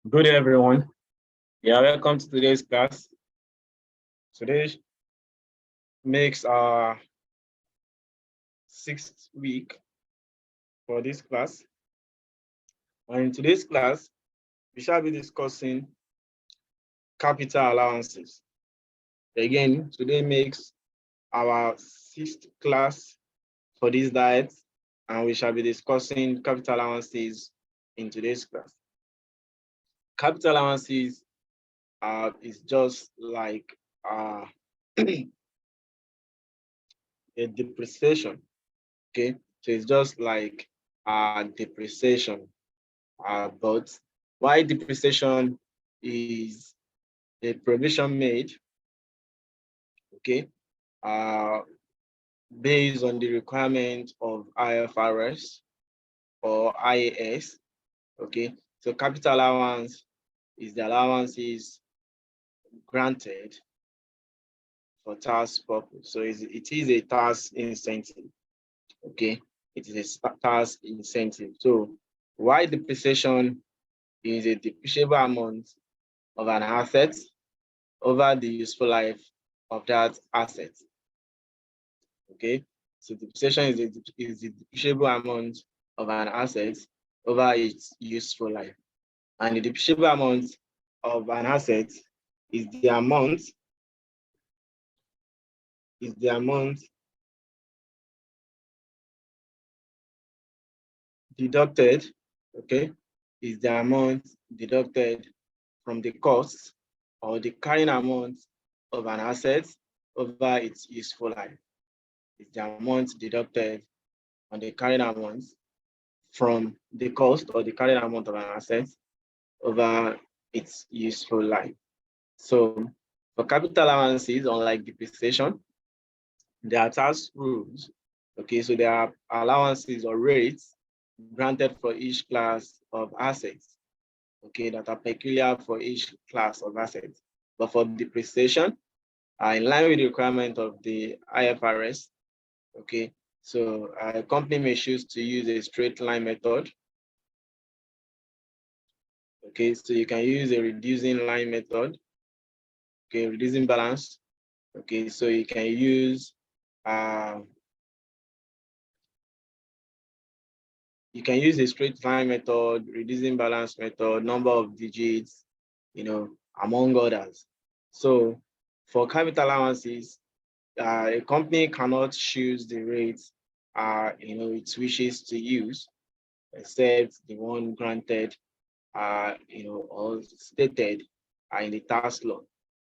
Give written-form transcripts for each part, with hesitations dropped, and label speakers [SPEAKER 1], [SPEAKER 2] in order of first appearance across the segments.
[SPEAKER 1] Good day, everyone. Yeah, welcome to today's class. Today makes our 6th week for this class. And in today's class, we shall be discussing capital allowances. Again, today makes our 6th class for this diet, and we shall be discussing capital allowances in today's class. Capital allowances is just like a depreciation. Okay, so it's just like depreciation. But why depreciation is a provision made, okay, based on the requirement of IFRS or IAS, okay. So capital allowance is the allowances granted for tax purpose. So it is a tax incentive, okay. It is a tax incentive. So why depreciation is a depreciable amount of an asset over the useful life of that asset. Okay, so depreciation is the depreciable amount of an asset over its useful life, and the depreciable amount of an asset is the amount deducted. Okay, is the amount deducted from the cost or the carrying amount of an asset over its useful life. Is the amount deducted on the carrying amount from the cost or the carrying amount of an asset over its useful life. So for capital allowances, unlike depreciation, there are tax rules. Okay, so there are allowances or rates granted for each class of assets, okay, that are peculiar for each class of assets. But for depreciation, in line with the requirement of the IFRS, okay, so a company may choose to use a straight line method. Okay, so you can use a reducing line method, okay, reducing balance. Okay, so you can use a straight line method, reducing balance method, number of digits, among others. So for capital allowances, a company cannot choose the rates it wishes to use, except the one granted or stated in the tax law.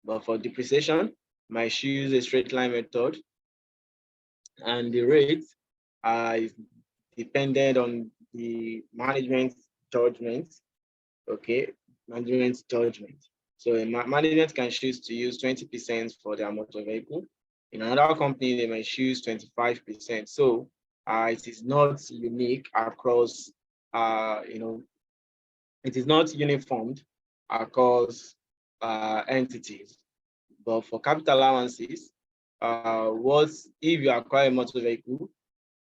[SPEAKER 1] But for depreciation, might choose a straight line method, and the rate is dependent on the management judgment. Okay, management judgment. So management can choose to use 20% for their motor vehicle. In another company, they may choose 25%. So it is not unique across, it is not uniformed across entities. But for capital allowances, if you acquire a motor vehicle,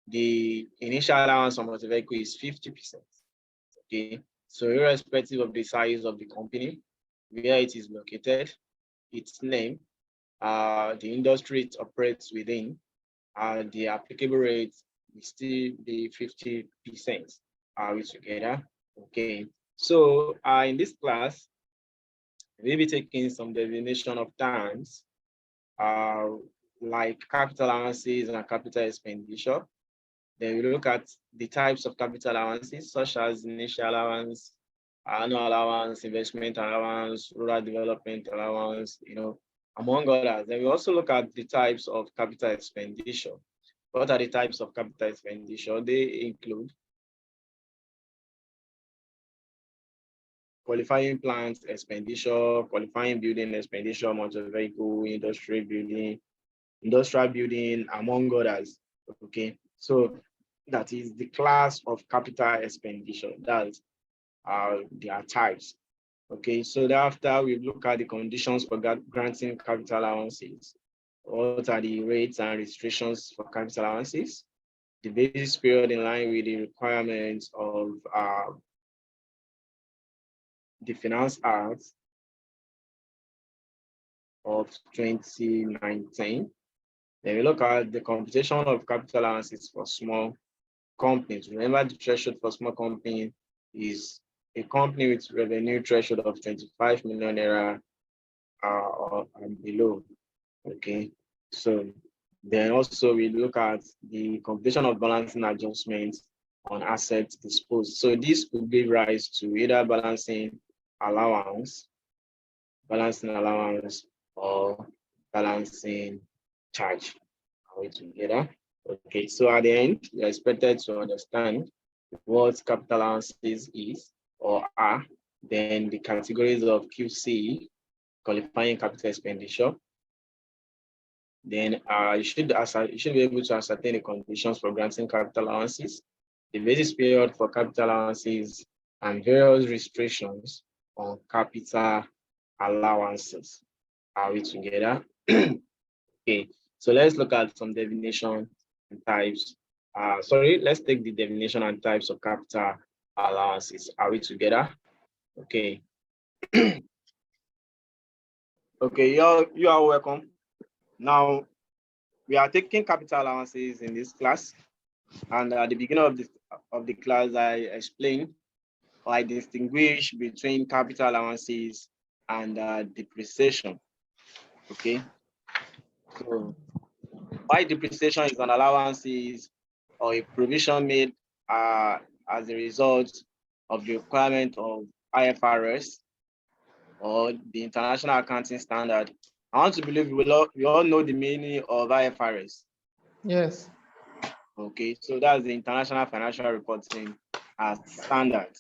[SPEAKER 1] the initial allowance on motor vehicle is 50%. Okay, so irrespective of the size of the company, where it is located, its name, the industry it operates within, the applicable rate will still be 50%. Are we together? Okay, so in this class, we'll be taking some definition of terms like capital allowances and capital expenditure. Then we look at the types of capital allowances, such as initial allowance, annual allowance, investment allowance, rural development allowance, among others. Then we also look at the types of capital expenditure. What are the types of capital expenditure? They include qualifying plant expenditure, qualifying building expenditure, motor vehicle, industrial building, among others. Okay, so that is the class of capital expenditure. That's their types. Okay, so thereafter we look at the conditions for granting capital allowances. What are the rates and restrictions for capital allowances? the basis period in line with the requirements of the Finance Act of 2019. Then we look at the computation of capital allowances for small companies. Remember, the threshold for small company is a company with revenue threshold of 25 million naira or below. Okay, so then also we look at the computation of balancing adjustments on assets disposed. So this will give rise to either balancing allowance, or balancing charge. Are we together? Okay, so at the end, you're expected to understand what capital allowances is or are, then the categories of QC, qualifying capital expenditure. Then you should be able to ascertain the conditions for granting capital allowances, the basis period for capital allowances, and various restrictions on capital allowances. Are we together? Okay, so let's look at some definition and types. Let's take the definition and types of capital allowances. Are we together? Okay. Okay, you are welcome. Now, we are taking capital allowances in this class. And at the beginning of the class, I explained or I distinguish between capital allowances and depreciation. Okay. So, why depreciation is an allowance or a provision made as a result of the requirement of IFRS or the International Accounting Standard. I want to believe we all know the meaning of IFRS.
[SPEAKER 2] Yes.
[SPEAKER 1] Okay, so that's the International Financial Reporting Standard.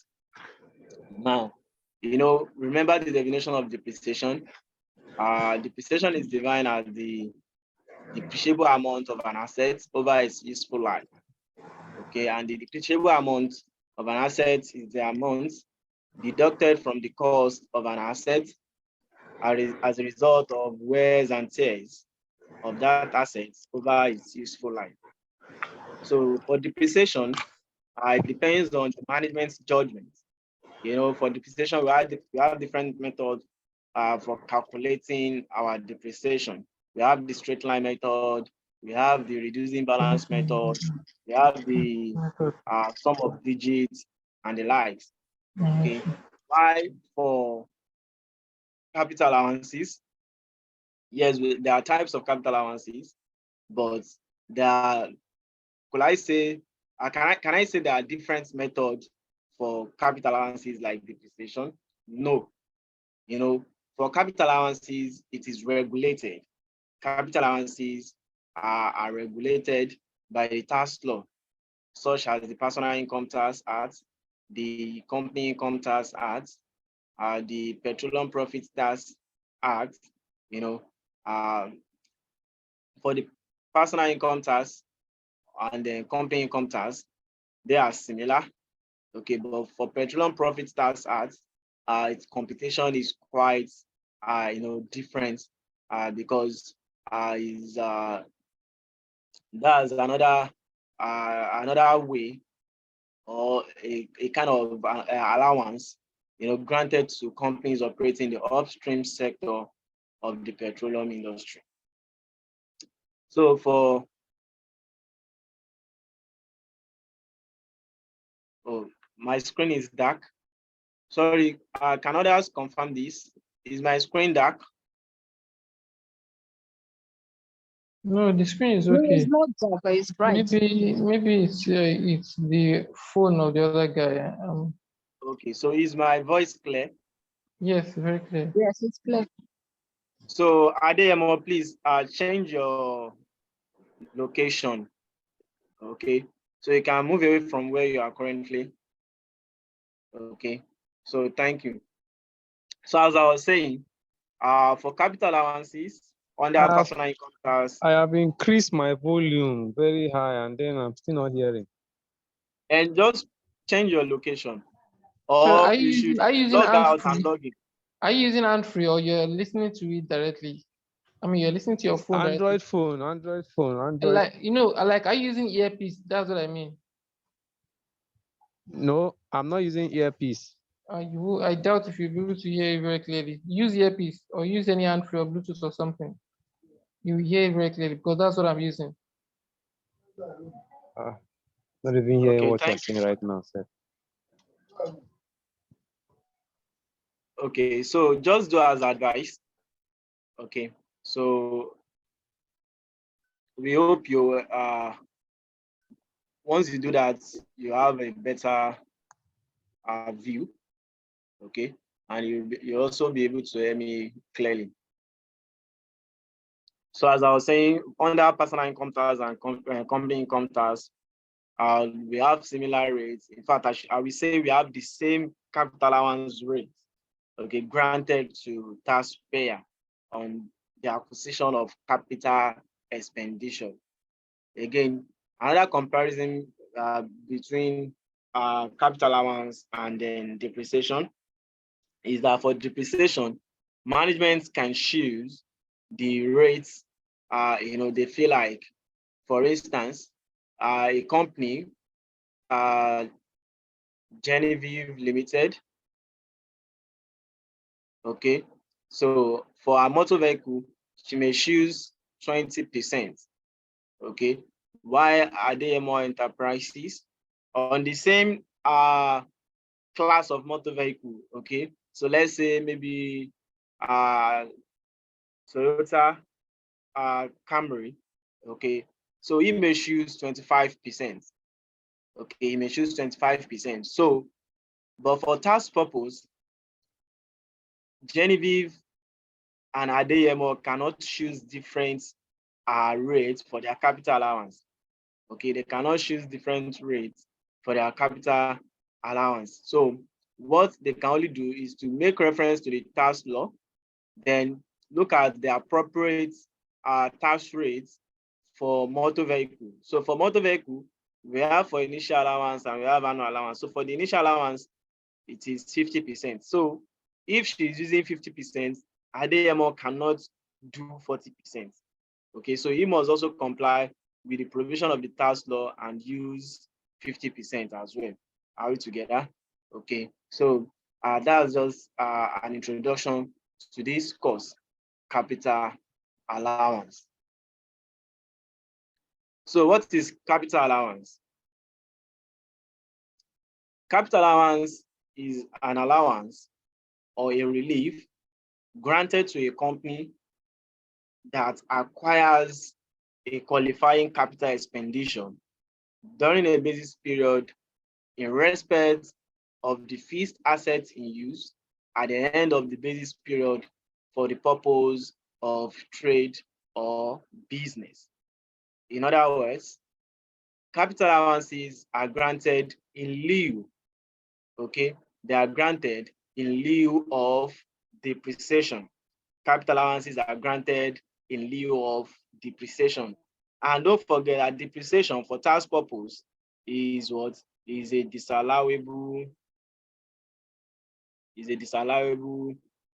[SPEAKER 1] Now, remember the definition of depreciation. Depreciation is defined as the depreciable amount of an asset over its useful life. Okay, and the depreciable amount of an asset is the amount deducted from the cost of an asset as a result of wears and tears of that asset over its useful life. So for depreciation, it depends on the management's judgment. For depreciation, we have different methods for calculating our depreciation. We have the straight line method, we have the reducing balance method, we have the sum of digits and the likes. Okay. Why for capital allowances? Yes, there are types of capital allowances, but there are, can I say there are different methods for capital allowances like depreciation? No. For capital allowances, it is regulated. Capital allowances are regulated by the tax law, such as the Personal Income Tax Act, the Company Income Tax Act, the Petroleum Profit Tax Act. For the Personal Income Tax and the Company Income Tax, they are similar. Okay, but for Petroleum Profit Tax Act, its computation is quite different because that's another way or a kind of allowance granted to companies operating in the upstream sector of the petroleum industry. So my screen is dark. Sorry, can others confirm this? Is my screen dark?
[SPEAKER 2] No, the screen is okay.
[SPEAKER 3] It's not dark, but it's bright.
[SPEAKER 2] Maybe it's the phone of the other guy.
[SPEAKER 1] Okay, so is my voice clear?
[SPEAKER 2] Yes, very clear.
[SPEAKER 3] Yes, it's clear.
[SPEAKER 1] So Adeyemo, please change your location. Okay, so you can move away from where you are currently. Okay, so thank you. So as I was saying, for capital allowances under personal income tax,
[SPEAKER 4] I have increased my volume very high, and then I'm still not hearing.
[SPEAKER 1] And just change your location,
[SPEAKER 2] So
[SPEAKER 1] or
[SPEAKER 2] are
[SPEAKER 1] you should
[SPEAKER 2] using
[SPEAKER 1] log out and log in.
[SPEAKER 2] Are you using hand free or you're listening to it directly? I mean, you're listening to your phone, right?
[SPEAKER 4] Android phone, Android phone, Android.
[SPEAKER 2] Like, you know, like, are you using earpiece? That's what I mean.
[SPEAKER 4] No, I'm not using earpiece.
[SPEAKER 2] I doubt if you'll be able to hear it very clearly. Use earpiece or use any hand-free or Bluetooth or something. You hear it very clearly because that's what I'm using.
[SPEAKER 4] Not even hearing
[SPEAKER 1] Okay,
[SPEAKER 4] what you're
[SPEAKER 1] thank
[SPEAKER 4] saying right now, sir.
[SPEAKER 1] Okay, so just do as advised. Okay, so we hope you once you do that, you have a better view. Okay, and you also be able to hear me clearly. So as I was saying, under personal income tax and company income tax, we have similar rates. In fact, I will say we have the same capital allowance rate, okay, granted to taxpayer on the acquisition of capital expenditure. Again, another comparison between capital allowance and then depreciation is that for depreciation, management can choose the rates they feel like. For instance, a company, Genevieve Limited, okay, so for a motor vehicle, she may choose 20%, okay, while Adeyemo Enterprises on the same class of motor vehicle, okay, so let's say maybe Toyota Camry, okay, so he may choose 25%, okay, he may choose 25%. So, but for tax purpose, Genevieve and Adeyemo cannot choose different rates for their capital allowance. Okay, they cannot choose different rates for their capital allowance. So what they can only do is to make reference to the tax law, then look at the appropriate tax rates for motor vehicle. So for motor vehicle, we have for initial allowance and we have annual allowance. So for the initial allowance, it is 50%. So if she's using 50%, Adeyemo cannot do 40%. Okay, so he must also comply with the provision of the tax law and use 50% as well. Are we together? Okay, so that's just an introduction to this course, capital allowance. So what is capital allowance? Capital allowance is an allowance or a relief granted to a company that acquires a qualifying capital expenditure during a basis period in respect of the fixed assets in use at the end of the basis period for the purpose of trade or business. In other words, capital allowances are granted in lieu, okay? They are granted in lieu of depreciation. Capital allowances are granted in lieu of depreciation. And don't forget that depreciation for tax purpose is what? Is a disallowable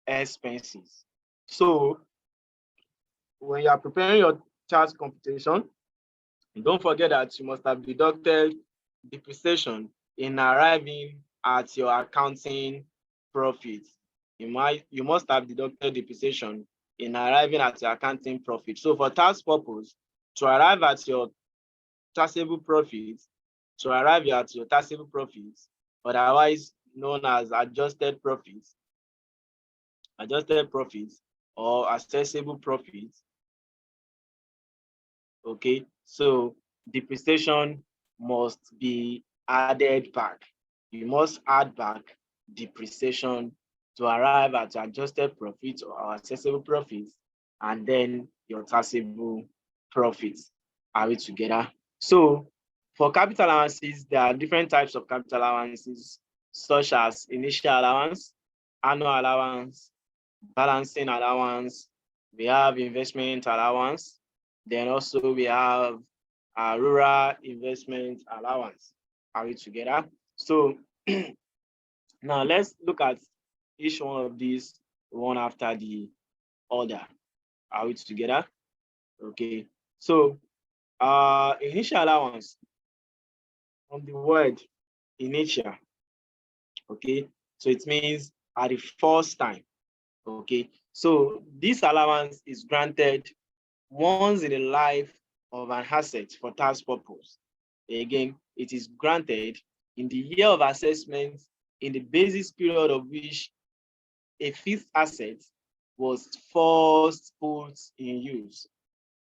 [SPEAKER 1] expenses. So when you are preparing your tax computation, don't forget that you must have deducted depreciation in arriving at your accounting profit. You must have deducted depreciation in arriving at your accounting profit. So for tax purpose, to arrive at your taxable profits, otherwise known as adjusted profits or accessible profits, okay, so depreciation must be added back. You must add back depreciation to arrive at adjusted profits or accessible profits, and then your taxable profits. Are we together? So for capital allowances, there are different types of capital allowances, such as initial allowance, annual allowance, balancing allowance, we have investment allowance, then also we have rural investment allowance. Are we together? So now let's look at each one of these one after the other. Are we together? Okay. So initial allowance from the word initial. Okay. So it means at the first time. Okay. So this allowance is granted once in the life of an asset for tax purpose. Again, it is granted in the year of assessment in the basis period of which a fixed asset was first put in use.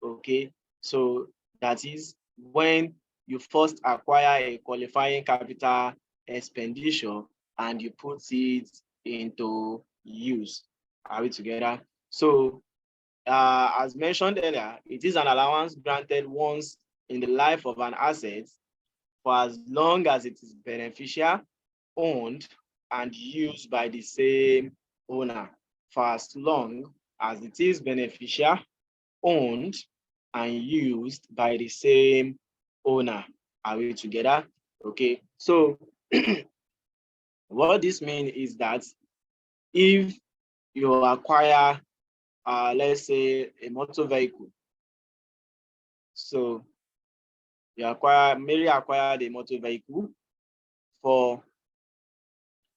[SPEAKER 1] Okay, so that is when you first acquire a qualifying capital expenditure and you put it into use. Are we together? So as mentioned earlier, it is an allowance granted once in the life of an asset for as long as it is beneficial, owned, and used by the same owner. For as long as it is beneficial, owned, and used by the same owner. Are we together? Okay, so what this means is that if you acquire, let's say, a motor vehicle, so Mary acquired a motor vehicle for,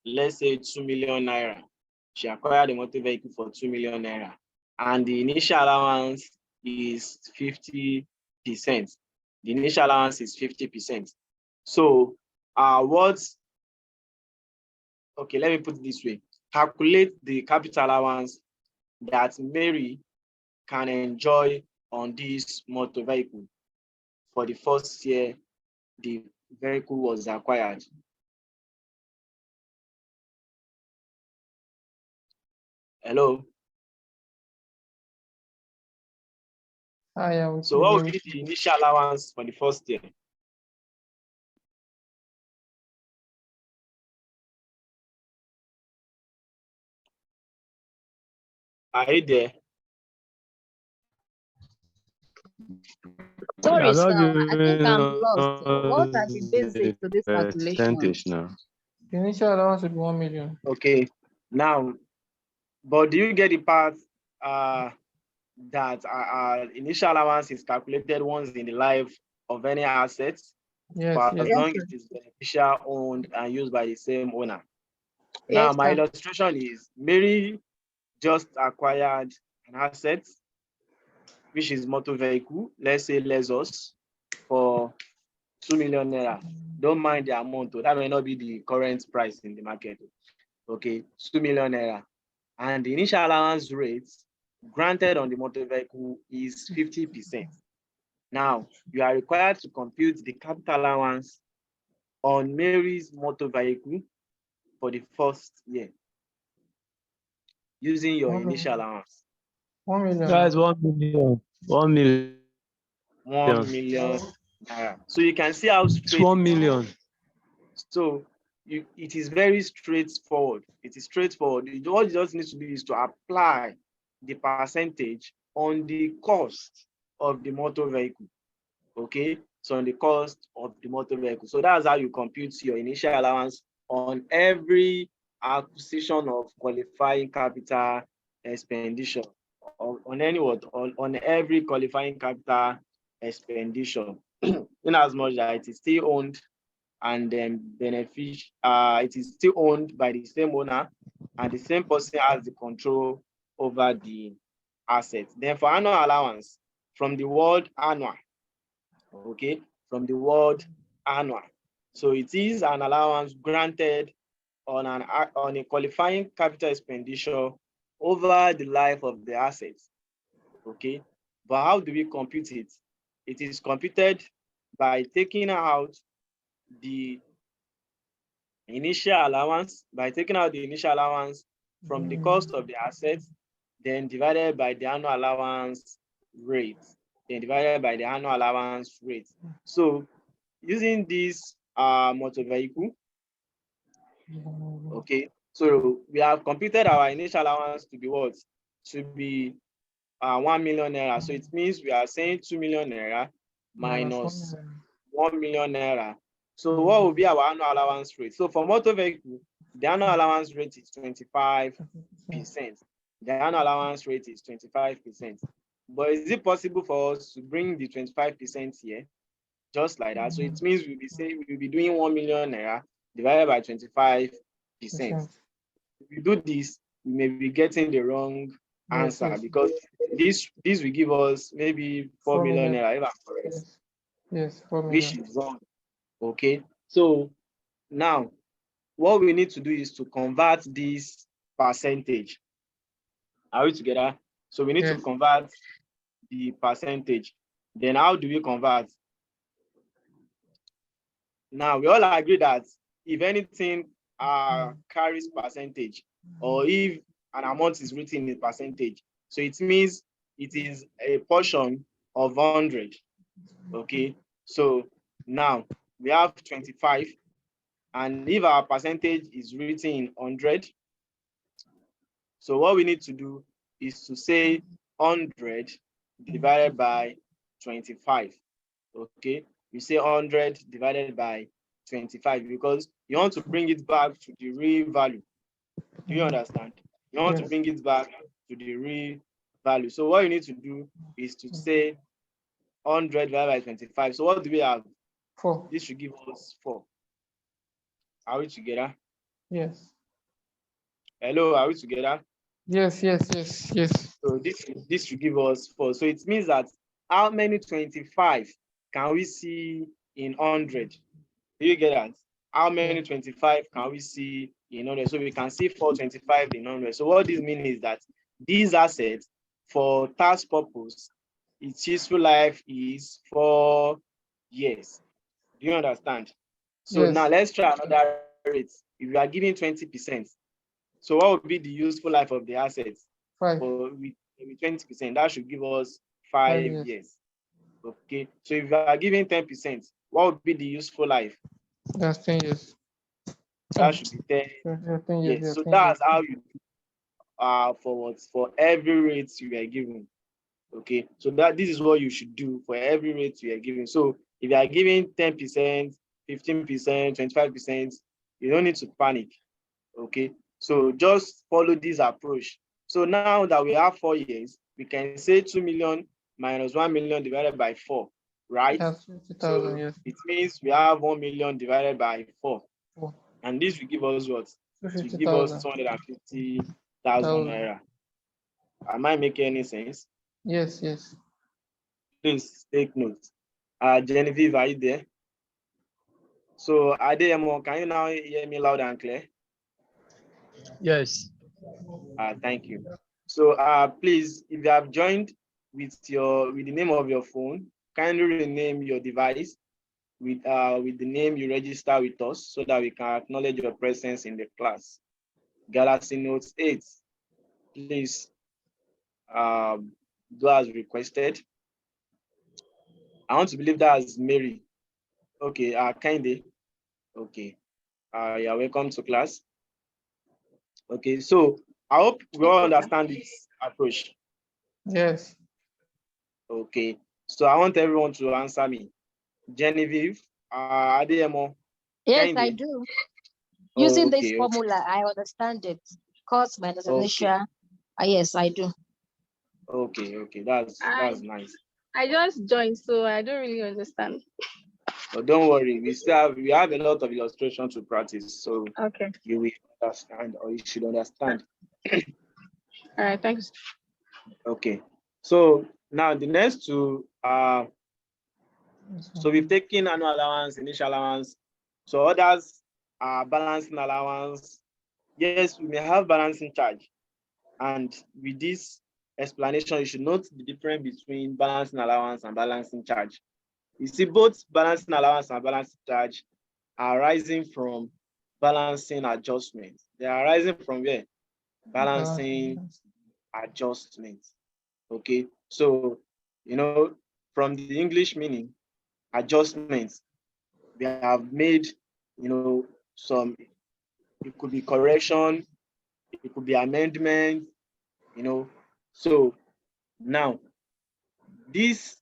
[SPEAKER 1] let's say, 2 million naira. She acquired a motor vehicle for 2 million naira, and the initial allowance is 50%. The initial allowance is 50%. So, okay, let me put it this way. Calculate the capital allowance that Mary can enjoy on this motor vehicle for the first year the vehicle was acquired. Hello? So what would be the initial allowance for the first year? Are you there?
[SPEAKER 3] Sorry, sir. I think I'm lost. What are the basics to this calculation?
[SPEAKER 4] Now.
[SPEAKER 2] The initial allowance would be 1 million.
[SPEAKER 1] Okay. Now, but do you get the part that initial allowance is calculated once in the life of any assets,
[SPEAKER 2] Yes,
[SPEAKER 1] for as
[SPEAKER 2] yes.
[SPEAKER 1] long as it is beneficial, owned, and used by the same owner?
[SPEAKER 3] Yes,
[SPEAKER 1] Now, my
[SPEAKER 3] sir.
[SPEAKER 1] illustration is Mary just acquired an asset, which is motor vehicle, let's say Lexus, for 2 million naira. Don't mind the amount, that may not be the current price in the market. Okay, 2 million naira. And the initial allowance rate granted on the motor vehicle is 50%. Now, you are required to compute the capital allowance on Mary's motor vehicle for the first year using your initial allowance.
[SPEAKER 2] 1 million.
[SPEAKER 4] That's 1 million. 1 million.
[SPEAKER 1] 1 million naira. So you can see how straight
[SPEAKER 4] 1 million.
[SPEAKER 1] So it is very straightforward. It is straightforward. All you just need to do is to apply the percentage on the cost of the motor vehicle. Okay, so on the cost of the motor vehicle. So that's how you compute your initial allowance on every acquisition of qualifying capital expenditure, on every qualifying capital expenditure, in as much that it is still owned and then it is still owned by the same owner and the same person has the control over the asset. Then for annual allowance, from the word annual, okay, from the word annual. So it is an allowance granted on a qualifying capital expenditure over the life of the assets, okay? But how do we compute it? It is computed by taking out the initial allowance, from the cost of the assets, then divided by the annual allowance rate, So using this motor vehicle, okay, so we have computed our initial allowance to be what? To be 1 million naira. So it means we are saying 2 million naira minus 1 million naira. So what will be our annual allowance rate? So for motor vehicle, the annual allowance rate is 25%. The annual allowance rate is 25%. But is it possible for us to bring the 25% here, just like that? So it means we'll be doing 1 million naira divided by 25%. If we do this, we may be getting the wrong answer because this will give us maybe 4 million naira if I'm correct.
[SPEAKER 2] Yes, 4 million.
[SPEAKER 1] Which is wrong. Okay. So now what we need to do is to convert this percentage. Are we together? So we need to convert the percentage. Then how do we convert? Now we all agree that if anything carries percentage, or if an amount is written in percentage, so it means it is a portion of 100. Okay, so now we have 25, and if our percentage is written in 100, so what we need to do is to say 100 divided by 25. Okay, you say 100 divided by 25 because you want to bring it back to the real value. Do you understand? You want to bring it back to the real value. So what you need to do is to say 100 divided by 25. So what do we have?
[SPEAKER 2] 4.
[SPEAKER 1] This should give us 4. Are we together?
[SPEAKER 2] Yes.
[SPEAKER 1] Hello, are we together?
[SPEAKER 2] Yes.
[SPEAKER 1] So this should give us 4. So it means that how many 25 can we see in 100? Do you get that? How many 25 can we see in 100? So we can see 425 in 100. So what this means is that these assets, for tax purpose, its useful life is 4 years. Do you understand? So now let's try another rate. If we are giving 20%, so what would be the useful life of the assets?
[SPEAKER 2] 5.
[SPEAKER 1] For with 20%, that should give us 5 years. Okay. So if we are giving 10%, what would be the useful life?
[SPEAKER 2] That's 10 years.
[SPEAKER 1] That should be 10 years. So that's how you for every rate you are given. Okay. So this is what you should do for every rate you are giving. So if you are giving 10%, 15%, 25%, you don't need to panic. Okay. So just follow this approach. So now that we have 4 years, we can say 2 million minus 1 million divided by 4, right?
[SPEAKER 2] That's 50,000, yes.
[SPEAKER 1] It means we have 1 million divided by 4. And this will give us what? It will give us 250,000 naira. Am I making any sense?
[SPEAKER 2] Yes.
[SPEAKER 1] Please take note. Genevieve, are you there? So Adeyemo, can you now hear me loud and clear?
[SPEAKER 5] Yes.
[SPEAKER 1] Thank you. So please, if you have joined with the name of your phone, kindly rename your device with the name you register with us so that we can acknowledge your presence in the class. Galaxy Notes 8, please do as requested. I want to believe that's Mary. Okay, Kinde. Okay, you're welcome to class. Okay, so I hope we all understand this approach.
[SPEAKER 2] Yes.
[SPEAKER 1] Okay, so I want everyone to answer me. Genevieve, Adeyemo.
[SPEAKER 3] Yes,
[SPEAKER 1] Kinde.
[SPEAKER 3] I do. Using this formula, I understand it. Cost minus initial. Yes, I do.
[SPEAKER 1] Okay, that's nice.
[SPEAKER 6] I just joined, so I don't really understand.
[SPEAKER 1] But don't worry, we have a lot of illustration to practice, so you will understand, or you should understand.
[SPEAKER 6] All right, thanks.
[SPEAKER 1] Okay, so now the next two so we've taken annual allowance, initial allowance. So others are balancing allowance. Yes, we may have balancing charge, and with this explanation, you should note the difference between balancing allowance and balancing charge. You see, both balancing allowance and balancing charge are arising from balancing adjustments. They are arising from where? Balancing adjustments. Okay, so from the English meaning, adjustments, we have made some, it could be correction, it could be amendment, so now these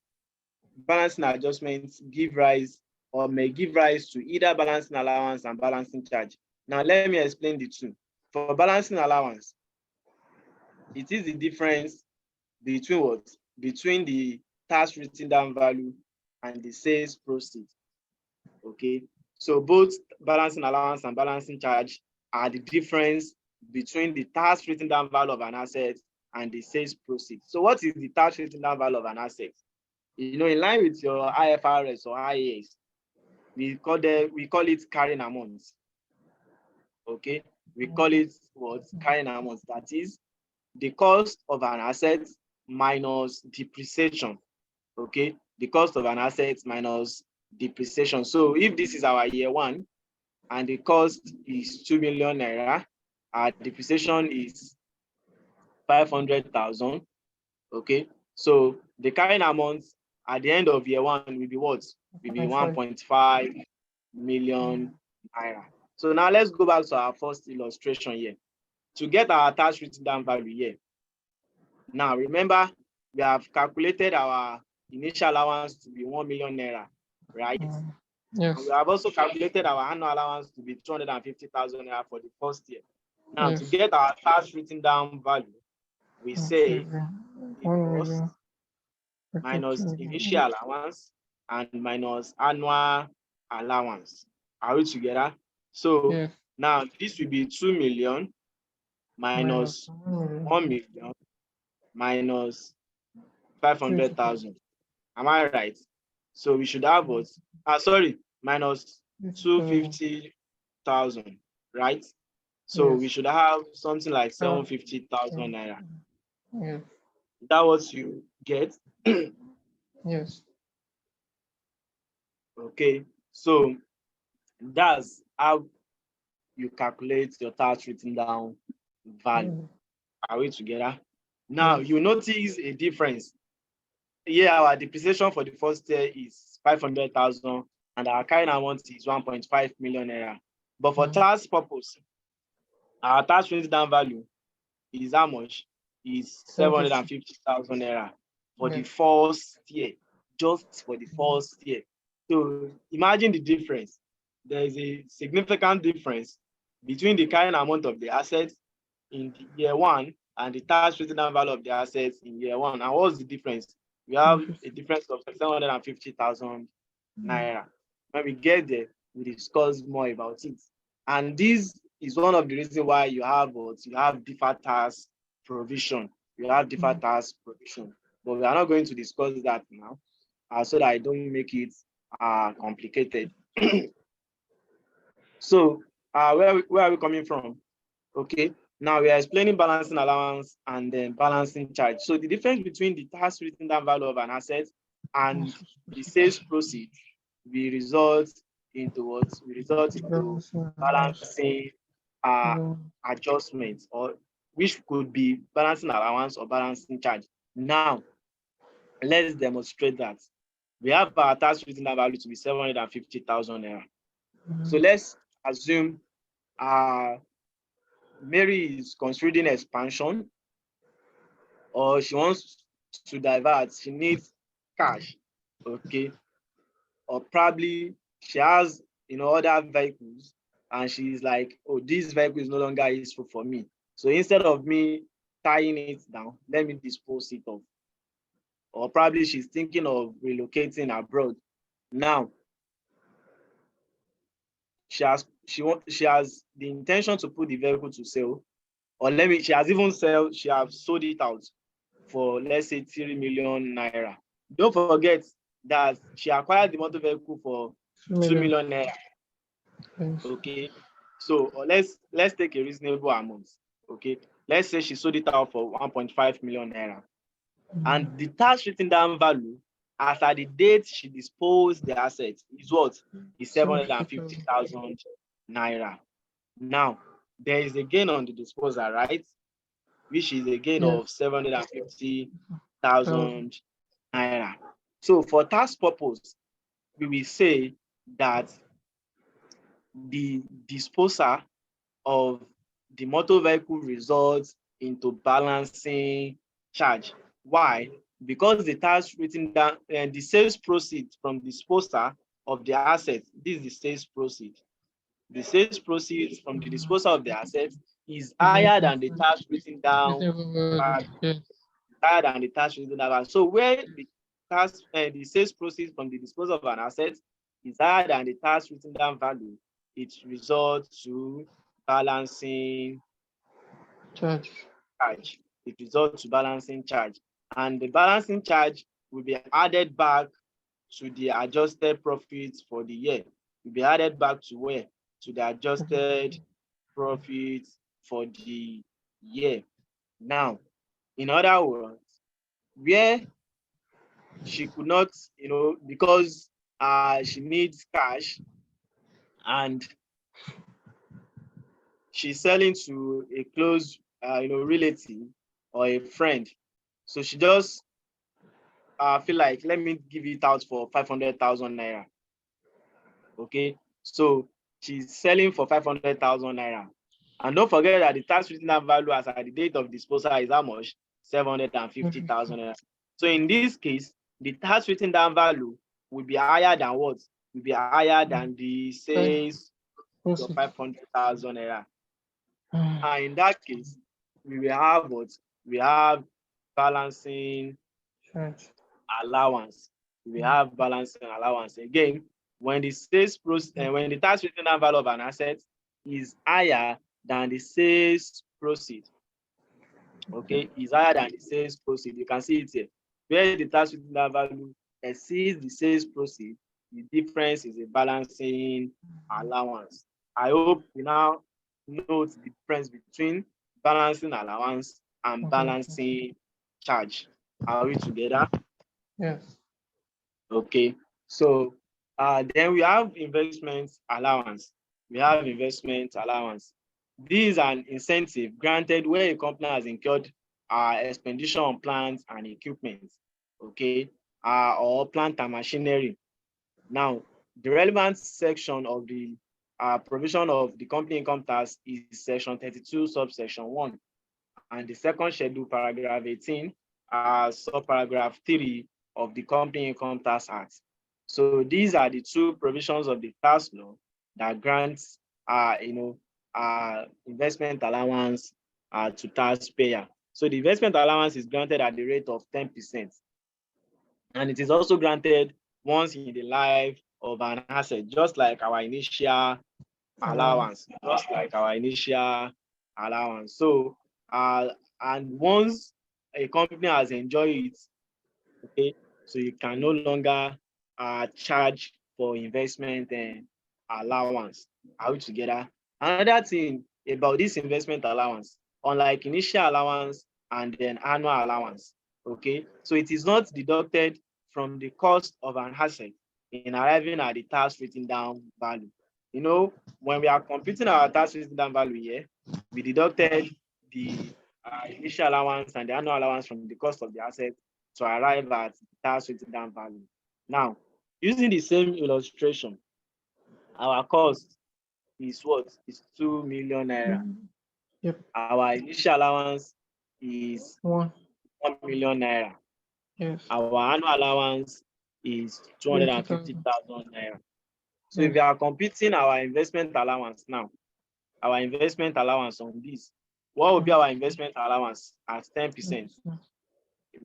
[SPEAKER 1] balancing adjustments give rise or may give rise to either balancing allowance and balancing charge. Now let me explain the two. For balancing allowance, it is the difference between what? between the tax written down value and the sales proceeds. Okay, so both balancing allowance and balancing charge are the difference between the tax written down value of an asset and the sales proceeds. So what is the tax written down value of an asset? You know, in line with your IFRS or IAS, we call it carrying amounts. Okay, we call it what? Carrying amounts. That is the cost of an asset minus depreciation. Okay, the cost of an asset minus depreciation. So if this is our year one and the cost is 2 million naira, our depreciation is 500,000. Okay, so the carrying amount at the end of year one will be what? Will be 1.5 million naira. So now let's go back to our first illustration here. To get our tax written down value here. Now remember, we have calculated our initial allowance to be 1 million naira, right?
[SPEAKER 2] Yes.
[SPEAKER 1] And we have also calculated our annual allowance to be 250,000 naira for the first year. Now, to get our tax written down value, we say the cost minus initial allowance and minus annual allowance. Are we together? So now this will be 2 million minus 1 million minus 500,000. Am I right? So we should have what? Sorry, minus 250,000, right? So we should have something like 750,000 naira.
[SPEAKER 2] Yes.
[SPEAKER 1] Is that what you get?
[SPEAKER 2] Yes.
[SPEAKER 1] Okay, so that's how you calculate your tax written down value. Are we together? Now you notice a difference. Here, our depreciation for the first year is 500,000 and our carrying amount is 1.5 million naira. But for tax purpose, our tax written down value is how much? Is 750,000 naira for the first year, just for the first year. So imagine the difference. There is a significant difference between the carrying amount of the assets in year one and the tax written down value of the assets in year one. And what's the difference? We have a difference of 750,000 naira. When we get there, we discuss more about it. And this is one of the reasons why you have deferred tax provision. You have deferred tax provision. But we are not going to discuss that now, so that I don't make it complicated. So where are we coming from? Okay, now we are explaining balancing allowance and then balancing charge. So the difference between the tax written down value of an asset and the sales proceed will result into what? Will result into balancing adjustments, or which could be balancing allowance or balancing charge. Now, let's demonstrate that. We have our tax written down value to be 750,000 naira. So let's assume Mary is considering expansion, or she wants to divert, she needs cash, okay? Or probably she has other vehicles and she's like, oh, this vehicle is no longer useful for me. So instead of me tying it down, let me dispose it of. Or probably she's thinking of relocating abroad. Now, she has the intention to put the vehicle to sale, or she has sold it out for, let's say, 3 million naira. Don't forget that she acquired the motor vehicle for 2 million naira. Okay, so let's take a reasonable amount. Okay, let's say she sold it out for 1.5 million naira, and the tax written down value as at the date she disposed the assets is what? Is 750,000 naira. Now, there is a gain on the disposal, right? Which is a gain of 750,000 naira. So for tax purpose, we will say that the disposal of the motor vehicle results into balancing charge. Why? Because the tax written down and the sales proceeds from disposal of the assets, this is the sales proceeds. The sales proceeds from the disposal of the assets is higher than the tax written down value. higher than the tax written down value. So where the sales proceeds from the disposal of an asset is higher than the tax written down value, it results to balancing
[SPEAKER 2] Charge.
[SPEAKER 1] charge. It results to balancing charge. And the balancing charge will be added back to the adjusted profits for the year. Will be added back to where? To the adjusted profits for the year. Now, in other words, where she could not, because she needs cash and she's selling to a close, relative or a friend. So she just feel like, let me give it out for 500,000 naira. Okay, so she's selling for 500,000 naira. And don't forget that the tax written down value as at the date of disposal is how much? 750,000 naira. So in this case, the tax written down value will be higher than what? Will be higher than the sales of 500,000 naira. And in that case, we will have what? We have balancing allowance. We have balancing allowance. Again, when the sales process, when the tax written down value of an asset is higher than the sales proceed, okay, is higher than the sales proceed. You can see it here. Where the tax written down value exceeds the sales proceed, the difference is a balancing allowance. I hope you now note the difference between balancing allowance and balancing charge. Are we together?
[SPEAKER 2] Yes.
[SPEAKER 1] Okay. So then we have investment allowance. We have investment allowance. This is an incentive granted where a company has incurred expenditure on plants and equipment, okay, or plant and machinery. Now, the relevant section of the provision of the company income tax is section 32, subsection 1, and the second schedule, paragraph 18, subparagraph 3 of the Company Income Tax Act. So these are the two provisions of the tax law that grants, investment allowance to taxpayer. So the investment allowance is granted at the rate of 10%, and it is also granted once in the life of an asset, just like our initial allowance, So, and once a company has enjoyed it, okay, so you can no longer charge for investment and allowance. Are we together? Another thing about this investment allowance, unlike initial allowance and then annual allowance, okay, so it is not deducted from the cost of an asset in arriving at the tax written down value. When we are computing our tax written down value here, we deducted the initial allowance and the annual allowance from the cost of the asset to arrive at tax written down value. Now, using the same illustration, our cost is what? Is 2 million naira.
[SPEAKER 2] Yep.
[SPEAKER 1] Our initial allowance is 1 million naira.
[SPEAKER 2] Yes.
[SPEAKER 1] Our annual allowance is 250,000 naira. So
[SPEAKER 2] yes.
[SPEAKER 1] if we are computing our investment allowance now, our investment allowance on this, what will be our investment allowance at 10%?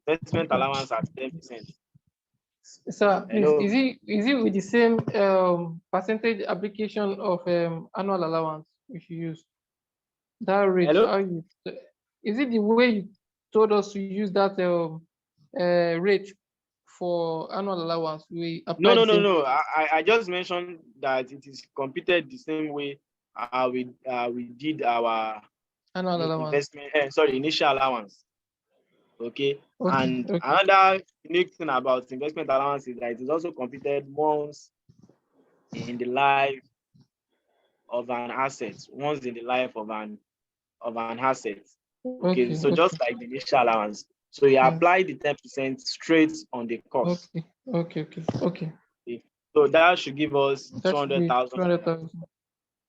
[SPEAKER 1] Investment allowance at 10%.
[SPEAKER 2] Sir, please, is it with the same percentage application of annual allowance if you use that rate?
[SPEAKER 1] Hello?
[SPEAKER 2] Is it the way you told us to use that rate for annual allowance? We apply
[SPEAKER 1] No. I just mentioned that it is computed the same way we did our
[SPEAKER 2] annual allowance.
[SPEAKER 1] Initial allowance. Okay. And another unique thing about investment allowance is that it is also computed once in the life of an asset, once in the life of an asset. Okay. So just like the initial allowance. So you apply the 10% straight on the cost.
[SPEAKER 2] Okay.
[SPEAKER 1] So that should give us 200,000.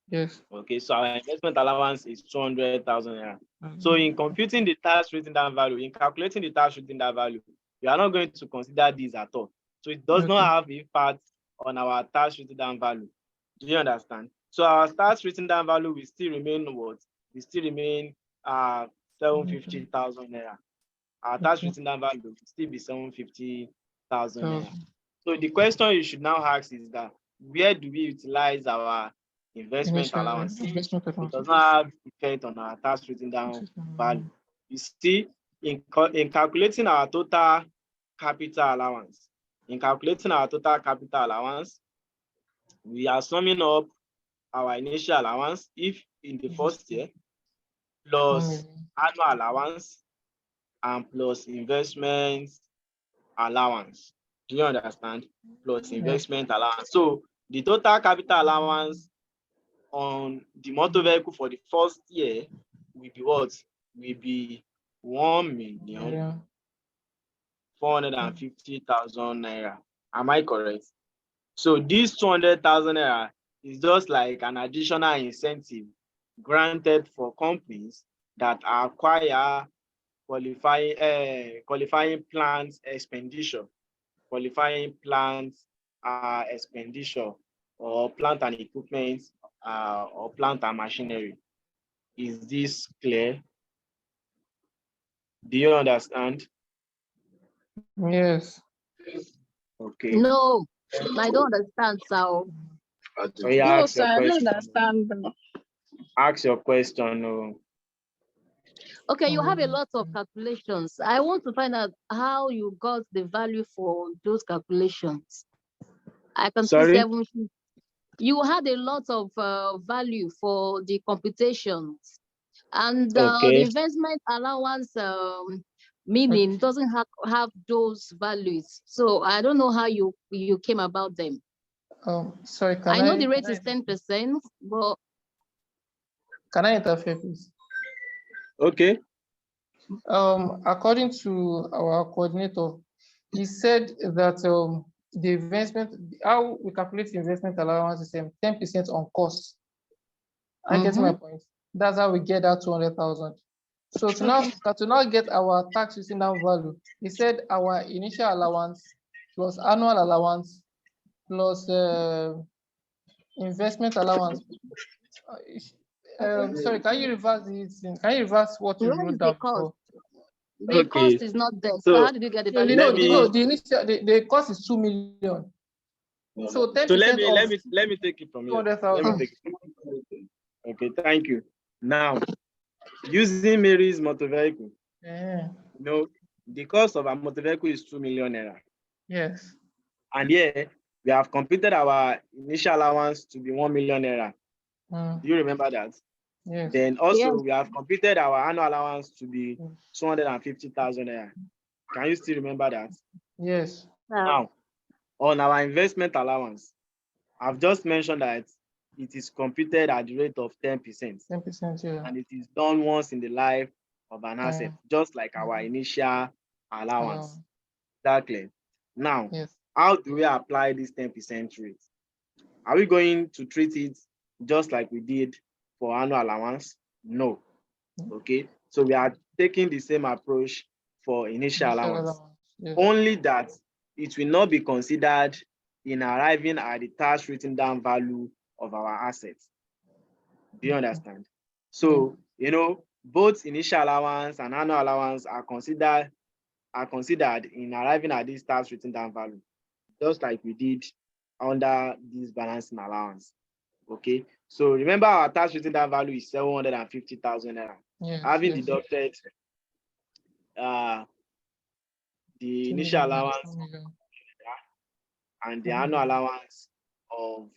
[SPEAKER 2] Yes.
[SPEAKER 1] Okay, so our investment allowance is 200,000 naira. So in computing the tax written down value, in calculating the tax written down value, we are not going to consider this at all. So it does not have impact on our tax written down value. Do you understand? So our tax written down value will still remain what? Will still remain 750,000 naira. our tax written down value will still be 750,000 naira. So the question you should now ask is that where do we utilize our investment allowance? It does not have effect on our tax written down value. You see, in calculating our total capital allowance, we are summing up our initial allowance if in the first year, plus annual allowance and plus investment allowance. Do you understand? Plus investment allowance. So the total capital allowance on the motor vehicle for the first year will be what? Will be 1,450,000 naira. Am I correct? So this 200,000 naira is just like an additional incentive granted for companies that acquire qualifying plant expenditure, or plant and equipment, or plant and machinery. Is this clear? Do you understand?
[SPEAKER 2] Yes.
[SPEAKER 1] Okay.
[SPEAKER 3] No, I don't understand, so.
[SPEAKER 6] No, sir, I don't understand.
[SPEAKER 1] Ask your question. No.
[SPEAKER 3] Okay, you have a lot of calculations. I want to find out how you got the value for those calculations. I can see 750. You had a lot of value for the computations, and the investment allowance meaning doesn't have those values. So I don't know how you came about them.
[SPEAKER 2] Sorry,
[SPEAKER 3] I know the rate is 10%, but
[SPEAKER 2] can I interfere, please?
[SPEAKER 1] Okay.
[SPEAKER 2] According to our coordinator, he said that the investment, how we calculate the investment allowance is 10% on cost. I get my point. That's how we get that 200,000. So to now get our tax written down value, he said our initial allowance plus annual allowance plus investment allowance. Sorry, can you reverse this? Can you reverse what you wrote down before?
[SPEAKER 3] The cost is not there. So how did you get the value?
[SPEAKER 2] The cost is 2 million. So 10%.
[SPEAKER 1] So let me take it from here. Okay, thank you. Now, using Mary's motor vehicle, the cost of a motor vehicle is 2 million naira.
[SPEAKER 2] Yes.
[SPEAKER 1] And here we have computed our initial allowance to be 1 million naira. Do you remember that?
[SPEAKER 2] Yes.
[SPEAKER 1] Then also we have computed our annual allowance to be 250,000 naira. Can you still remember that?
[SPEAKER 2] Yes.
[SPEAKER 1] Now, on our investment allowance, I've just mentioned that it is computed at the rate of 10%.
[SPEAKER 2] 10%, yeah.
[SPEAKER 1] And it is done once in the life of an asset, just like our initial allowance. Exactly. Now, how do we apply this 10% rate? Are we going to treat it just like we did for annual allowance? No. Okay. So we are taking the same approach for initial allowance. Only that it will not be considered in arriving at the tax written down value of our assets. Do you understand? So, both initial allowance and annual allowance are considered in arriving at this tax written down value, just like we did under this balancing allowance. Okay. So remember our tax written down value is 750,000 naira. Having deducted the initial allowance and the annual allowance of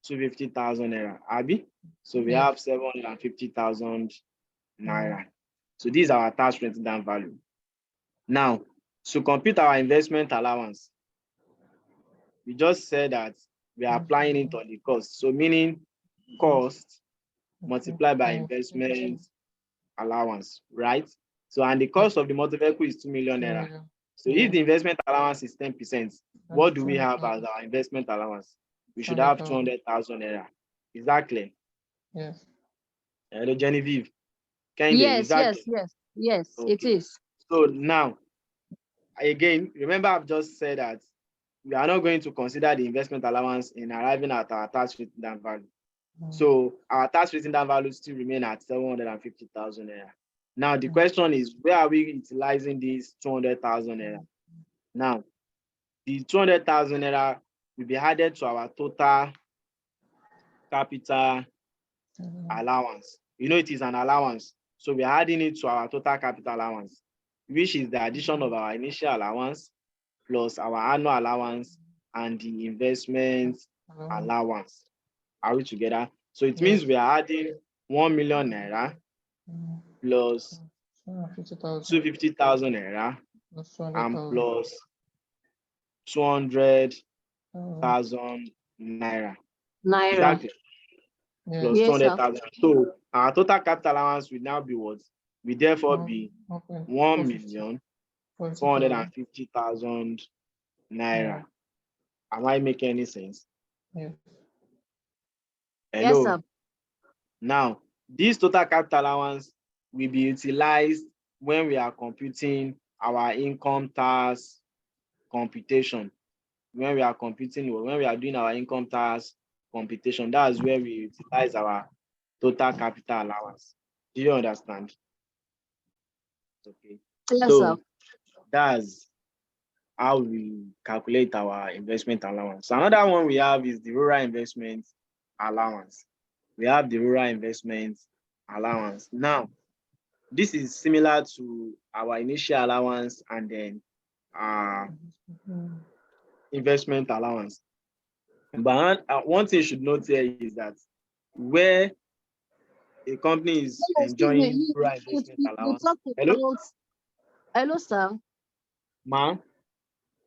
[SPEAKER 1] 250,000 naira, Abi. So we have 750,000 naira. So these are our tax written down value. Now, to compute our investment allowance, we just said that we are applying it on the cost. So meaning cost multiplied by investment allowance, right? So, and the cost of the motor vehicle is 2 million naira. So if the investment allowance is 10%, what do we have as our investment allowance? We should have 200,000 naira. Is that clear?
[SPEAKER 2] Yes.
[SPEAKER 1] Hello, Genevieve.
[SPEAKER 3] Yes, it is.
[SPEAKER 1] So now, again, remember I've just said that we are not going to consider the investment allowance in arriving at our tax written down value. So our tax written down value still remain at 750,000 naira. Now, the question is, where are we utilizing this 200,000 naira? Now, the 200,000 naira will be added to our total capital allowance. You know, it is an allowance. So we're adding it to our total capital allowance, which is the addition of our initial allowance plus our annual allowance and the investment allowance. Are we together? So it means we are adding 1 million naira plus 250,000 naira and plus 200,000 naira. Exactly. Plus
[SPEAKER 3] Yes,
[SPEAKER 1] 200,000. So our total capital allowance will now be what? Will therefore be 1,450,000 naira. Am I making any sense?
[SPEAKER 2] Yes.
[SPEAKER 1] Hello.
[SPEAKER 3] Yes, sir.
[SPEAKER 1] Now, this total capital allowance will be utilized when we are computing our income tax computation. When we are doing our income tax computation, that's where we utilize our total capital allowance. Do you understand? Okay.
[SPEAKER 3] Yes,
[SPEAKER 1] So
[SPEAKER 3] sir.
[SPEAKER 1] that's how we calculate our investment allowance. Another one we have is the rural investment allowance. We have the rural investment allowance. Now, this is similar to our initial allowance and then investment allowance. But one thing you should note here is that where a company is enjoying rural investment allowance. Hello?
[SPEAKER 3] Hello, sir.
[SPEAKER 1] Ma'am?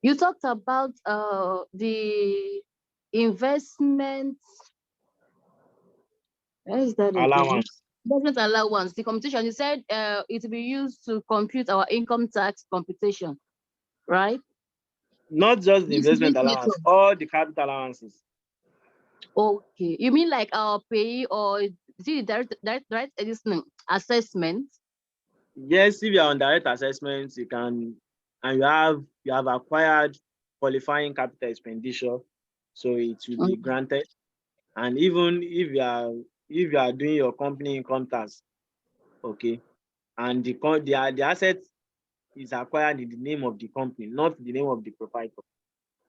[SPEAKER 3] You talked about the investment. Where is that
[SPEAKER 1] Allowance.
[SPEAKER 3] Investment allowance. The computation. You said it will be used to compute our income tax computation, right?
[SPEAKER 1] Not just the investment allowance, all the capital allowances.
[SPEAKER 3] Okay. You mean like our pay or the direct assessment?
[SPEAKER 1] Yes, if you are on direct assessments, you can, and you have acquired qualifying capital expenditure, so it will be granted. And even if you are doing your company income tax, okay, and the asset is acquired in the name of the company, not the name of the proprietor.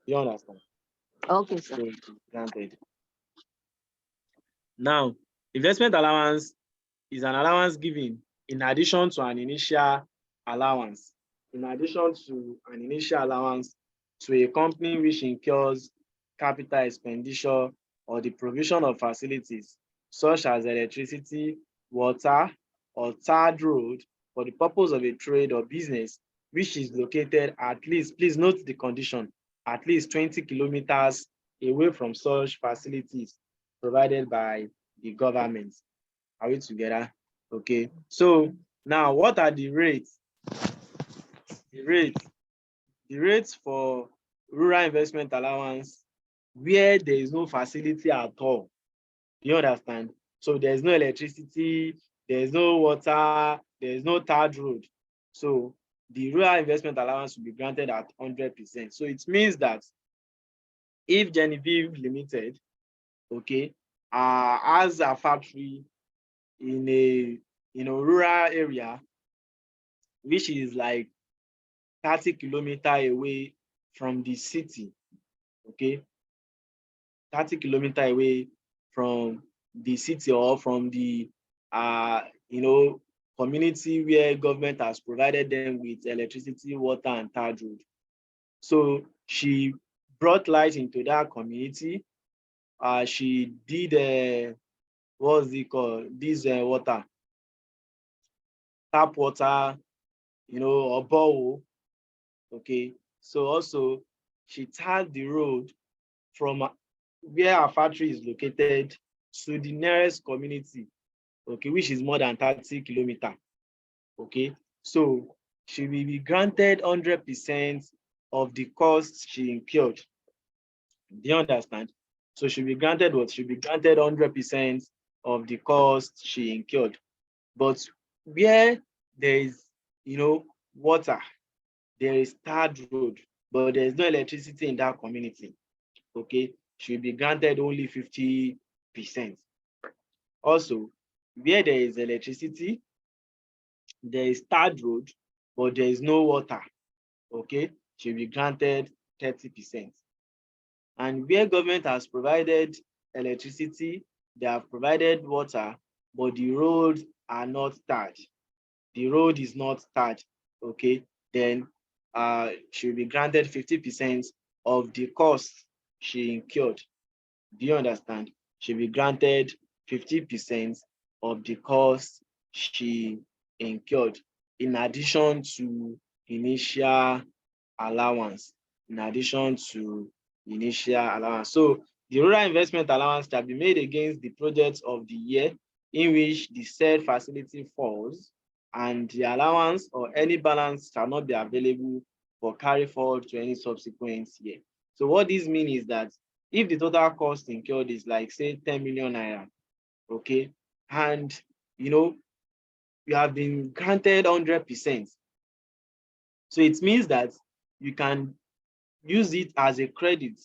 [SPEAKER 1] You understand?
[SPEAKER 3] Okay, sir.
[SPEAKER 1] So it is granted. Now, investment allowance is an allowance given in addition to an initial allowance. In addition to an initial allowance to a company which incurs capital expenditure or the provision of facilities such as electricity, water, or tarred road for the purpose of a trade or business which is located at least, please note the condition, at least 20 kilometers away from such facilities provided by the government. Are we together? Okay. So now what are the rates? The rates for rural investment allowance where there is no facility at all. You understand? So there's no electricity, there's no water, there's no tarred road. So the rural investment allowance will be granted at 100%. So it means that if Genevieve Limited, okay, has a factory in a rural area, which is like 30 kilometers away from the city, okay, 30 kilometers away from the city or from the community where government has provided them with electricity, water, and tarred road. So she brought light into that community. She did what's it called? This water, tap water, or borehole. Okay. So also she tarred the road from where our factory is located to the nearest community, okay, which is more than 30 kilometers. Okay. So she will be granted 100% of the costs she incurred. Do you understand? So she'll be granted what? She'll be granted 100% of the cost she incurred. But where there is, water, there is tarred road, but there is no electricity in that community, okay, she'll be granted only 50%. Also, where there is electricity, there is tarred road, but there is no water, okay, she'll be granted 30%. And where government has provided electricity, they have provided water, but the roads are not tarred. The road is not tarred, okay, then she'll be granted 50% of the cost she incurred. Do you understand? She'll be granted 50% of the cost she incurred, in addition to initial allowance. In addition to initial allowance. So the rural investment allowance shall be made against the projects of the year in which the said facility falls, and the allowance or any balance shall not be available for carry forward to any subsequent year. So what this means is that if the total cost incurred is like, say, 10 million naira, okay, and you have been granted 100%. So it means that you can use it as a credit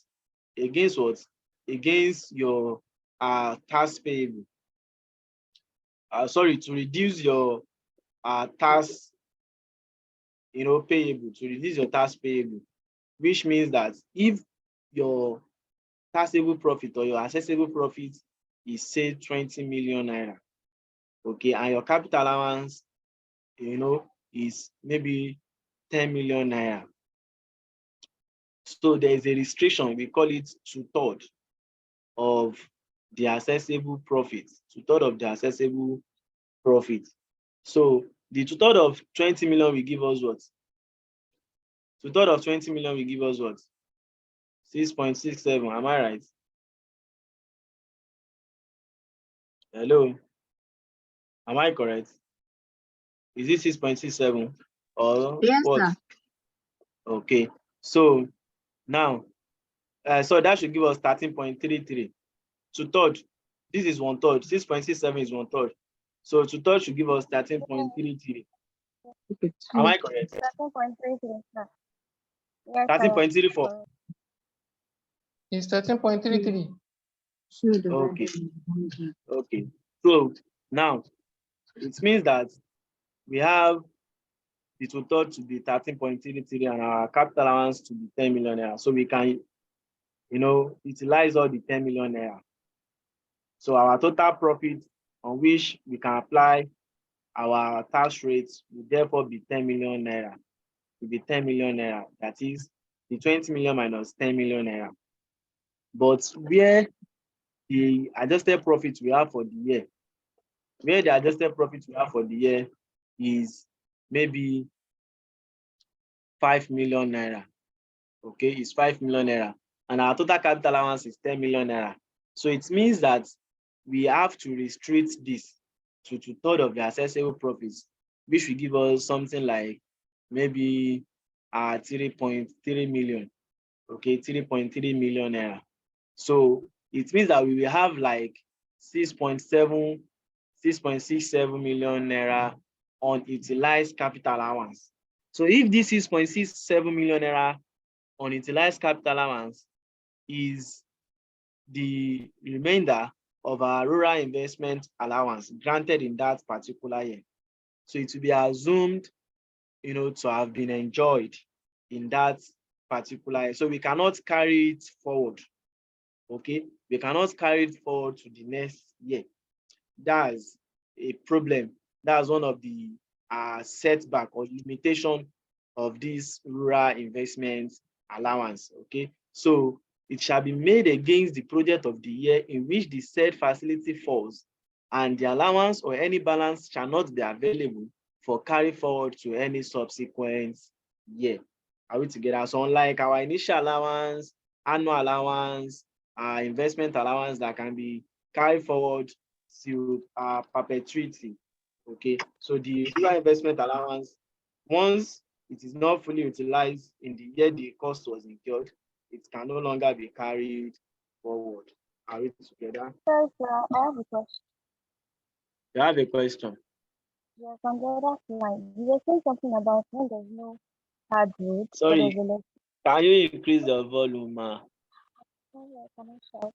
[SPEAKER 1] against what? Against your tax payable. Sorry, to reduce your tax, payable, to reduce your tax payable, which means that if your taxable profit or your assessable profit is, say, 20 million naira, okay, and your capital allowance, is maybe 10 million naira. So there is a restriction, we call it 2/3 of the accessible profit, 2/3 of the accessible profit. So the 2/3 of 20 million will give us what? 2/3 of 20 million will give us what? 6.67, am I right? Hello, am I correct? Is it 6.67 or
[SPEAKER 3] Yes,
[SPEAKER 1] what?
[SPEAKER 3] sir.
[SPEAKER 1] Okay, so now, so that should give us 13.33. 2/3, this is 1/3, 6.67 is 1/3. So 2/3 should give us 13.33. Am I correct?
[SPEAKER 6] 13.33, sir. Yes,
[SPEAKER 1] 13.34.
[SPEAKER 2] It's 13.33.
[SPEAKER 1] Okay. Okay. So now it means that we have the 2/3 to be 13.33 and our capital allowance to be 10 million naira. So we can, utilize all the 10 million naira. So our total profit on which we can apply our tax rates will therefore be 10 million naira. Will be 10 million naira. That is the 20 million minus 10 million naira. But where the adjusted profit we have for the year, is maybe 5 million naira. Okay, it's 5 million naira. And our total capital allowance is 10 million naira. So it means that we have to restrict this to 2/3 of the accessible profits, which will give us something like maybe 3.3 million. Okay, 3.3 million naira. So it means that we will have like 6.67 million naira unutilized capital allowance. So if this 6.67 million naira unutilized capital allowance is the remainder of our rural investment allowance granted in that particular year, so it will be assumed, to have been enjoyed in that particular year. So we cannot carry it forward. Okay, we cannot carry it forward to the next year. That's a problem. That's one of the setback or limitation of this rural investment allowance. Okay, so it shall be made against the project of the year in which the said facility falls, and the allowance or any balance shall not be available for carry forward to any subsequent year. Are we together? So unlike our initial allowance, annual allowance, investment allowance that can be carried forward to perpetuity. Okay, so the rural investment allowance, once it is not fully utilized in the year the cost was incurred, it can no longer be carried forward. Are we together?
[SPEAKER 6] Yes, sir. I have a question.
[SPEAKER 1] You have a question?
[SPEAKER 6] Yes, on the other line, you were saying something about when there's no hard road, but
[SPEAKER 1] Sorry,
[SPEAKER 6] there's electricity.
[SPEAKER 1] can you increase the volume?
[SPEAKER 6] I cannot shout.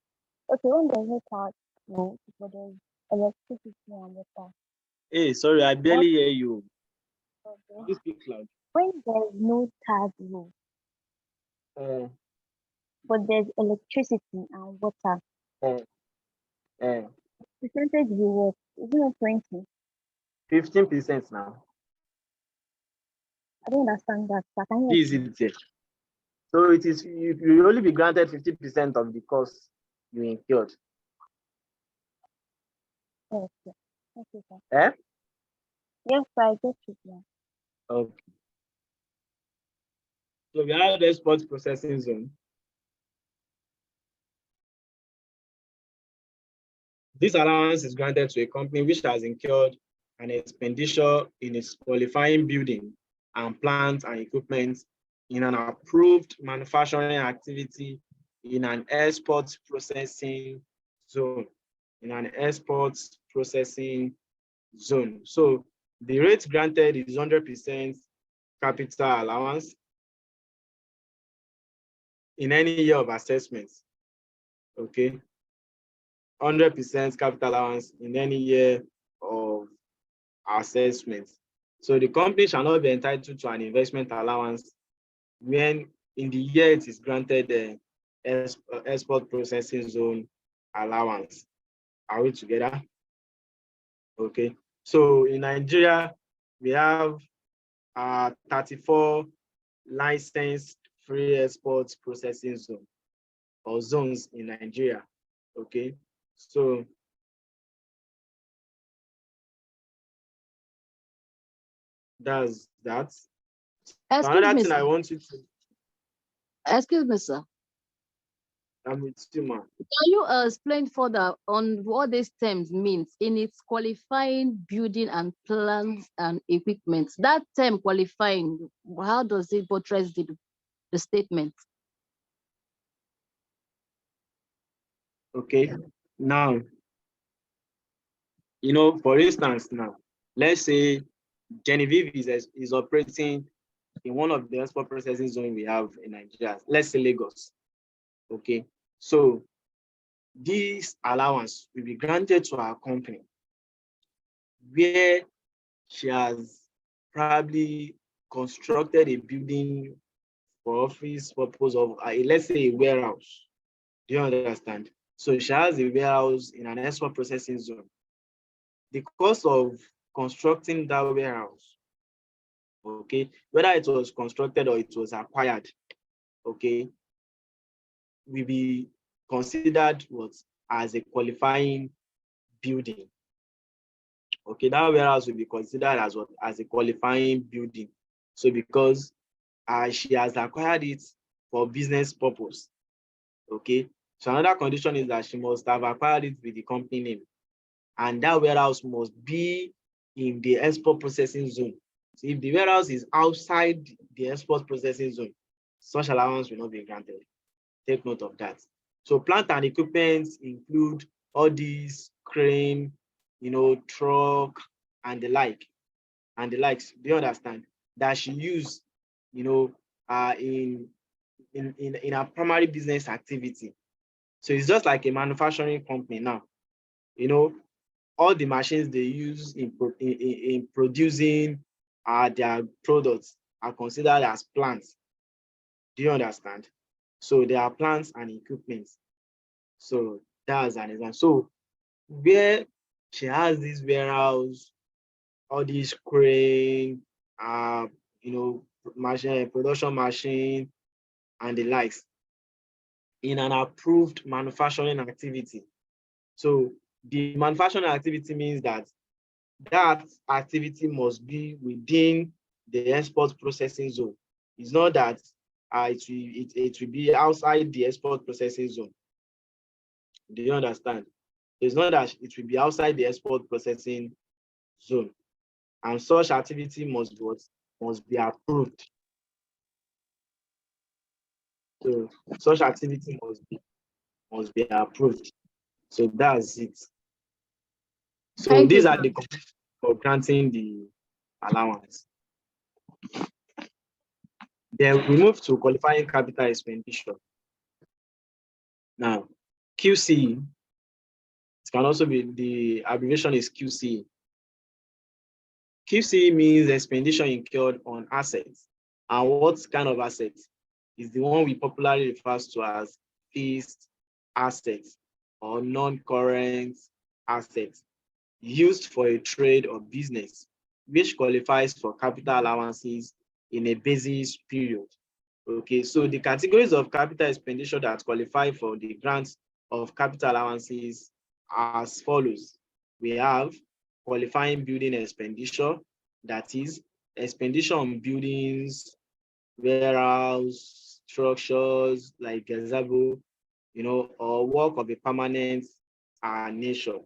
[SPEAKER 6] Okay, when there's no hard road, but there's electricity and water.
[SPEAKER 1] Hey, sorry, I
[SPEAKER 6] What?
[SPEAKER 1] barely hear you.
[SPEAKER 6] Okay.
[SPEAKER 1] Please speak loud.
[SPEAKER 6] When there's no third rule,
[SPEAKER 1] Uh,
[SPEAKER 6] but there's electricity and water,
[SPEAKER 1] uh, uh,
[SPEAKER 6] percentage will work. Is it not 20?
[SPEAKER 1] 15% now.
[SPEAKER 6] I don't understand that. So can you
[SPEAKER 1] Is
[SPEAKER 6] explain?
[SPEAKER 1] it there? So it is you will only be granted 50% of the cost you incurred.
[SPEAKER 6] Okay. Okay, sir.
[SPEAKER 1] Eh?
[SPEAKER 6] Yes, sir, I get it now.
[SPEAKER 1] Okay. So we have the export processing zone. This allowance is granted to a company which has incurred an expenditure in its qualifying building and plant and equipment in an approved manufacturing activity in an export processing zone. In an export processing zone. So the rate granted is 100% capital allowance in any year of assessment. Okay. 100% capital allowance in any year of assessment. So the company shall not be entitled to an investment allowance when in the year it is granted the export processing zone allowance. Are we together? Okay. So in Nigeria, we have 34 licensed free export processing zone or zones in Nigeria. Okay. So that's that. So
[SPEAKER 3] Excuse
[SPEAKER 1] another
[SPEAKER 3] me,
[SPEAKER 1] thing I
[SPEAKER 3] sir.
[SPEAKER 1] want you to,
[SPEAKER 3] Excuse me, sir.
[SPEAKER 1] I'm with you, man.
[SPEAKER 3] Can you explain further on what these terms means in its qualifying building and plants and equipment? That term qualifying, how does it buttress the statement?
[SPEAKER 1] Okay. Now, for instance, now, let's say Genevieve is operating in one of the export processing zones we have in Nigeria. Let's say Lagos. Okay. So this allowance will be granted to our company where she has probably constructed a building for office purpose of, let's say, a warehouse. Do you understand? So she has a warehouse in an export processing zone. The cost of constructing that warehouse, okay, whether it was constructed or it was acquired, okay, will be considered what as a qualifying building. Okay, that warehouse will be considered as what as a qualifying building. So because she has acquired it for business purpose. Okay, so another condition is that she must have acquired it with the company name, and that warehouse must be in the export processing zone. So if the warehouse is outside the export processing zone, such allowance will not be granted. Take note of that. So plant and equipment include all these crane, truck, and the likes. Do you understand? That she use, in a primary business activity. So it's just like a manufacturing company now. All the machines they use in producing their products are considered as plants. Do you understand? So there are plants and equipment. So that's an example. So where she has this warehouse, all these crane, machine, production machine, and the likes in an approved manufacturing activity. So the manufacturing activity means that activity must be within the export processing zone. It's not that it will be outside the export processing zone. Do you understand? It's not that it will be outside the export processing zone, and such activity must be approved. So such activity must be approved. So that's it. So
[SPEAKER 3] Thank you,
[SPEAKER 1] these are
[SPEAKER 3] sir.
[SPEAKER 1] the conditions for granting the allowance. Then we move to qualifying capital expenditure. Now, QC, it can also be, the abbreviation is QC. QC means expenditure incurred on assets. And what kind of assets? Is the one we popularly refer to as fixed assets or non-current assets used for a trade or business, which qualifies for capital allowances in a basis period. Okay, so the categories of capital expenditure that qualify for the grants of capital allowances are as follows. We have qualifying building expenditure, that is expenditure on buildings, warehouse, structures like gazebo, or work of a permanent nature.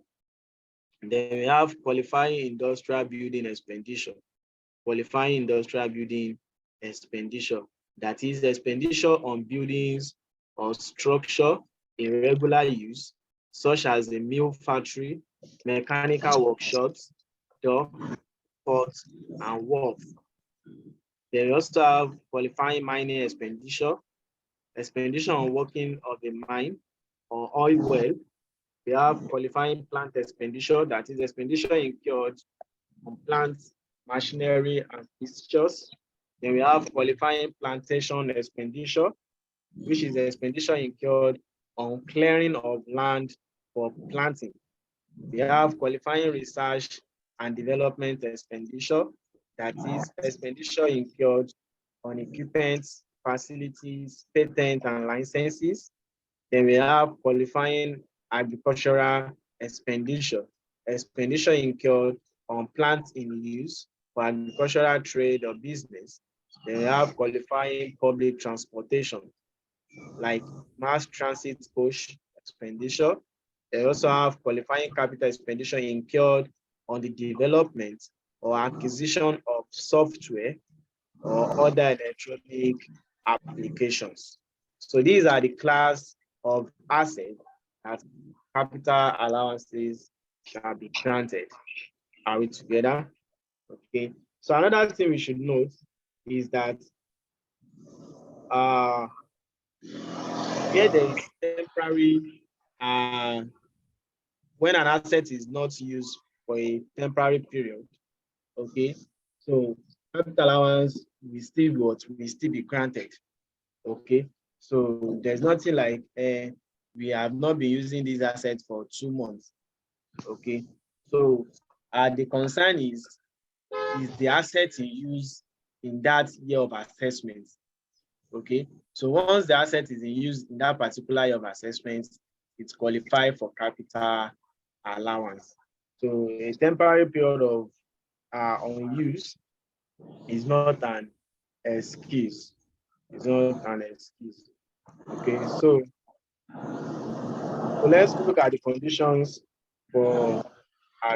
[SPEAKER 1] Then we have qualifying industrial building expenditure. Qualifying industrial building expenditure, that is expenditure on buildings or structure in regular use, such as a mill factory, mechanical workshops, dock, port, and wharf. Then we also have qualifying mining expenditure, expenditure on working of a mine or oil well. We have qualifying plant expenditure, that is expenditure incurred on plant machinery and fixtures. Then we have qualifying plantation expenditure, which is the expenditure incurred on clearing of land for planting. We have qualifying research and development expenditure, that is expenditure incurred on equipment, facilities, patents, and licenses. Then we have qualifying agricultural expenditure, expenditure incurred on plants in use for agricultural trade or business. Then we have qualifying public transportation, like mass transit coach expenditure. They also have qualifying capital expenditure incurred on the development or acquisition of software or other electronic applications. So these are the class of assets that capital allowances shall be granted. Are we together? Okay. So another thing we should note is that here there is temporary, when an asset is not used for a temporary period, okay, so capital allowance will still be granted, okay. So there's nothing like we have not been using these assets for 2 months, okay. So the concern is the asset in use in that year of assessment, okay. So once the asset is in use in that particular year of assessment, it's qualified for capital allowance. So a temporary period of unuse is not an excuse. It's not an excuse. Okay, so let's look at the conditions for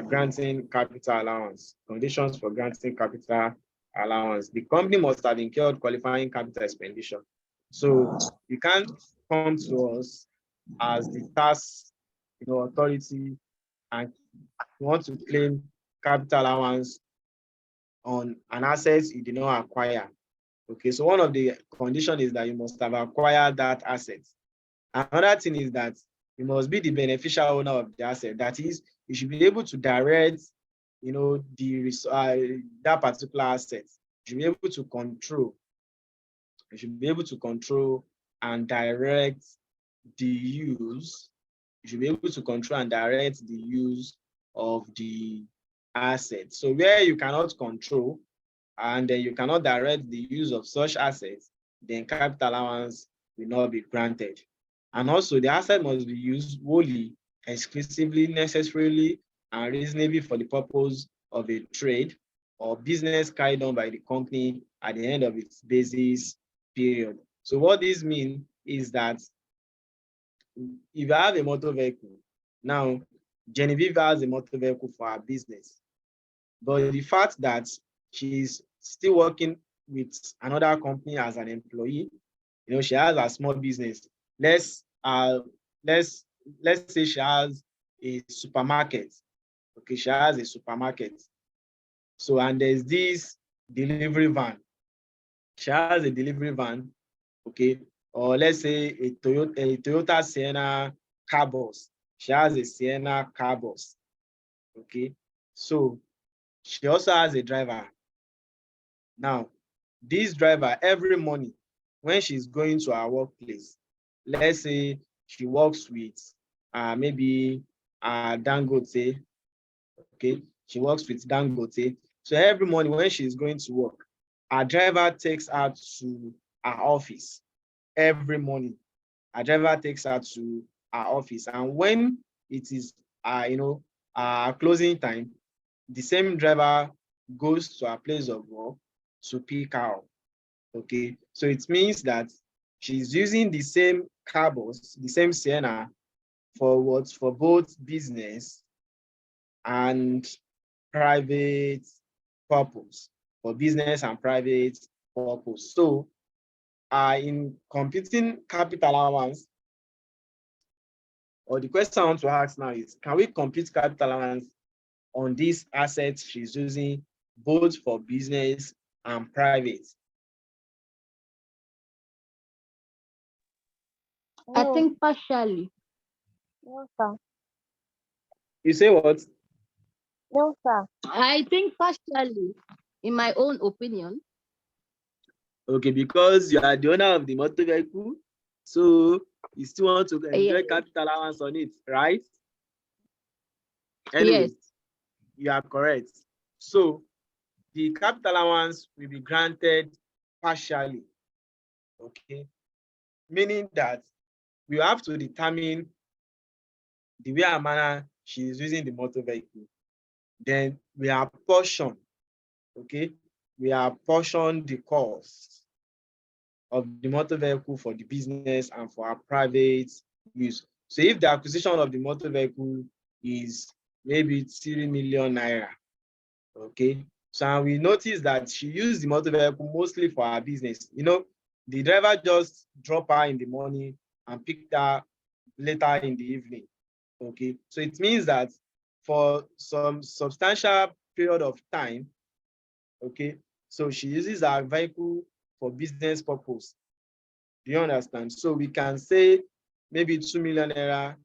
[SPEAKER 1] granting capital allowance. Conditions for granting capital allowance. The company must have incurred qualifying capital expenditure. So you can't come to us as the tax authority and want to claim capital allowance on an asset you did not acquire. Okay, so one of the conditions is that you must have acquired that asset. Another thing is that you must be the beneficial owner of the asset. That is, you should be able to direct, that particular asset. You should be able to control. You should be able to control and direct the use. You should be able to control and direct the use of the asset. So where you cannot control and then you cannot direct the use of such assets, then capital allowance will not be granted. And also the asset must be used wholly, exclusively, necessarily, and reasonably for the purpose of a trade or business carried on by the company at the end of its basis period. So what this means is that if you have a motor vehicle, now Genevieve has a motor vehicle for her business, but the fact that she's still working with another company as an employee, she has a small business. Let's say she has a supermarket. Okay, she has a supermarket. So, and there's this delivery van. She has a delivery van, okay, or let's say a Toyota Sienna car bus. She has a Sienna car bus, okay. So She also has a driver. Now, this driver, every morning, when she's going to her workplace, let's say she works with maybe Dangote, okay? She works with Dangote. So every morning when she's going to work, her driver takes her to her office. Every morning, her driver takes her to her office. And when it is, closing time, the same driver goes to her place of work to pick her up. Okay, so it means that she's using the same car bus, the same Sienna for what? For both business and private purpose, for business and private purpose. So in computing capital allowance, or the question I want to ask now is, can we compute capital allowance on these assets she's using both for business and private?
[SPEAKER 3] I
[SPEAKER 6] No,
[SPEAKER 3] think partially.
[SPEAKER 6] no, sir.
[SPEAKER 1] You say what?
[SPEAKER 6] No, sir.
[SPEAKER 3] I think partially, in my own opinion.
[SPEAKER 1] Okay, because you are the owner of the motor vehicle, so you still want to enjoy capital allowance on it, right? Anyway,
[SPEAKER 3] Yes.
[SPEAKER 1] you are correct. So the capital allowance will be granted partially, okay? Meaning that we have to determine the way and manner she is using the motor vehicle. Then we apportion, okay? We apportion the cost of the motor vehicle for the business and for our private use. So if the acquisition of the motor vehicle is maybe 3 million naira, okay, so we notice that she used the motor vehicle mostly for her business. You know, the driver just drop her in the morning and picked her later in the evening, okay. So it means that for some substantial period of time, okay, so she uses her vehicle for business purpose. Do you understand? So we can say maybe 2 million naira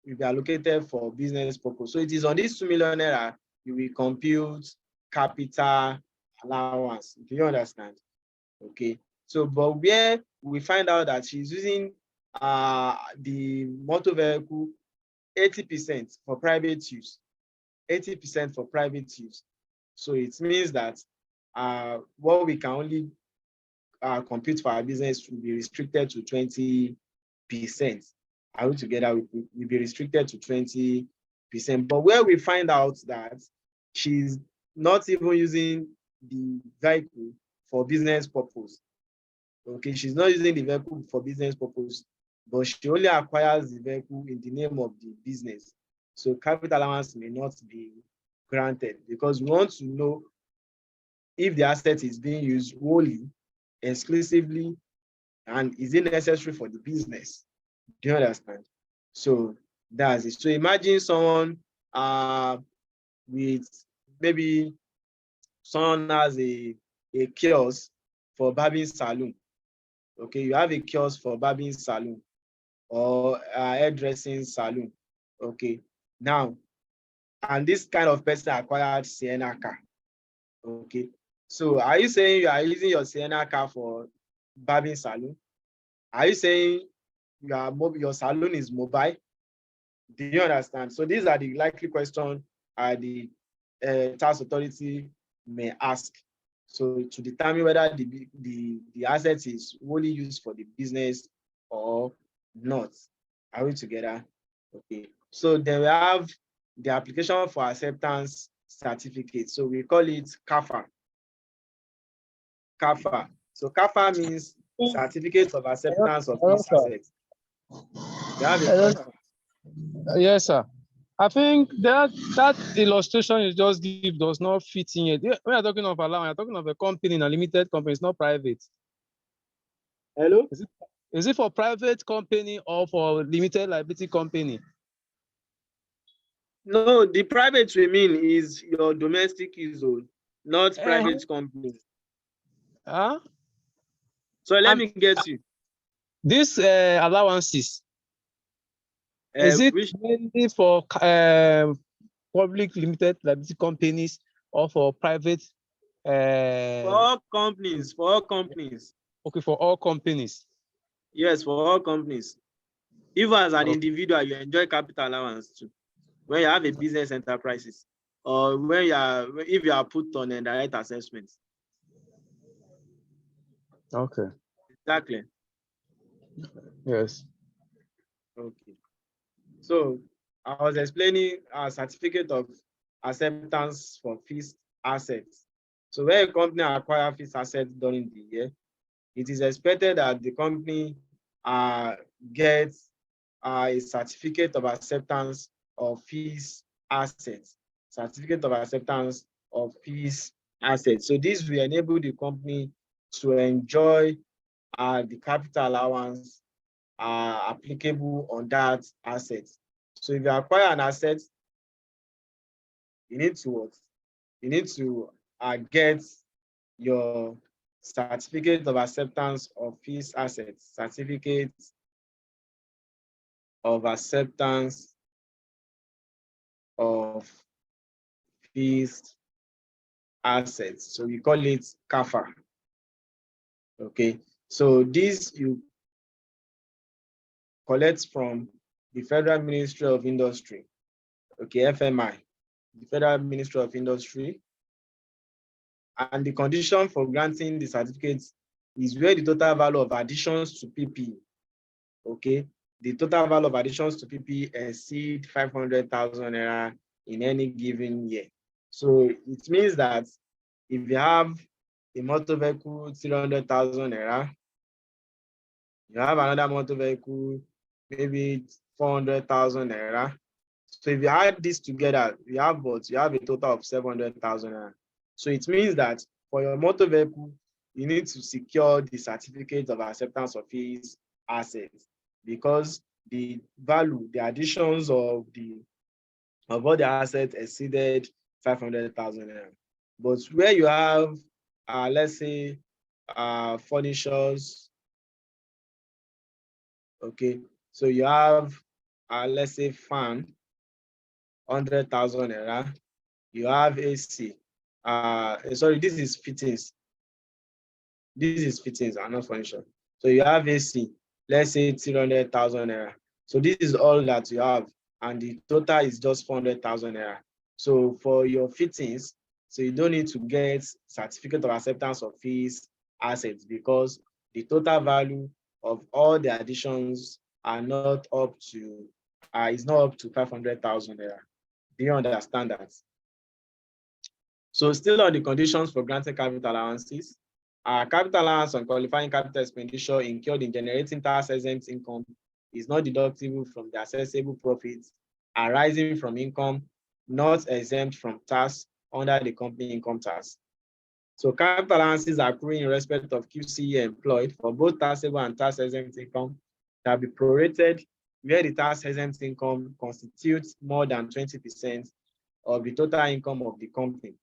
[SPEAKER 1] will be allocated for business purpose. So it is on this 2 million naira you will compute capital allowance. Do you understand? Okay. So, but where we find out that she's using the motor vehicle 80% for private use, 80% for private use. So it means that what we can only compute for our business will be restricted to 20%. Are we together? Will be restricted to 20%. But where we find out that she's not even using the vehicle for business purpose. Okay, she's not using the vehicle for business purpose, but she only acquires the vehicle in the name of the business. So capital allowance may not be granted because we want to know if the asset is being used wholly, exclusively, and is it necessary for the business? Do you understand? So that's it. So imagine someone with maybe someone has a kiosk for barbing salon. Okay, you have a kiosk for barbing salon or hairdressing salon. Okay, now, and this kind of person acquired Sienna car. Okay, so are you saying you are using your Sienna car for barbing salon? Are you saying your salon is mobile? Do you understand? So these are the likely questions the tax authority may ask. So to determine whether the asset is wholly used for the business or not. Are we together? Okay. So then we have the application for acceptance certificate. So we call it CAFA. CAFA. So CAFA means certificate of acceptance of this asset. You have a question?
[SPEAKER 4] Yes, sir. I think that illustration you just give does not fit in it. When you're talking of allowance, you're talking of a company, a limited company, it's not private.
[SPEAKER 1] Hello?
[SPEAKER 4] Is it for private company or for limited liability company?
[SPEAKER 1] No, the private we mean is your domestic use, not private company. So let me get you.
[SPEAKER 4] These allowances, is it mainly for public limited liability companies, or for private?
[SPEAKER 1] For all companies, for all companies.
[SPEAKER 4] Okay, for all companies.
[SPEAKER 1] Yes, for all companies. Even as an
[SPEAKER 4] Okay.
[SPEAKER 1] individual, you enjoy capital allowance too. When you have a business enterprises, or when you are, if you are put on a direct assessment.
[SPEAKER 4] Okay.
[SPEAKER 1] Exactly.
[SPEAKER 4] Yes.
[SPEAKER 1] Okay. So I was explaining a certificate of acceptance for fixed assets. So when a company acquires fixed assets during the year, it is expected that the company gets a certificate of acceptance of fixed assets. Certificate of acceptance of fixed assets. So this will enable the company to enjoy the capital allowance applicable on that asset. So if you acquire an asset, you need to what? You need to get your certificate of acceptance of fixed assets, certificate of acceptance of fixed assets. So we call it CAFA. Okay, so this you collect from the Federal Ministry of Industry, okay, FMI, the Federal Ministry of Industry. And the condition for granting the certificate is where the total value of additions to PPE, okay, the total value of additions to PPE exceed 500,000 naira in any given year. So it means that if you have a motor vehicle 300,000 naira, you have another motor vehicle maybe 400,000 naira. So if you add this together, you have what? You have a total of 700,000 naira. So it means that for your motor vehicle, you need to secure the certificate of acceptance of fixed assets because the value, the additions of all the assets exceeded 500,000 naira. But where you have, let's say, furnitures, okay, so you have, let's say, fan, 100,000 naira. You have AC. Sorry, this is fittings. This is fittings and not furniture. So you have AC, let's say 300,000 naira. So this is all that you have, and the total is just 400,000 naira. So for your fittings, so you don't need to get certificate of acceptance of fixed assets because the total value of all the additions are not up to is not up to 500,000 naira. Do you understand that? So still on the conditions for granting capital allowances, capital allowance on qualifying capital expenditure incurred in generating tax-exempt income is not deductible from the assessable profits arising from income not exempt from tax under the company income tax. So capital allowances accruing in respect of QCE employed for both taxable and tax-exempt income shall be prorated where the tax-exempt income constitutes more than 20% of the total income of the company,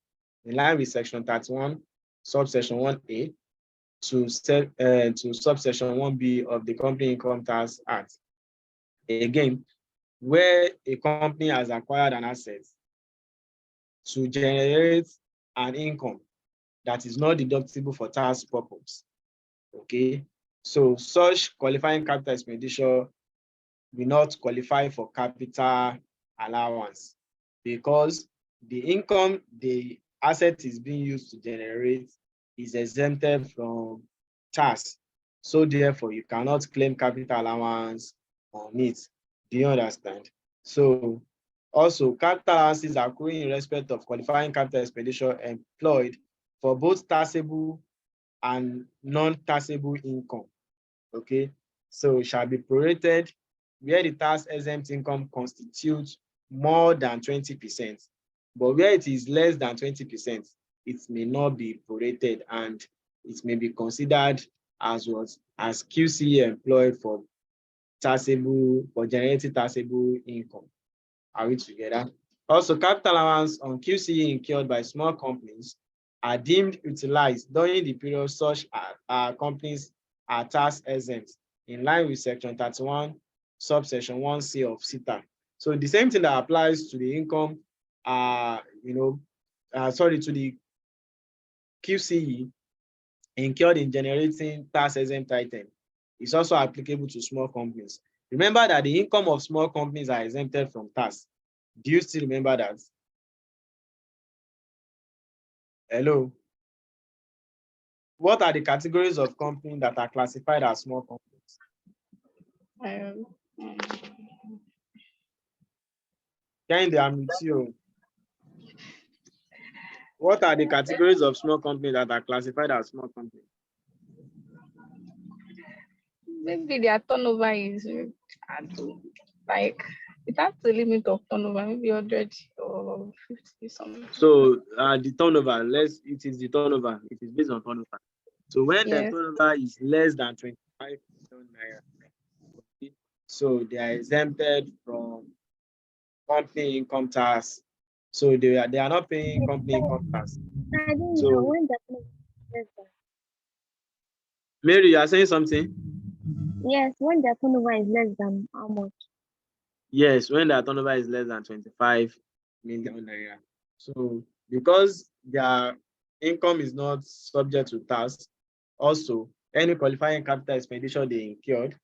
[SPEAKER 1] in line with Section 31, subsection 1A to subsection 1B of the Company Income Tax Act. Again, where a company has acquired an asset to generate an income that is not deductible for tax purposes, okay? So such qualifying capital expenditure will not qualify for capital allowance because the income the asset is being used to generate is exempted from tax. So therefore, you cannot claim capital allowance on it. Do you understand? So also, capital allowances are accruing in respect of qualifying capital expenditure employed for both taxable and non-taxable income. Okay, so it shall be prorated where the tax-exempt income constitutes more than 20%, but where it is less than 20%, it may not be prorated and it may be considered as what as QCE employed for generating taxable income. Are we together? Also, capital allowance on QCE incurred by small companies are deemed utilized during the period such companies are tax exempt in line with Section 31, subsection 1C of CETA. So the same thing that applies to the income, to the QCE incurred in generating tax-exempt item is also applicable to small companies. Remember that the income of small companies are exempted from tax. Do you still remember that? Hello? What are the categories of companies that are classified as small companies? Can they unmute you? What are the categories of small companies that are classified as small companies?
[SPEAKER 5] Maybe their turnover is like it has a limit of turnover, maybe 100 or 50 something.
[SPEAKER 1] So the turnover, it is the turnover. It is based on turnover. So when the
[SPEAKER 5] Yes.
[SPEAKER 1] turnover is less than 25 million naira, so they are exempted from company income tax. So they are not paying company income tax.
[SPEAKER 6] I don't
[SPEAKER 1] So
[SPEAKER 6] know when the turnover is less than.
[SPEAKER 1] Mary, you are saying something?
[SPEAKER 6] Yes, when the turnover is less than how much?
[SPEAKER 1] Yes, when the turnover is less than 25 million naira. So because their income is not subject to tax, also any qualifying capital expenditure they incurred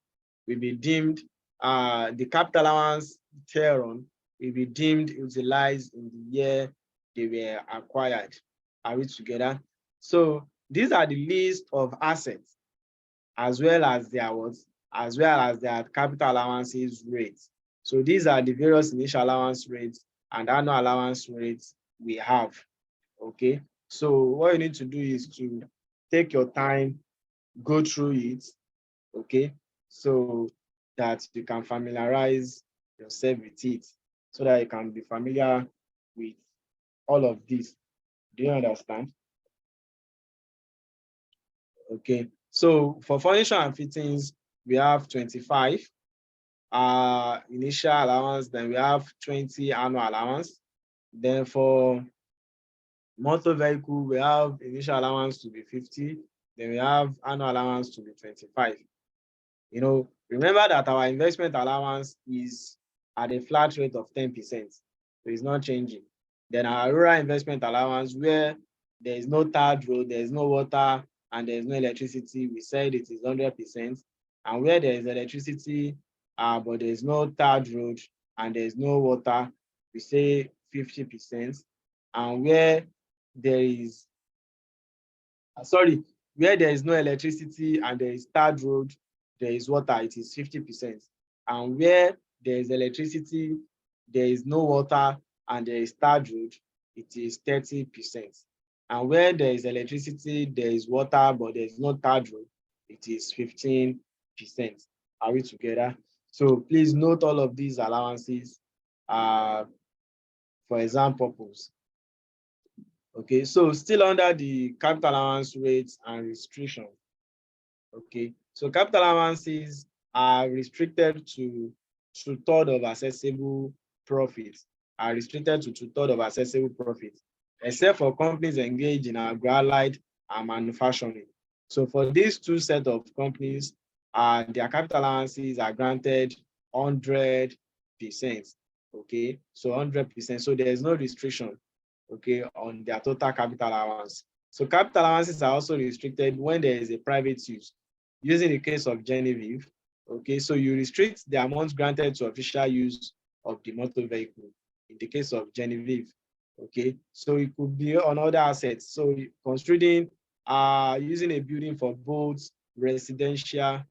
[SPEAKER 1] will be deemed, the capital allowance thereon will be deemed utilized in the year they were acquired. Are we together? So these are the list of assets as well as their capital allowances rates. So these are the various initial allowance rates and annual allowance rates we have. Okay, so what you need to do is to take your time, go through it, okay, so that you can familiarize yourself with it, so that you can be familiar with all of this. Do you understand? Okay, so for furniture and fittings, we have 25 initial allowance, then we have 20 annual allowance. Then for motor vehicle, we have initial allowance to be 50, then we have annual allowance to be 25. You know, remember that our investment allowance is at a flat rate of 10%, so it's not changing. Then our rural investment allowance, where there is no tarred road, there is no water, and there is no electricity, we said it is 100%. And where there is electricity, but there is no tarred road and there is no water, we say 50%. And where there is, where there is no electricity and there is tarred road, there is water, it is 50%. And where there is electricity, there is no water, and there is tarred road, it is 30%. And where there is electricity, there is water, but there is no tarred road, it is 15%. Are we together? So please note all of these allowances for exam purpose. Okay, so still under the capital allowance rates and restriction. Okay, so capital allowances are restricted to 2/3 of accessible profits, except for companies engaged in agro-allied and manufacturing. So for these two sets of companies, their capital allowances are granted 100%. Okay, so 100%. So there is no restriction, okay, on their total capital allowance. So capital allowances are also restricted when there is a private use. Using the case of Genevieve, okay, so you restrict the amount granted to official use of the motor vehicle in the case of Genevieve, okay? So it could be on other assets. So considering using a building for both residential,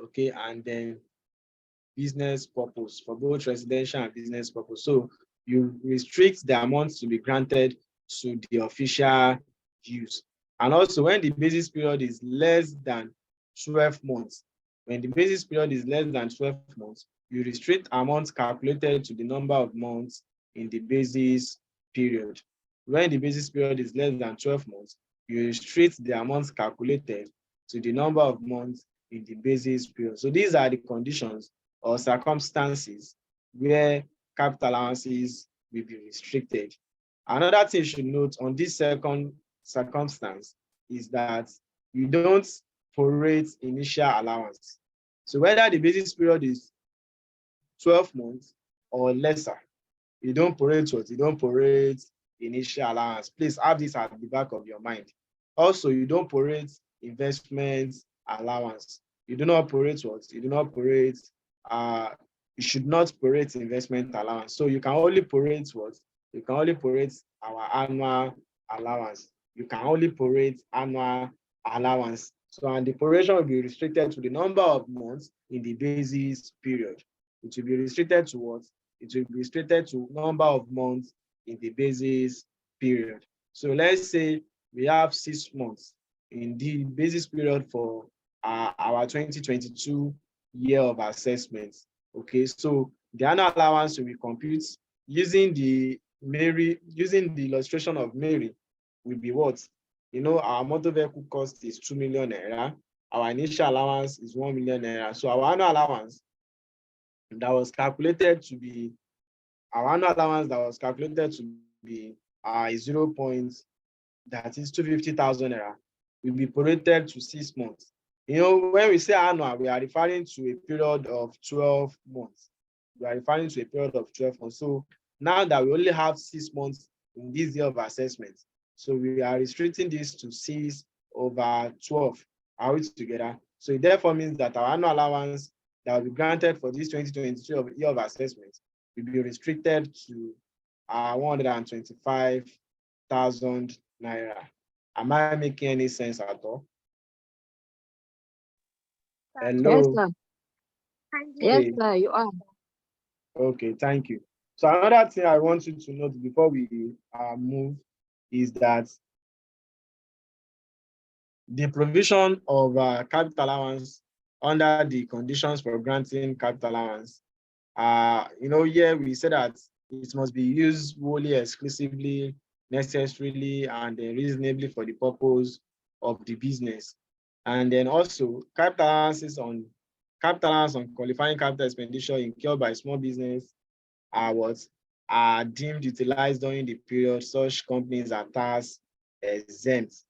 [SPEAKER 1] okay, and then business purpose, for both residential and business purpose. So you restrict the amounts to be granted to the official use. And also when the basis period is less than 12 months, when the basis period is less than 12 months, you restrict amounts calculated to the number of months in the basis period. When the basis period is less than 12 months, you restrict the amounts calculated to the number of months in the basis period. So these are the conditions or circumstances where capital allowances will be restricted. Another thing you should note on this second circumstance is that you don't prorate initial allowance. So whether the basis period is 12 months or lesser, You don't prorate what? You don't prorate initial allowance. Please have this at the back of your mind. Also, you don't prorate investment allowance. You do not prorate what? You do not prorate, you should not prorate investment allowance. So you can only prorate what? You can only prorate our annual allowance. You can only prorate annual allowance. So, and the proration will be restricted to the number of months in the basis period. It will be restricted to what? It will be restricted to number of months in the basis period. So let's say we have 6 months in the basis period for our 2022 year of assessment. Okay, so the annual allowance will be computed using the illustration of Mary will be what? You know, our motor vehicle cost is 2 million naira. Our initial allowance is 1 million naira. So our annual allowance that was calculated to be, our annual allowance that was calculated to be 0. That is 250,000 naira will be prorated to 6 months. You know, when we say annual, we are referring to a period of 12 months. We are referring to a period of 12 months. So now that we only have 6 months in this year of assessment, so we are restricting this to 6/12. Are we together? So it therefore means that our annual allowance that will be granted for this 2022 year of assessment will be restricted to 125,000 naira. Am I making any sense at all? Hello.
[SPEAKER 3] Yes, sir. Yes,
[SPEAKER 1] Okay.
[SPEAKER 3] sir, you are.
[SPEAKER 1] Okay, thank you. So another thing I want you to note before we move is that the provision of capital allowance under the conditions for granting capital allowance, you know, here we say that it must be used wholly, exclusively, necessarily, and reasonably for the purpose of the business. And then also capital allowance on qualifying capital expenditure incurred by small business are deemed utilized during the period such companies are tax exempt.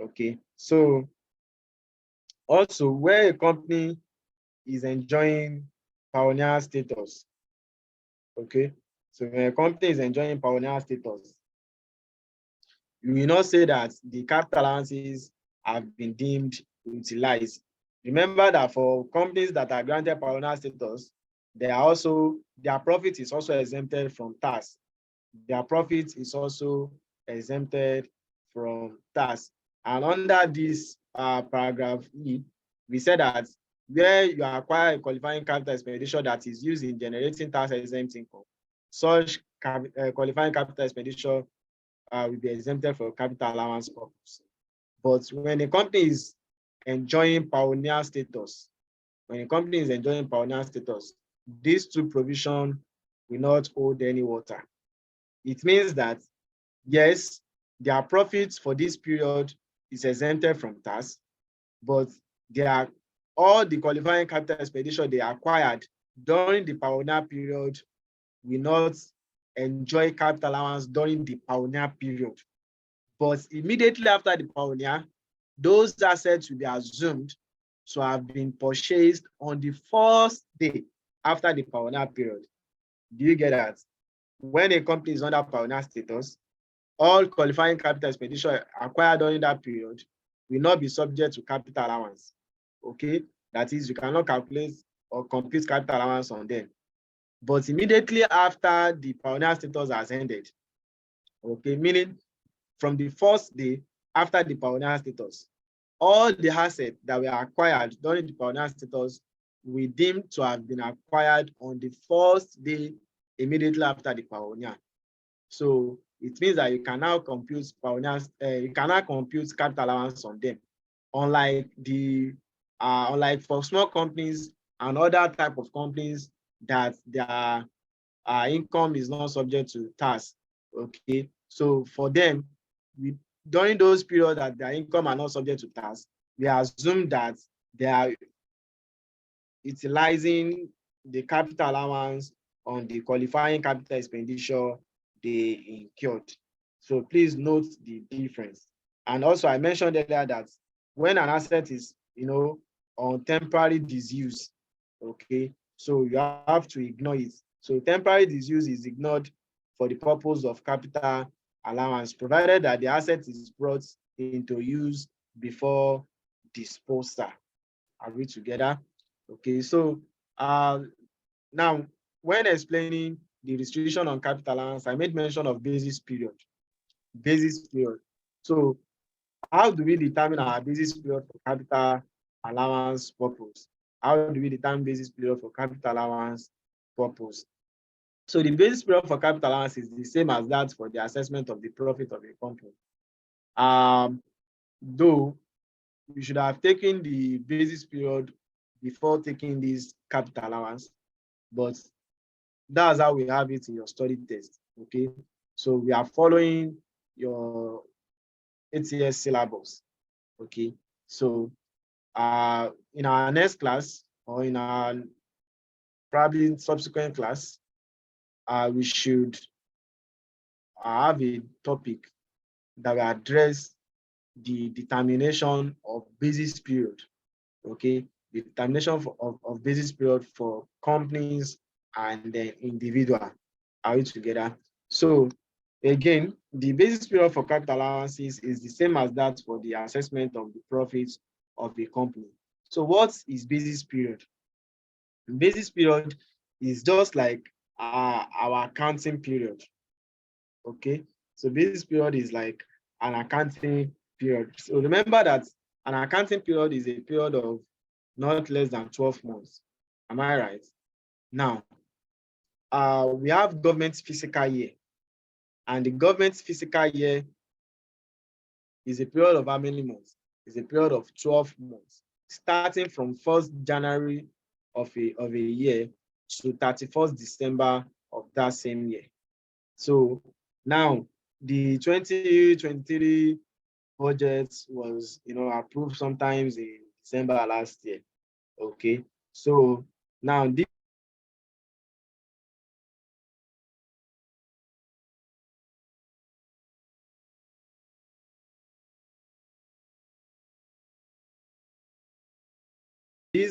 [SPEAKER 1] Okay, so also where a company is enjoying pioneer status, okay, so when a company is enjoying pioneer status, you will not say that the capital allowances have been deemed utilized. Remember that for companies that are granted pioneer status, their profit is also exempted from tax. Their profit is also exempted from tax. And under this paragraph E, we said that where you acquire a qualifying capital expenditure that is used in generating tax exempt income, such qualifying capital expenditure will be exempted for capital allowance purpose. But when a company is enjoying pioneer status, these two provisions will not hold any water. It means that, yes, their profits for this period is exempted from tax, but all the qualifying capital expenditure they acquired during the pioneer period will not enjoy capital allowance during the pioneer period. But immediately after the pioneer, those assets will be assumed to have been purchased on the first day after the pioneer period. Do you get that? When a company is under pioneer status, all qualifying capital expenditure acquired during that period will not be subject to capital allowance. Okay, that is, you cannot calculate or compute capital allowance on them. But immediately after the pioneer status has ended, okay, meaning from the first day after the pioneer status, all the assets that were acquired during the pioneer status we deem to have been acquired on the first day immediately after the pioneer. So it means that you can now compute capital allowance on them. Unlike for small companies and other type of companies that their income is not subject to tax. Okay, so for them, during those periods that their income are not subject to tax, we assume that they are utilizing the capital allowance on the qualifying capital expenditure they incurred. So please note the difference. And also I mentioned earlier that when an asset is, on temporary disuse, okay, so you have to ignore it. So temporary disuse is ignored for the purpose of capital allowance, provided that the asset is brought into use before disposal. Are we together? Okay, so now when explaining the restriction on capital allowance, I made mention of basis period. Basis period. So how do we determine our basis period for capital allowance purpose? How do we determine basis period for capital allowance purpose? So the basis period for capital allowance is the same as that for the assessment of the profit of a company. Though we should have taken the basis period before taking this capital allowance, but that's how we have it in your study test. Okay, so we are following your ATS syllabus. Okay, so in our next class or in our probably subsequent class, we should have a topic that will address the determination of basis period. Okay, the determination of basis period for companies and then individual. Are we together? So again, the basis period for capital allowances is the same as that for the assessment of the profits of a company. So what is basis period? Basis period is just like our accounting period. Okay, so basis period is like an accounting period. So remember that an accounting period is a period of not less than 12 months. Am I right? Now, we have government fiscal year, and the government fiscal year is a period of how many months? It's a period of 12 months, starting from 1st January of a year to 31st December of that same year. So now the 2023 budget was, approved sometimes in December last year. Okay, so now this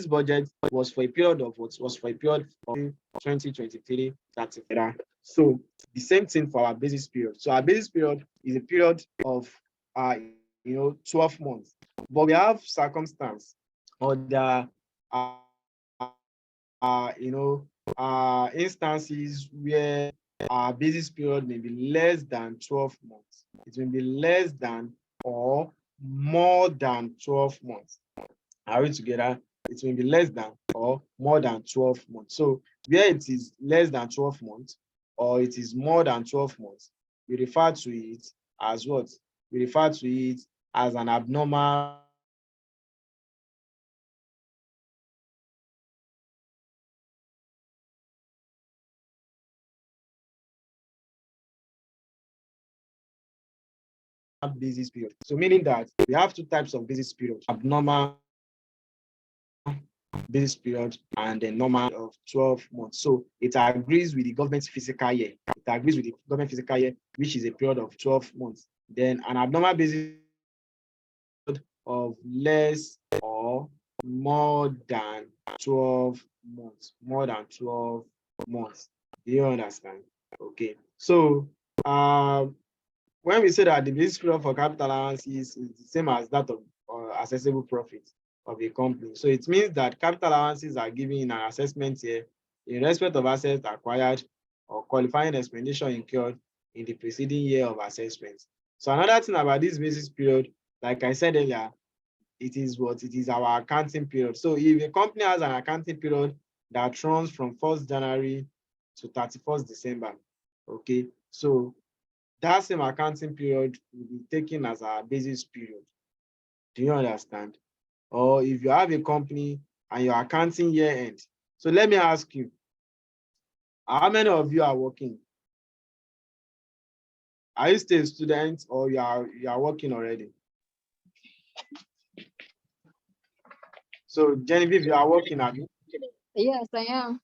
[SPEAKER 1] budget was for a period of 2023, etc. So the same thing for our basis period. So our basis period is a period of 12 months, but we have circumstance or there instances where our basis period may be less than 12 months. It may be less than or more than 12 months. Are we together? It may be less than or more than 12 months. So where it is less than 12 months or it is more than 12 months, we refer to it as what? We refer to it as an abnormal basis period. So meaning that we have two types of basis period: abnormal basis period and the normal of 12 months. So it agrees with the government fiscal year. It agrees with the government fiscal year, which is a period of 12 months. Then an abnormal basis of less or more than 12 months. More than 12 months. Do you understand? Okay. So when we say that the basis period for capital allowance is the same as that of assessable profit of a company. So it means that capital allowances are given in an assessment year in respect of assets acquired or qualifying expenditure incurred in the preceding year of assessment. So another thing about this basis period, like I said earlier, it is our accounting period. So if a company has an accounting period that runs from 1st January to 31st December, okay, so that same accounting period will be taken as our basis period. Do you understand? Or if you have a company and your accounting year ends. So let me ask you, how many of you are working? Are you still a student or you are working already? So Genevieve, you are working, have you?
[SPEAKER 3] Yes, I am.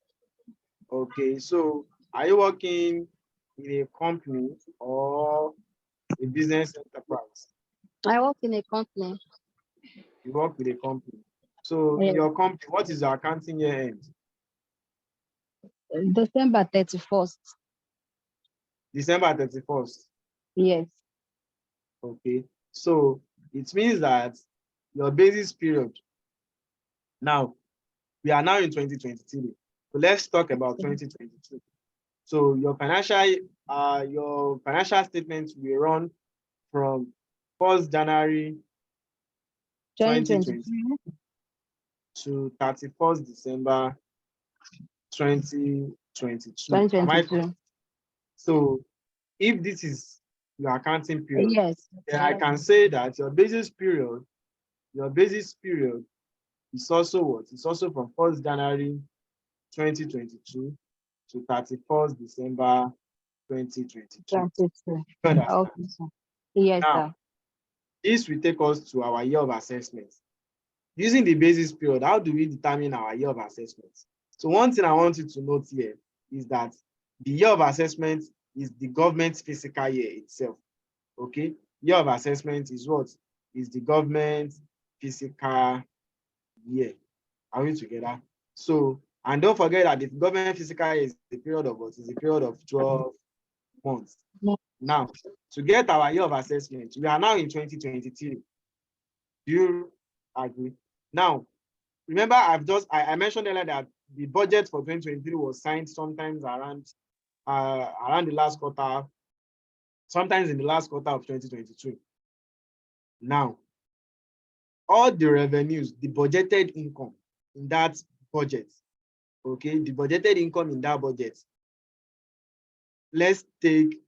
[SPEAKER 1] Okay, so are you working in a company or a business enterprise?
[SPEAKER 3] I work in a company.
[SPEAKER 1] You work with a company. So
[SPEAKER 3] Yes.
[SPEAKER 1] in your company, what is your accounting year end?
[SPEAKER 3] December 31st.
[SPEAKER 1] December 31st.
[SPEAKER 3] Yes.
[SPEAKER 1] Okay. So it means that your basis period. Now, we are now in 2023. So let's talk about 2022. So your financial statement will run from 1st January 2020 to 31st December 2022. Am I correct? So if this is your accounting period,
[SPEAKER 3] Yes.
[SPEAKER 1] then I can say that your basis period is also what? It's also from 1st January 2022 to 31st December 2022.
[SPEAKER 3] 22. Okay, sir. Yes,
[SPEAKER 1] now,
[SPEAKER 3] sir.
[SPEAKER 1] This will take us to our year of assessment. Using the basis period, how do we determine our year of assessment? So one thing I want you to note here is that the year of assessment is the government fiscal year itself. Okay, year of assessment is what? Is the government fiscal year. Are we together? So, and don't forget that the government fiscal year is the period of what? Is the period of 12 months. Now, to get our year of assessment, we are now in 2023. Do you agree? Now, remember, I mentioned earlier that the budget for 2023 was signed sometimes around the last quarter, sometimes in the last quarter of 2022. Now, all the revenues, the budgeted income in that budget, okay, the budgeted income in that budget, let's take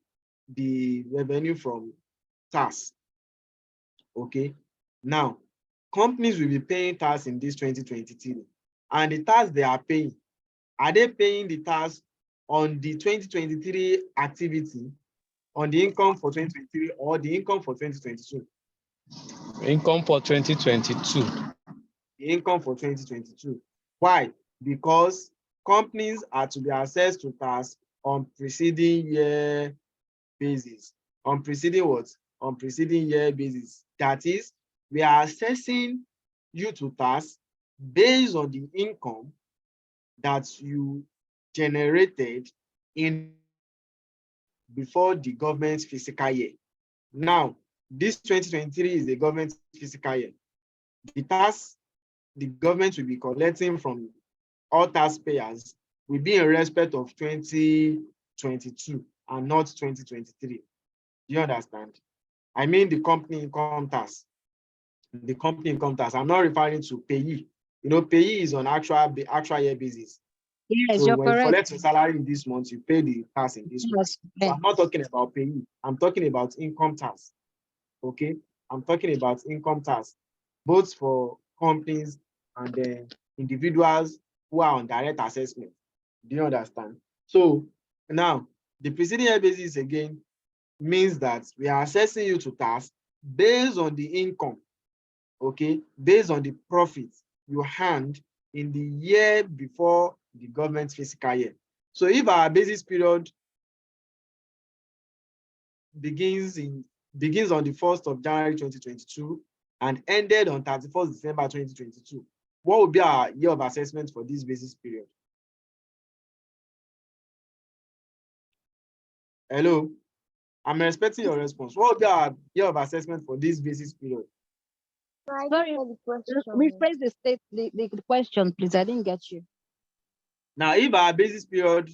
[SPEAKER 1] the revenue from tax, okay. Now, companies will be paying tax in this 2023, and the tax they are paying, are they paying the tax on the 2023 activity, on the income for 2023, or the income for 2022?
[SPEAKER 4] Income for 2022.
[SPEAKER 1] The income for 2022. Why? Because companies are to be assessed to tax on preceding year basis. On preceding what? On preceding year basis. That is, we are assessing you to tax based on the income that you generated in before the government's fiscal year. Now, this 2023 is the government fiscal year. The tax the government will be collecting from all taxpayers will be in respect of 2022 and not 2023. Do you understand? I mean the company income tax. The company income tax. I'm not referring to payee. You know, payee is on actual year basis.
[SPEAKER 3] Yes,
[SPEAKER 1] so
[SPEAKER 3] you're
[SPEAKER 1] when
[SPEAKER 3] correct.
[SPEAKER 1] you collect your salary in this month, you pay the tax in this month. So I'm not talking about payee. I'm talking about income tax. Okay, I'm talking about income tax, both for companies and individuals who are on direct assessment. Do you understand? So now, the preceding year basis again means that we are assessing you to tax based on the income, okay, based on the profit you earned in the year before the government fiscal year. So if our basis period begins on the 1st of January 2022 and ended on 31st December 2022, what would be our year of assessment for this basis period? Hello, I'm expecting your response. What would be our year of assessment for this basis period?
[SPEAKER 3] Sorry, rephrase the question, please. I didn't get you.
[SPEAKER 1] Now, if our basis period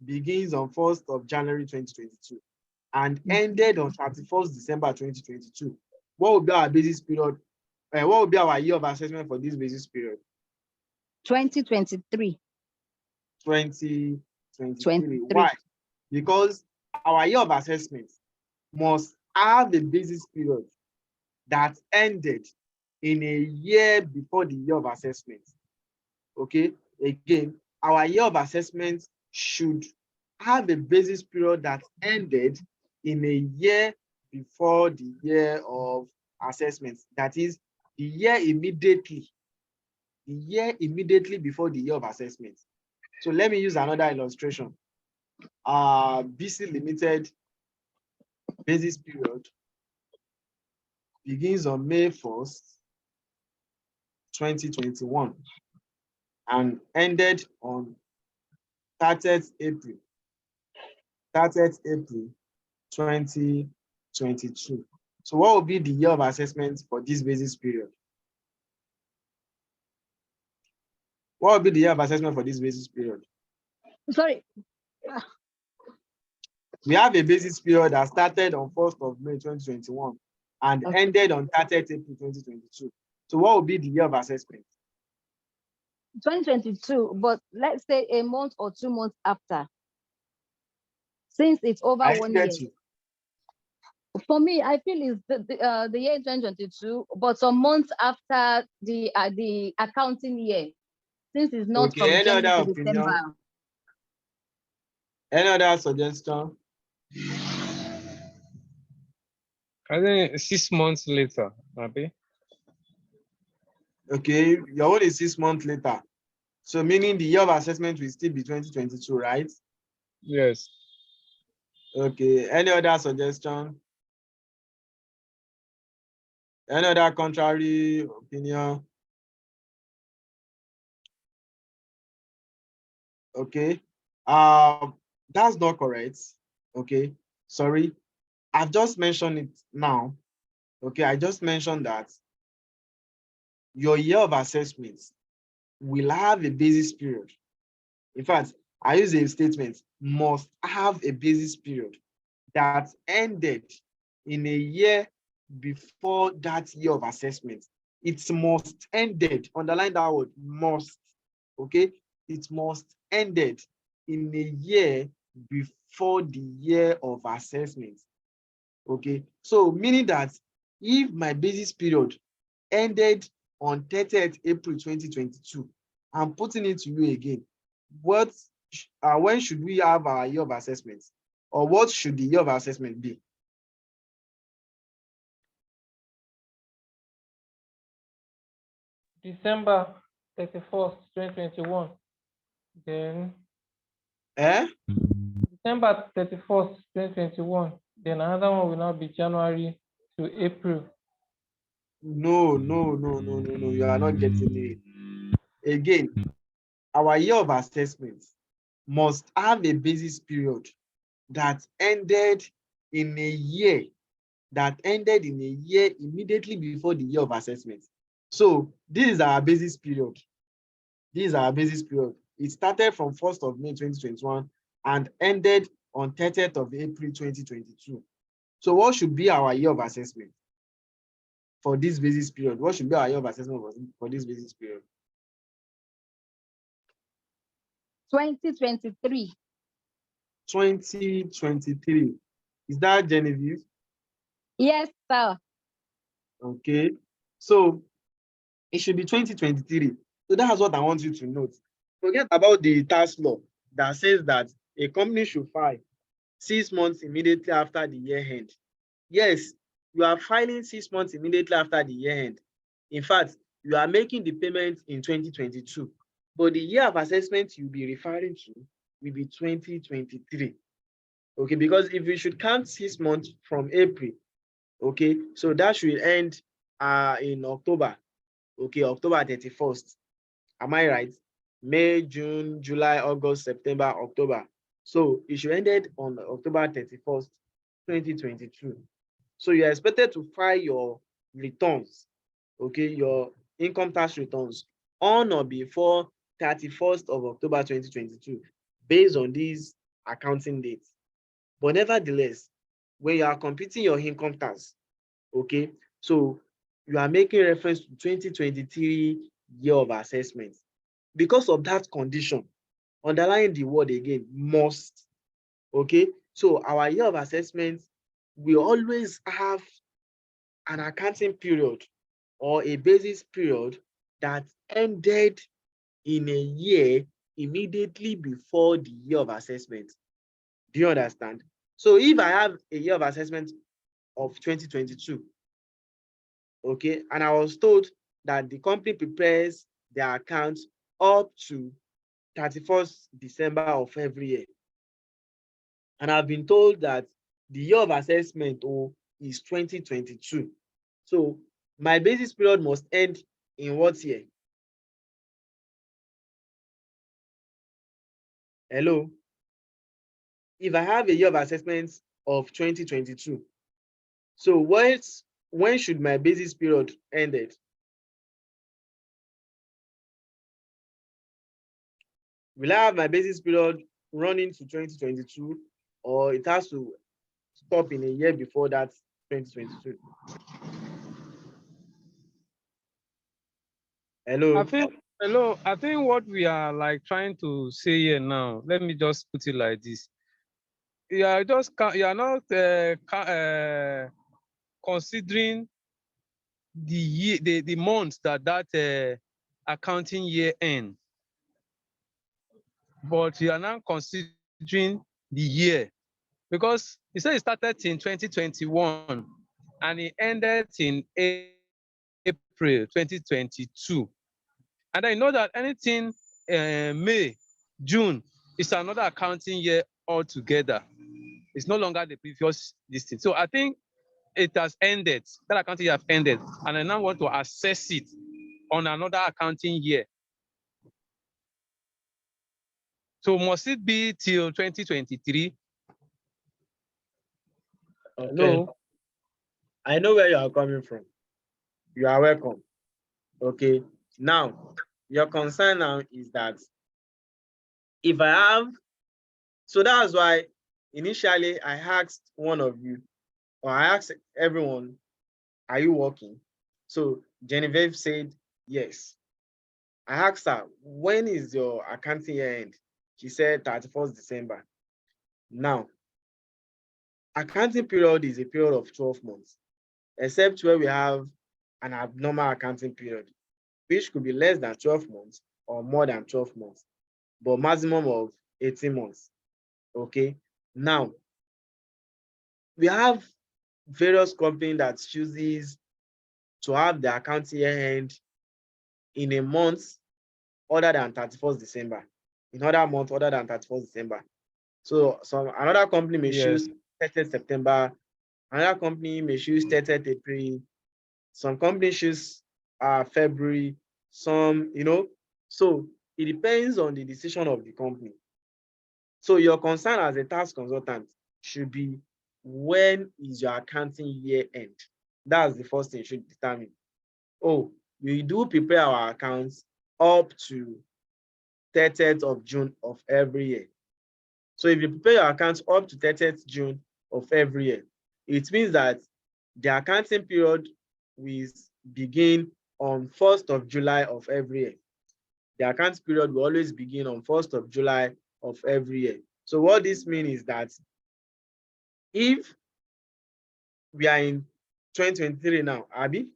[SPEAKER 1] begins on 1st of January 2022 and ended on 31st December 2022, what would be our basis period? What would be our year of assessment for this basis period?
[SPEAKER 3] 2023.
[SPEAKER 1] 2023. Why? Because our year of assessment must have a basis period that ended in a year before the year of assessment. Okay, again, our year of assessment should have a basis period that ended in a year before the year of assessment. That is, the year immediately before the year of assessment. So let me use another illustration. BC Limited basis period begins on May 1st, 2021 and ended on 30th April 30th April 2022. So what will be the year of assessment for this basis period? What will be the year of assessment for this basis period?
[SPEAKER 3] Sorry.
[SPEAKER 1] We have a basis period that started on 1st of May 2021 and
[SPEAKER 3] Okay.
[SPEAKER 1] ended on 30th April 2022. So what will be the year of assessment?
[SPEAKER 3] 2022, but let's say a month or 2 months after, since it's over
[SPEAKER 1] I
[SPEAKER 3] 1 year.
[SPEAKER 1] get you.
[SPEAKER 3] For me, I feel it's the year 2022, but some months after the accounting year, since it's not
[SPEAKER 1] Okay,
[SPEAKER 3] from
[SPEAKER 1] any
[SPEAKER 3] January
[SPEAKER 1] other
[SPEAKER 3] to
[SPEAKER 1] opinion?
[SPEAKER 3] December.
[SPEAKER 1] Any other suggestion?
[SPEAKER 4] I think 6 months later, maybe.
[SPEAKER 1] Okay, your own is 6 months later. So meaning the year of assessment will still be 2022, right?
[SPEAKER 4] Yes.
[SPEAKER 1] Okay, any other suggestion? Any other contrary opinion? Okay, that's not correct. Okay, sorry, I've just mentioned it now. Okay, I just mentioned that your year of assessment will have a basis period. In fact, I use a statement, must have a basis period that ended in a year before that year of assessment. It must ended, underline that word, must, okay? It must ended in a year before the year of assessment, okay? So meaning that if my basis period ended on 30th April 2022, I'm putting it to you again. When should we have our year of assessment? Or what should the year of assessment be?
[SPEAKER 2] December 31st, 2021. Then December 31st, 2021. Then another one will now be January to April.
[SPEAKER 1] No. You are not getting it. Again, our year of assessment must have a basis period that ended in a year, immediately before the year of assessment. So this is our basis period. This is our basis period. It started from 1st of May 2021 and ended on 30th of April 2022. So what should be our year of assessment for this basis period? What should be our year of assessment for this basis period?
[SPEAKER 3] 2023.
[SPEAKER 1] 2023. Is that Genevieve?
[SPEAKER 3] Yes, sir.
[SPEAKER 1] Okay. So it should be 2023. So that's what I want you to note. Forget about the tax law that says that a company should file 6 months immediately after the year end. Yes, you are filing 6 months immediately after the year end. In fact, you are making the payment in 2022, but the year of assessment you'll be referring to will be 2023. Okay, because if you should count 6 months from April, okay, so that should end in October. Okay, October 31st. Am I right? May, June, July, August, September, October. So it should ended on October 31st, 2022. So you're expected to file your returns, okay, your income tax returns on or before 31st of October 2022, based on these accounting dates. But nevertheless, when you are computing your income tax, okay, so you are making reference to 2023 year of assessment. Because of that condition, underline the word again, must, okay? So our year of assessment will always have an accounting period or a basis period that ended in a year immediately before the year of assessment. Do you understand? So if I have a year of assessment of 2022, okay, and I was told that the company prepares their accounts up to 31st December of every year, and I've been told that the year of assessment is 2022. So my basis period must end in what year? Hello? if I have a year of assessment of 2022, so when should my basis period ended? Will I have my basis period running to 2022, or it has to stop in a year before that 2022? Hello?
[SPEAKER 4] I think what we are like trying to say here now, let me just put it like this. You are not considering the year, the months that accounting year end, but you are now considering the year, because you said it started in 2021 and it ended in April 2022. And I know that anything May, June is another accounting year altogether. It's no longer the previous listing. So I think it has ended. That accounting year has ended. And I now want to assess it on another accounting year. So must it be till 2023?
[SPEAKER 1] Okay.
[SPEAKER 4] Hello?
[SPEAKER 1] I know where you are coming from. You are welcome. Okay. Now, your concern now is that if I have, so that's why initially I asked one of you, or I asked everyone, are you working? So Genevieve said yes. I asked her, when is your accounting year end? She said 31st December. Now, accounting period is a period of 12 months, except where we have an abnormal accounting period, which could be less than 12 months or more than 12 months, but maximum of 18 months. Okay. Now, we have various companies that chooses to have the accounting year end in a month other than 31st December, in other month other than 31st December. So another company may choose 30th September, another company may choose 30th April, some companies choose February, some, so it depends on the decision of the company. So your concern as a tax consultant should be, when is your accounting year end? That's the first thing you should determine. Oh, we do prepare our accounts up to 30th of June of every year. So if you prepare your accounts up to 30th June of every year, it means that the accounting period will begin on 1st of July of every year. The accounting period will always begin on 1st of July of every year. So what this means is that if we are in 2023 now, Abby,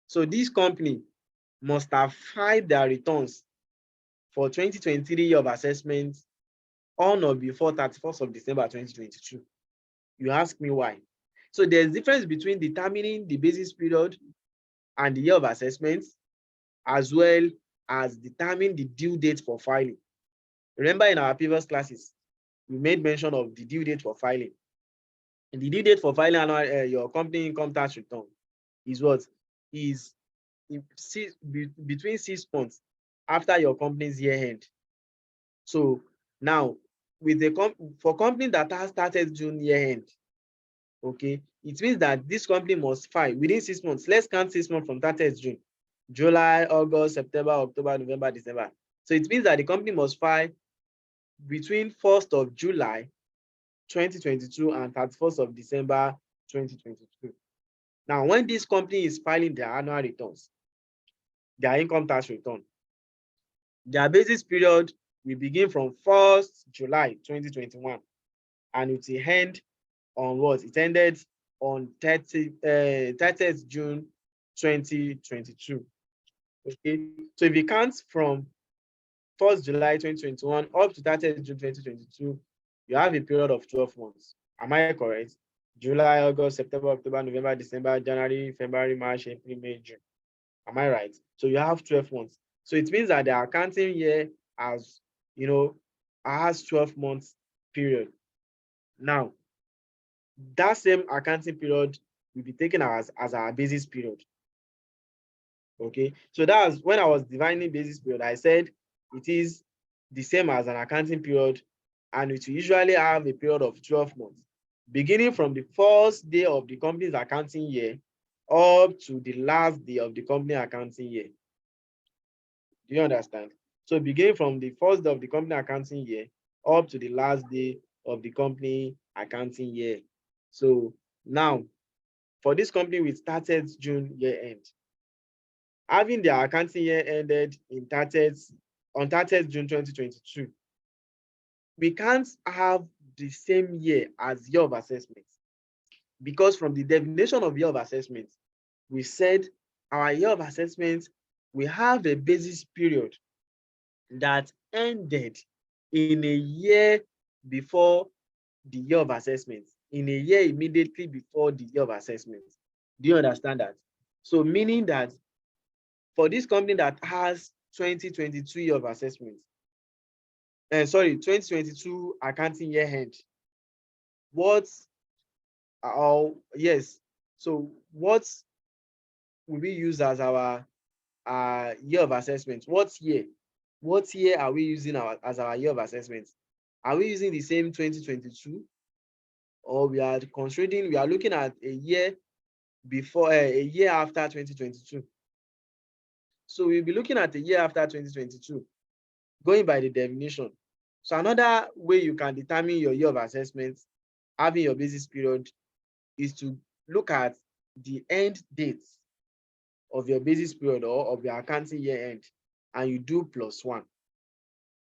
[SPEAKER 1] so this company must have filed their returns for 2023 year of assessment on or before 31st of December 2022. You ask me why. So there's difference between determining the basis period and the year of assessment, as well as determining the due date for filing. Remember, in our previous classes, we made mention of the due date for filing. And the due date for filing your company income tax return is what? Is between 6 months after your company's year end. So now, with for company that has started June year end, okay, it means that this company must file within 6 months. Let's count 6 months from 30th June, July, August, September, October, November, December. So it means that the company must file between 1st of July 2022 and 31st of December 2022. Now, when this company is filing their annual returns, their income tax return, their basis period will begin from 1st July 2021 and it will end on what? It ended on 30th June 2022. Okay, so if you count from 1st July 2021 up to 30th June 2022, you have a period of 12 months. Am I correct? July, August, September, October, November, December, January, February, March, April, May, June. Am I right? So you have 12 months. So it means that the accounting year has 12 months period. Now, that same accounting period will be taken as our basis period. Okay, so that's when I was defining basis period, I said it is the same as an accounting period and it will usually have a period of 12 months, beginning from the first day of the company's accounting year up to the last day of the company accounting year. Do you understand? So beginning from the first day of the company accounting year up to the last day of the company accounting year. So now, for this company, we started June year end. Having their accounting year ended on 30th June 2022, we can't have the same year as year of assessment, because from the definition of year of assessment, we said our year of assessment, we have a basis period that ended in a year before the year of assessment, in a year immediately before the year of assessment. Do you understand that? So meaning that for this company that has 2022 year of assessment, 2022 accounting year end, what will we use as our year of assessment? What year are we using as our year of assessment? Are we using the same 2022, or we are looking at a year before, a year after 2022? So we'll be looking at a year after 2022, going by the definition. So another way you can determine your year of assessment, having your basis period, is to look at the end dates of your basis period or of your accounting year end, and you do +1.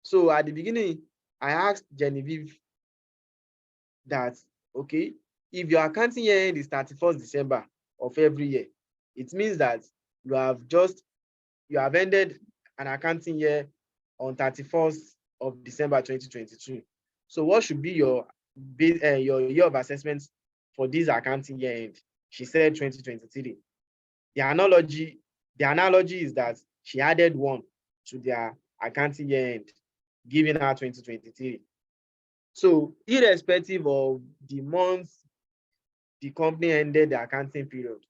[SPEAKER 1] So at the beginning, I asked Genevieve that, okay, if your accounting year end is 31st December of every year, it means that you have ended an accounting year on 31st of December 2022. So what should be your year of assessment for this accounting year end? She said 2023. The analogy is that she added 1 to their accounting year end, giving her 2023. So irrespective of the month the company ended the accounting period,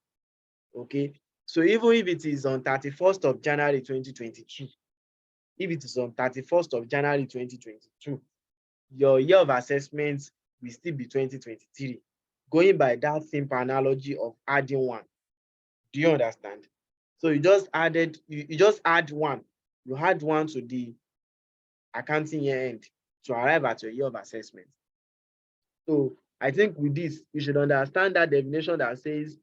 [SPEAKER 1] okay? So even if it is on 31st of January 2022, if it is on 31st of January 2022, your year of assessment will still be 2023, going by that simple analogy of adding 1. Do you understand? So you just add 1. You add 1 to the accounting year end to arrive at your year of assessment. So I think with this, you should understand that definition that says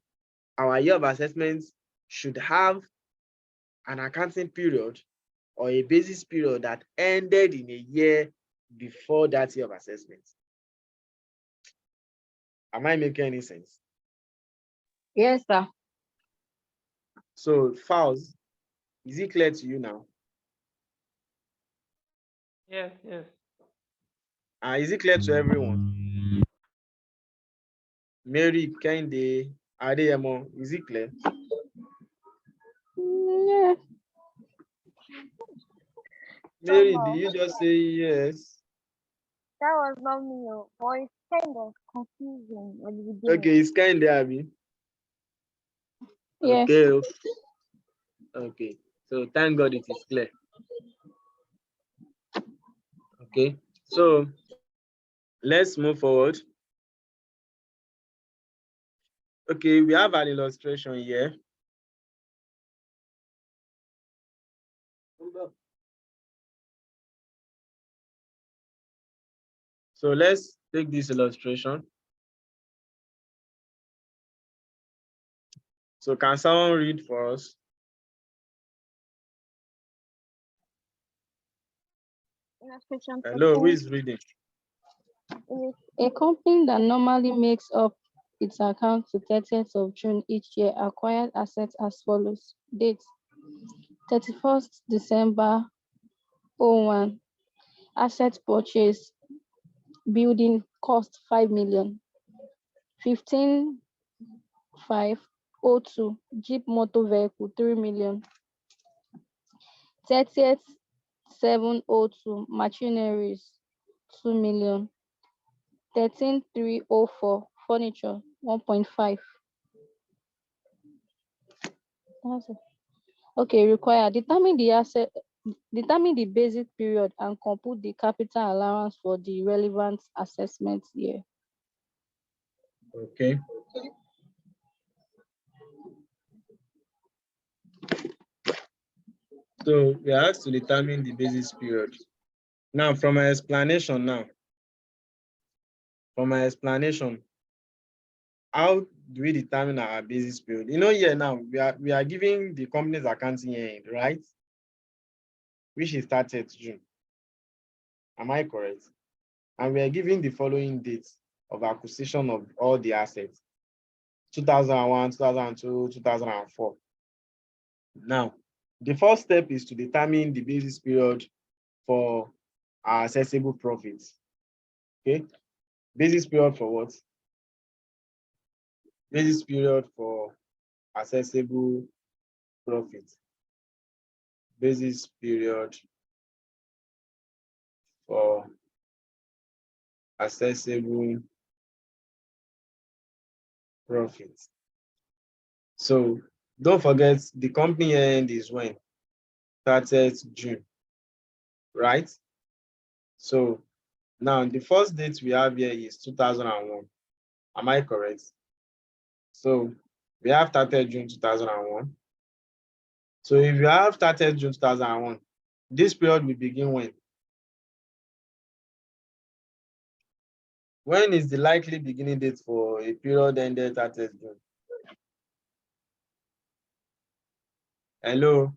[SPEAKER 1] our year of assessment should have an accounting period or a basis period that ended in a year before that year of assessment. Am I making any sense?
[SPEAKER 3] Yes, sir.
[SPEAKER 1] So, Fauzi, is it clear to you now?
[SPEAKER 2] Yes.
[SPEAKER 1] Is it clear to everyone? Mary, Kende, Adeyemo, is it clear?
[SPEAKER 5] Yeah.
[SPEAKER 1] Mary, did you just say yes?
[SPEAKER 6] That was not me, but it's kind of confusing at the beginning.
[SPEAKER 1] Okay, it's kind of Abby.
[SPEAKER 5] Yes.
[SPEAKER 1] Okay. So thank God it is clear. Okay. So let's move forward. Okay, we have an illustration here. So let's take this illustration. So can someone read for us?
[SPEAKER 6] Illustration.
[SPEAKER 1] Hello, who is reading?
[SPEAKER 5] A company that normally makes up its account to 30th of June each year acquired assets as follows. Date 31st December 01. Asset purchase. Building cost 5 million. 15/5/02. Jeep motor vehicle 3 million. 30th 7/02. Machineries 2 million. 13/3/04. Furniture 1.5. Okay, require determine the asset Determine the basic period and compute the capital allowance for the relevant assessment year.
[SPEAKER 1] Okay. So we are asked to determine the basis period. Now, from my explanation how do we determine our basis period? You know, here now, we are giving the company's accounting year end, right? Which is started June. Am I correct? And we are giving the following dates of acquisition of all the assets: 2001, 2002, 2004. Now, the first step is to determine the basis period for our assessable profits. Okay, basis period for what? Basis period for assessable profit. Basis period for assessable profit. So don't forget the company end is when? 30th June, right? So now the first date we have here is 2001. Am I correct? So we have 30th June 2001. So if you have 30th June 2001, this period will begin when? When is the likely beginning date for a period ended 30th June? Hello?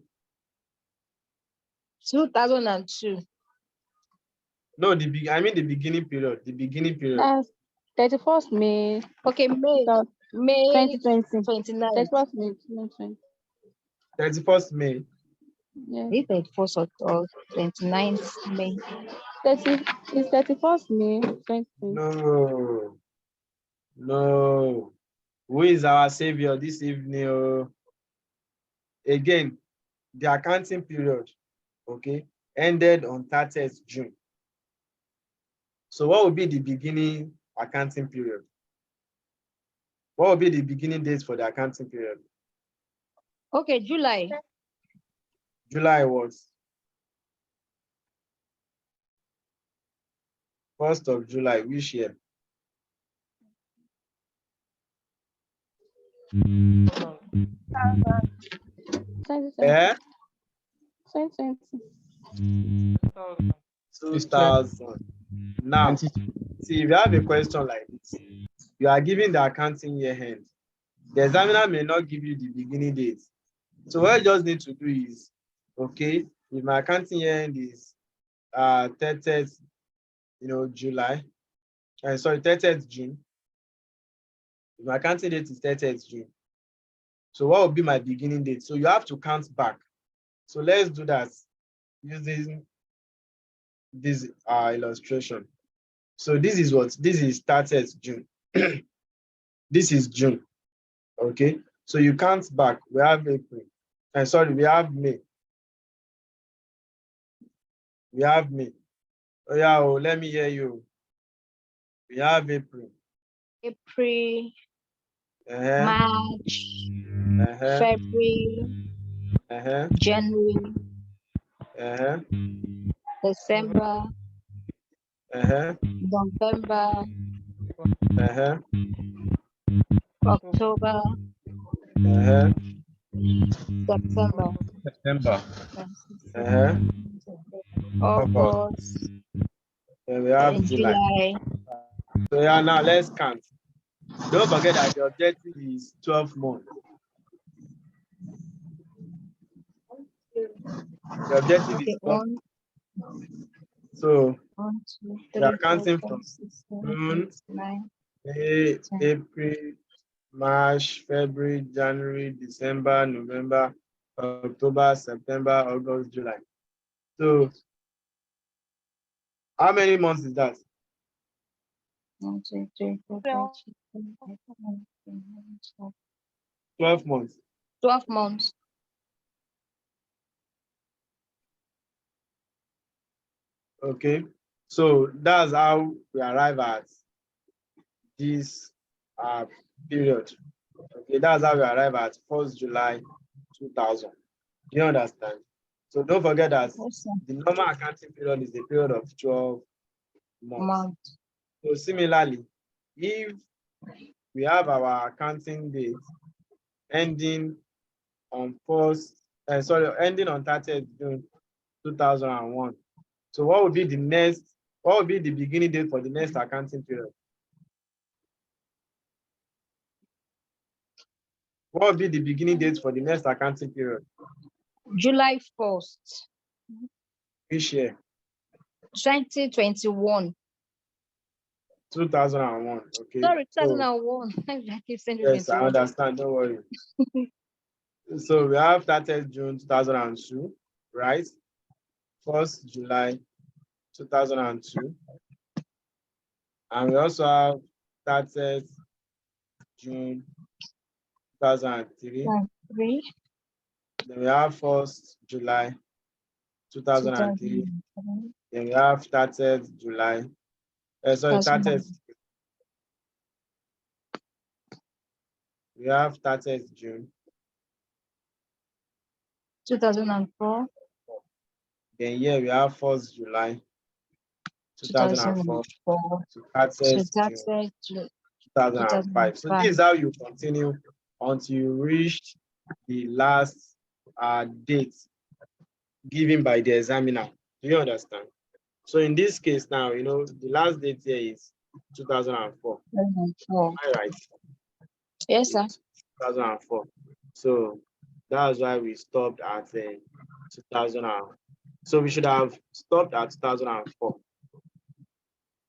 [SPEAKER 3] 2002.
[SPEAKER 1] No, I mean the beginning period. The beginning period.
[SPEAKER 5] That's 31st May.
[SPEAKER 3] Okay, May
[SPEAKER 5] 2020.
[SPEAKER 3] 29.
[SPEAKER 5] 31st May 2020.
[SPEAKER 1] 31st May.
[SPEAKER 5] Yeah.
[SPEAKER 3] 31st or 29th May.
[SPEAKER 5] 31st May 2020.
[SPEAKER 1] No. No. Who is our savior this evening? Oh? Again, the accounting period, okay, ended on 30th June. So what will be the beginning accounting period? What will be the beginning date for the accounting period?
[SPEAKER 3] Okay, July.
[SPEAKER 1] July was 1st of July, which year? Eh?
[SPEAKER 5] 2020.
[SPEAKER 1] 2000. Now, see, if you have a question like this, you are giving the accounting year end. The examiner may not give you the beginning date. So what you just need to do is, okay, if my accounting year end is 30th, July, sorry, 30th June. If my accounting date is 30th June. So what will be my beginning date? So you have to count back. So let's do that using this illustration. So this is 30th June. This is June. Okay. So you count back. We have April. Sorry, we have May. We have May. Oh yeah, let me hear you. We have April.
[SPEAKER 3] April, March, February, January, December, November, October, September, August,
[SPEAKER 1] we have
[SPEAKER 3] July.
[SPEAKER 1] So yeah, now let's count. Don't forget that the objective is 12 months. The objective is 12 months. So we are counting from June, May, April, March, February, January, December, November, October, September, August, July. So how many months is that?
[SPEAKER 3] 1, 2, 3, 4, 5, 6, 7, 8, 9, 10, 11, 12.
[SPEAKER 1] 12 months.
[SPEAKER 3] 12 months.
[SPEAKER 1] Okay, so that's how we arrive at this period. Okay, that's how we arrive at 1st July 2000. Do you understand? So don't forget that
[SPEAKER 3] Yes, sir.
[SPEAKER 1] the normal accounting period is a period of 12 months. So similarly, if we have our accounting date ending on ending on 30th June 2001. So what would be the beginning date for the next accounting period? What would be the beginning date for the next accounting period?
[SPEAKER 3] July 1st,
[SPEAKER 1] Which year?
[SPEAKER 3] 2021.
[SPEAKER 1] 2001. Okay.
[SPEAKER 3] Sorry,
[SPEAKER 1] So
[SPEAKER 3] 2001. I keep saying
[SPEAKER 1] yes, I
[SPEAKER 3] 2021.
[SPEAKER 1] understand. Don't worry. So we have 30th June 2002, right? 1st July 2002. And we also have 30th June 2003.
[SPEAKER 3] 3,
[SPEAKER 1] Then we have 1st July 2003.
[SPEAKER 3] 2007.
[SPEAKER 1] Then we have 30th July. Sorry, 30th. We have 30th June.
[SPEAKER 3] 2004.
[SPEAKER 1] Then here we have 1st July 2004 to 30th June 2005. So this is how you continue until you reach the last date given by the examiner. Do you understand? So in this case now, the last date here is 2004.
[SPEAKER 3] 2004.
[SPEAKER 1] Am I right?
[SPEAKER 3] Yes, sir.
[SPEAKER 1] 2004. So that's why we stopped at 2000. So we should have stopped at 2004.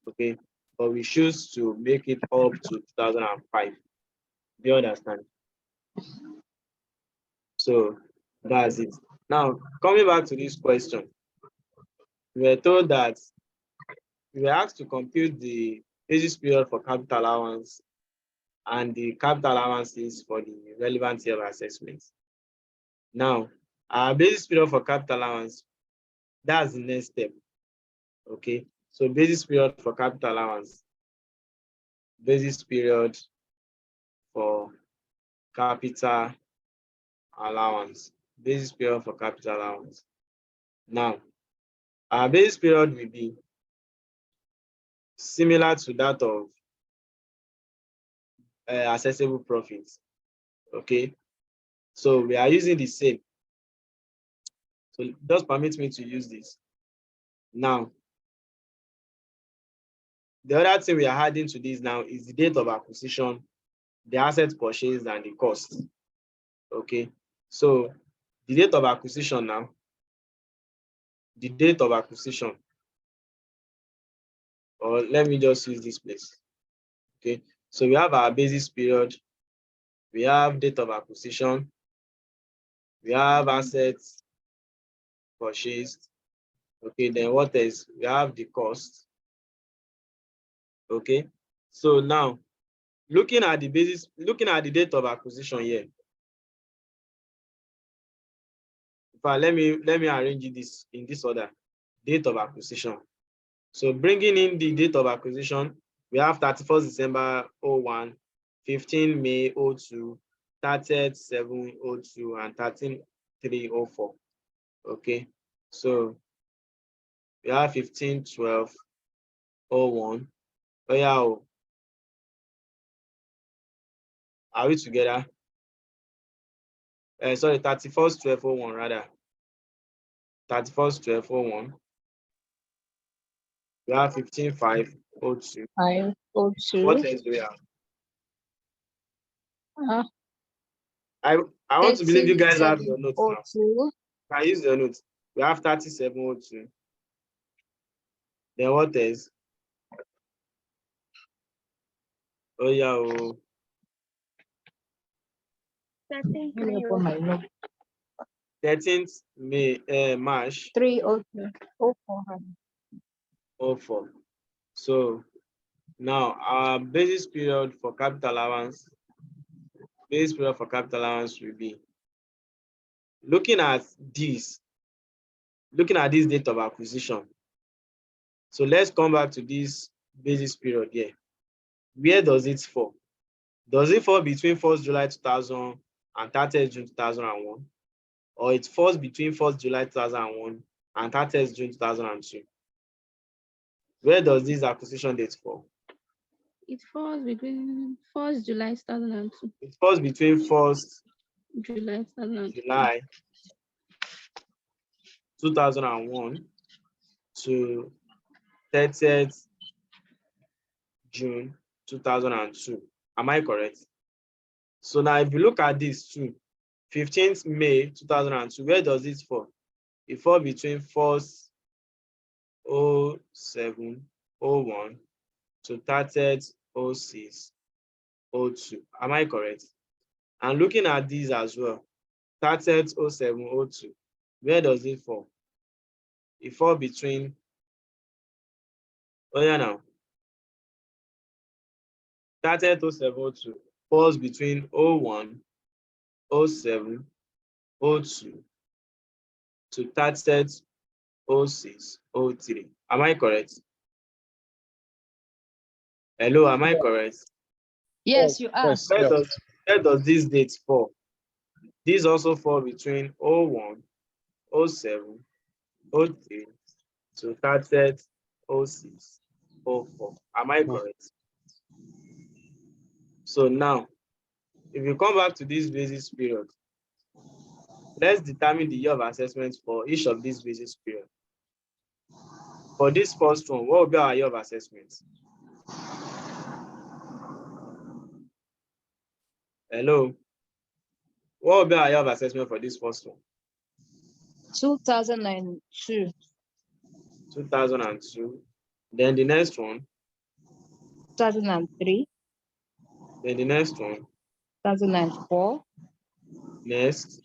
[SPEAKER 1] Okay, but we choose to make it up to 2005. Do you understand? So that's it. Now, coming back to this question, we were told that we were asked to compute the basis period for capital allowance and the capital allowances for the relevant year of assessment. Now, our basis period for capital allowance, that's the next step. Okay, so basis period for capital allowance, basis period for capital allowance, basis period for capital allowance. Now, our basis period will be similar to that of assessable profits. Okay, so we are using the same. So just permit me to use this. Now, the other thing we are adding to this now is the date of acquisition, the asset purchased, and the cost. Okay, so the date of acquisition now, the date of acquisition, or let me just use this place. Okay, so we have our basis period, we have date of acquisition, we have assets purchased. Okay, then what else? We have the cost. Okay, so now looking at the date of acquisition here. In fact, let me arrange this in this order. Date of acquisition. So bringing in the date of acquisition, we have 31st December 01, 15 May 02, 30th 702, and 13/3/04. Okay, so we have 15/12/01. Oh yeah, are we together? Sorry, 31st/12/01 rather. 31st/12/01. We have 15/5/02.
[SPEAKER 3] 502.
[SPEAKER 1] What else do we have?
[SPEAKER 3] Uh,
[SPEAKER 1] I want to believe you guys have your notes now.
[SPEAKER 3] 13/02.
[SPEAKER 1] Can use your notes. We have 37/02. Then what else? Oh yeah, 13th March 04. So now our basis period for capital allowance will be looking at this date of acquisition. So let's come back to this basis period here. Where does it fall? Does it fall between 1st July 2000 and 30th June 2001? or it falls between 1st July 2001 and 30th June 2002? Where does this acquisition date fall?
[SPEAKER 5] It falls between 1st July 2002.
[SPEAKER 1] It falls between 1st
[SPEAKER 5] July 2002.
[SPEAKER 1] July 2001 to 30th June 2002. Am I correct? So now if you look at this too, 15th May 2002, where does this fall? It falls between 1st 07/01 to 30th 06/02. Am I correct? And looking at these as well, 30th 07/02, where does it fall? It falls between, oh yeah now, 30th 07/02 falls between 01, 07, 02 to 30th 06/03. Am I correct? Hello, am I correct?
[SPEAKER 3] Yes, you are.
[SPEAKER 4] Yes, yeah.
[SPEAKER 1] Where does this date fall? These also fall between 01, 07, 03 to 30th 06/04. Am I correct? So now, if you come back to this basis period, let's determine the year of assessment for each of these basis periods. For this first one, what will be our year of assessment? Hello? What will be our year of assessment for this first one?
[SPEAKER 3] 2002.
[SPEAKER 1] 2002. Then the next one.
[SPEAKER 3] 2003.
[SPEAKER 1] Then the next one.
[SPEAKER 3] 2004.
[SPEAKER 1] Next.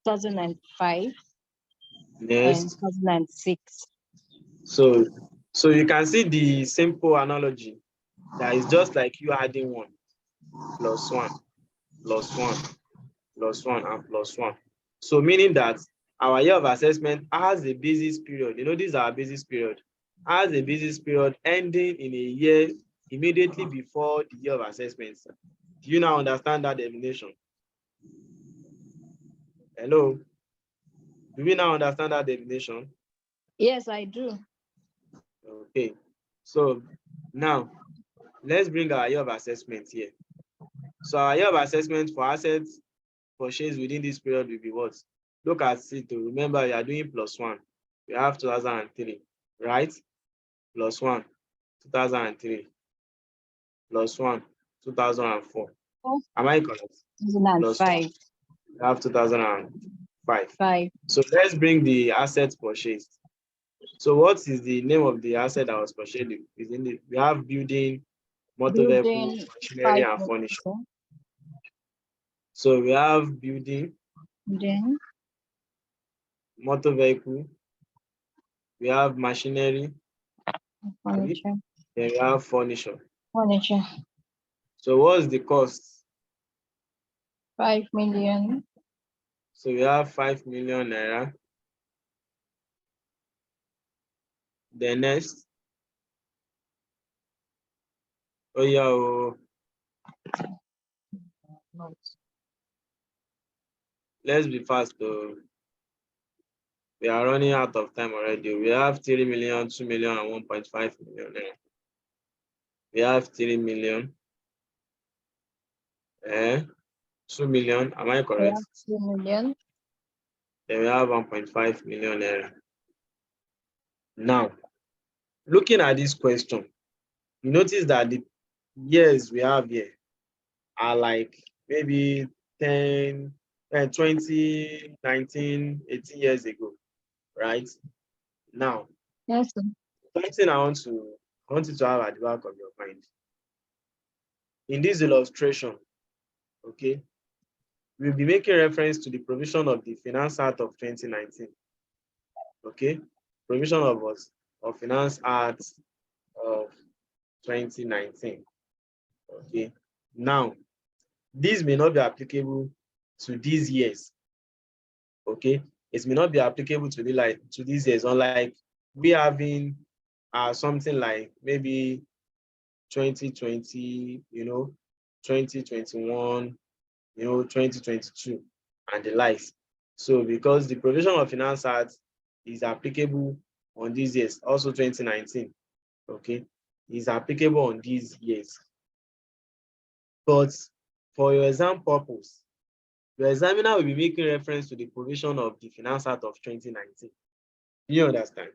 [SPEAKER 3] 2005.
[SPEAKER 1] Next.
[SPEAKER 3] And 2006.
[SPEAKER 1] So you can see the simple analogy that is just like you adding 1 plus 1 plus 1 plus 1 and plus 1. So meaning that our year of assessment has a basis period. You know, this is our basis period. Has a basis period ending in a year immediately before the year of assessment. Do you now understand that definition? Hello? Do we now understand that definition?
[SPEAKER 3] Yes, I do.
[SPEAKER 1] Okay. So now let's bring our year of assessment here. So our year of assessment for assets purchased within this period will be what? Look at it to remember you are doing plus 1. We have 2003, right? Plus 1, 2003. Plus 1, 2004. Am I correct?
[SPEAKER 3] 2005.
[SPEAKER 1] We have 2005.
[SPEAKER 3] 5.
[SPEAKER 1] So let's bring the assets purchased. So what is the name of the asset that was purchased? We have building, motor vehicle, machinery, and furniture. So we have building,
[SPEAKER 3] then
[SPEAKER 1] motor vehicle, we have machinery,
[SPEAKER 3] furniture.
[SPEAKER 1] then we have furniture.
[SPEAKER 3] Furniture.
[SPEAKER 1] So what's the cost?
[SPEAKER 3] 5 million.
[SPEAKER 1] So we have 5 million naira. The next. Oh yeah. Oh. Let's be fast though. We are running out of time already. We have 3 million, 2 million, and 1.5 million. We have 3 million. 2 million. Am I correct?
[SPEAKER 3] 2 million.
[SPEAKER 1] Then we have 1.5 million naira. Now, looking at this question, you notice that the years we have here are like maybe 10, 20, 19, 18 years ago, right? Now,
[SPEAKER 3] Yes, sir.
[SPEAKER 1] something I want you to have at the back of your mind. In this illustration, okay, we'll be making reference to the provision of the Finance Act of 2019. Okay, provision of what? Of Finance Act of 2019. Okay, now this may not be applicable to these years. Okay, it may not be applicable to these years, unlike we having something like maybe 2020, 2021, 2022, and the likes. So because the provision of Finance Act is applicable on these years, also 2019, okay, is applicable on these years. But for your exam purpose, your examiner will be making reference to the provision of the Finance Act of 2019. You understand?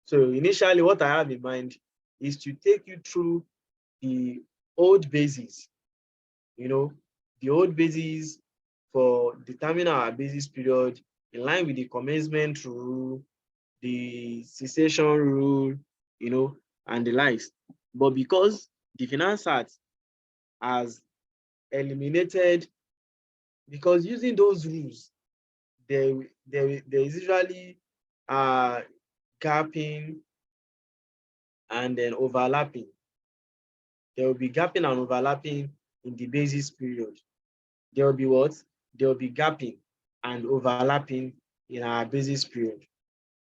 [SPEAKER 1] So initially, what I have in mind is to take you through the old basis, the old basis for determining our basis period in line with the commencement rule, the cessation rule, and the likes. But because the Finance Act has eliminated, because using those rules, there is usually gapping and then overlapping. There will be gapping and overlapping in the basis period. There will be what? There will be gapping and overlapping in our basis period.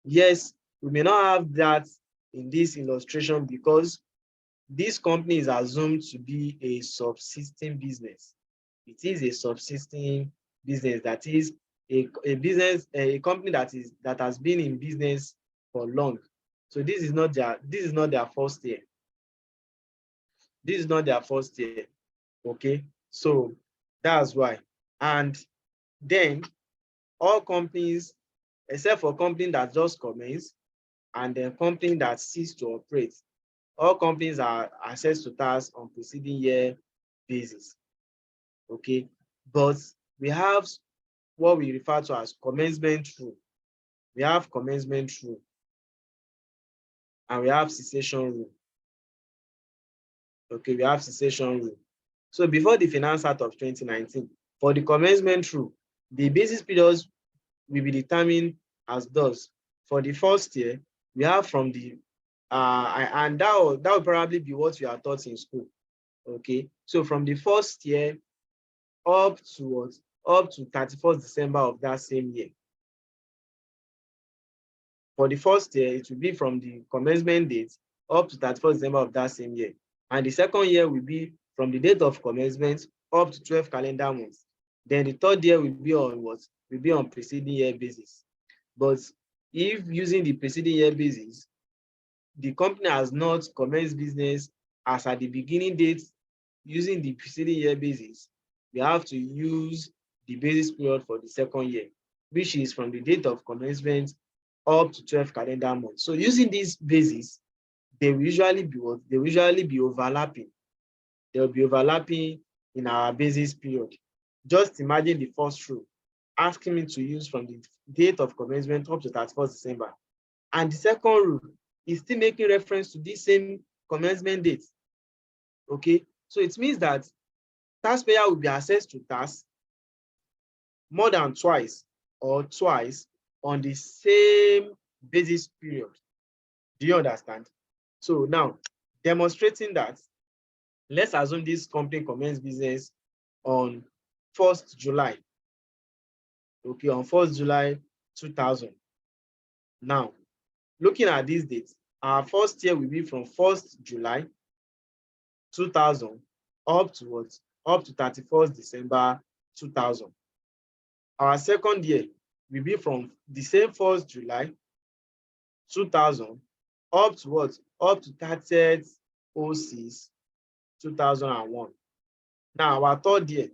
[SPEAKER 1] Yes, we may not have that in this illustration because this company is assumed to be a subsisting business. It is a subsisting business, that is a company that has been in business for long. So this is not their first year. This is not their first year. Okay, so that's why. And then all companies, except for company that just commence and then company that cease to operate, all companies are assessed to tax on preceding year basis. Okay, but we have what we refer to as commencement rule. We have commencement rule and we have cessation rule. Okay, we have cessation rule. So before the Finance Act of 2019, for the commencement rule, the basis periods will be determined as thus. For the first year, we have from the and that will probably be what we are taught in school. Okay, so from the first year up to 31st December of that same year. For the first year, it will be from the commencement date up to 31st December of that same year. And the second year will be from the date of commencement up to 12 calendar months. Then the third year will be on what? Will be on preceding year basis. But if using the preceding year basis, the company has not commenced business as at the beginning date using the preceding year basis, we have to use the basis period for the second year, which is from the date of commencement up to 12 calendar months. So using this basis, they will usually be what? They will usually be overlapping. They will be overlapping in our basis period. Just imagine the first rule, asking me to use from the date of commencement up to 31st December. And the second rule is still making reference to this same commencement date. Okay, so it means that taxpayer will be assessed to tax more than twice or twice on the same basis period. Do you understand? So now, demonstrating that, let's assume this company commenced business on 1st July. Okay, on 1st July 2000. Now, looking at these dates, our first year will be from 1st July 2000 up to what? Up to 31st December 2000. Our second year will be from the same 1st July 2000 up to what? Up to 30th 06 2001. Now, our third year,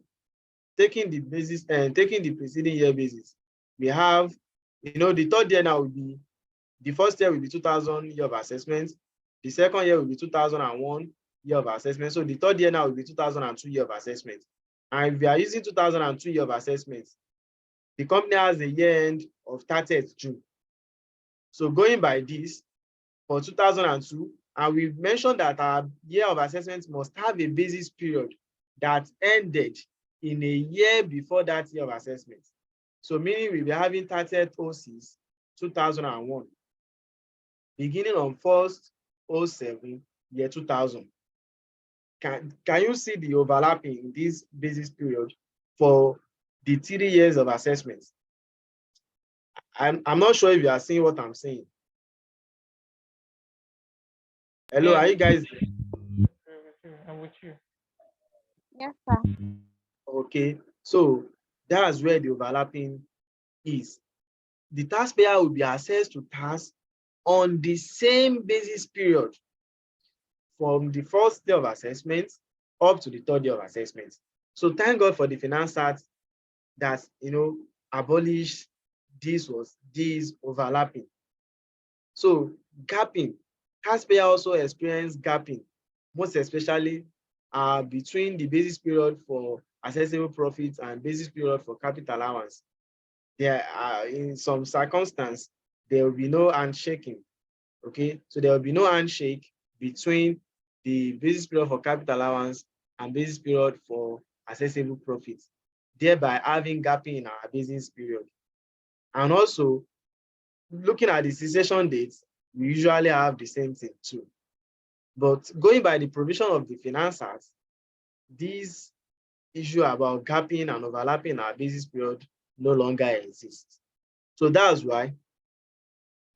[SPEAKER 1] taking the basis and taking the preceding year basis, we have, the third year now will be, the first year will be 2000 year of assessment. The second year will be 2001 year of assessment. So the third year now will be 2002 year of assessment. And if we are using 2002 year of assessment, the company has a year end of 30th June. So going by this, for 2002, and we've mentioned that our year of assessment must have a basis period that ended in a year before that year of assessment. So meaning we'll be having 30th 06 2001, beginning on 1st 07 year 2000. Can you see the overlapping in this basis period for the 3 years of assessment? I'm not sure if you are seeing what I'm saying. Hello,
[SPEAKER 2] Yeah.
[SPEAKER 1] are you guys?
[SPEAKER 2] I'm with you.
[SPEAKER 6] Yes, sir.
[SPEAKER 1] Okay, so that's where the overlapping is the taxpayer will be assessed to tax on the same basis period from the first day of assessment up to the third day of assessment. So thank God for the Finance Act that abolished this overlapping. So gapping, taxpayer also experience gapping, most especially between the basis period for assessable profits and basis period for capital allowance. There are, in some circumstances, there will be no handshaking. Okay, so there will be no handshake between the basis period for capital allowance and basis period for assessable profits, thereby having gapping in our basis period. And also, looking at the cessation dates, we usually have the same thing too. But going by the provision of the Finance Act, this issue about gapping and overlapping our basis period no longer exists. So that's why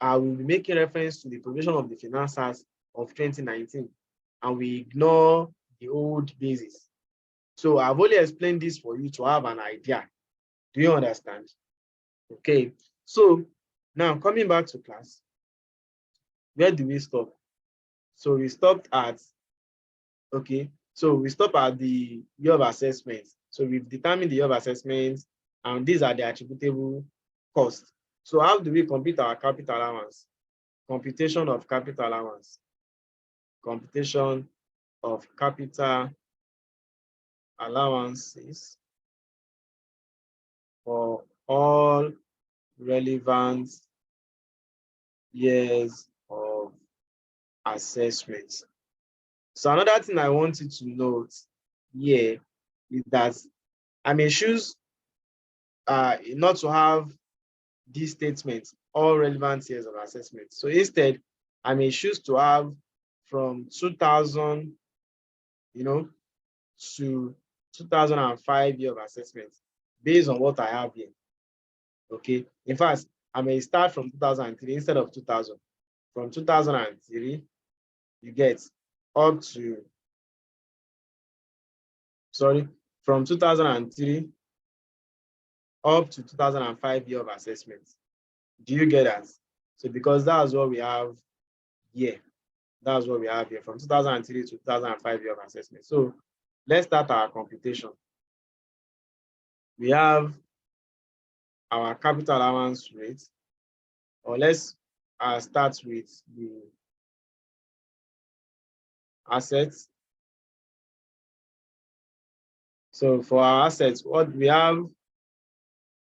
[SPEAKER 1] I will be making reference to the provision of the Finance Act of 2019, and we ignore the old basis. So I've only explained this for you to have an idea. Do you understand? Okay, so now coming back to class, where do we stop? So we stopped at, okay, so we stop at the year of assessment. So we've determined the year of assessment, and these are the attributable costs. So how do we compute our capital allowance? Computation of capital allowance. Computation of capital allowances for all relevant years of assessment. So another thing I want you to note here is that I may choose not to have this statement, all relevant years of assessment. So instead, I may choose to have from 2000, to 2005 year of assessment based on what I have here. Okay. In fact, I may start from 2003 instead of 2000. From 2003, you get up to, from 2003 up to 2005 year of assessment. Do you get that? So because that's what we have here. That's what we have here from 2003 to 2005 year of assessment. So let's start our computation. We have our capital allowance rate, or let's start with the assets. So for our assets, what we have,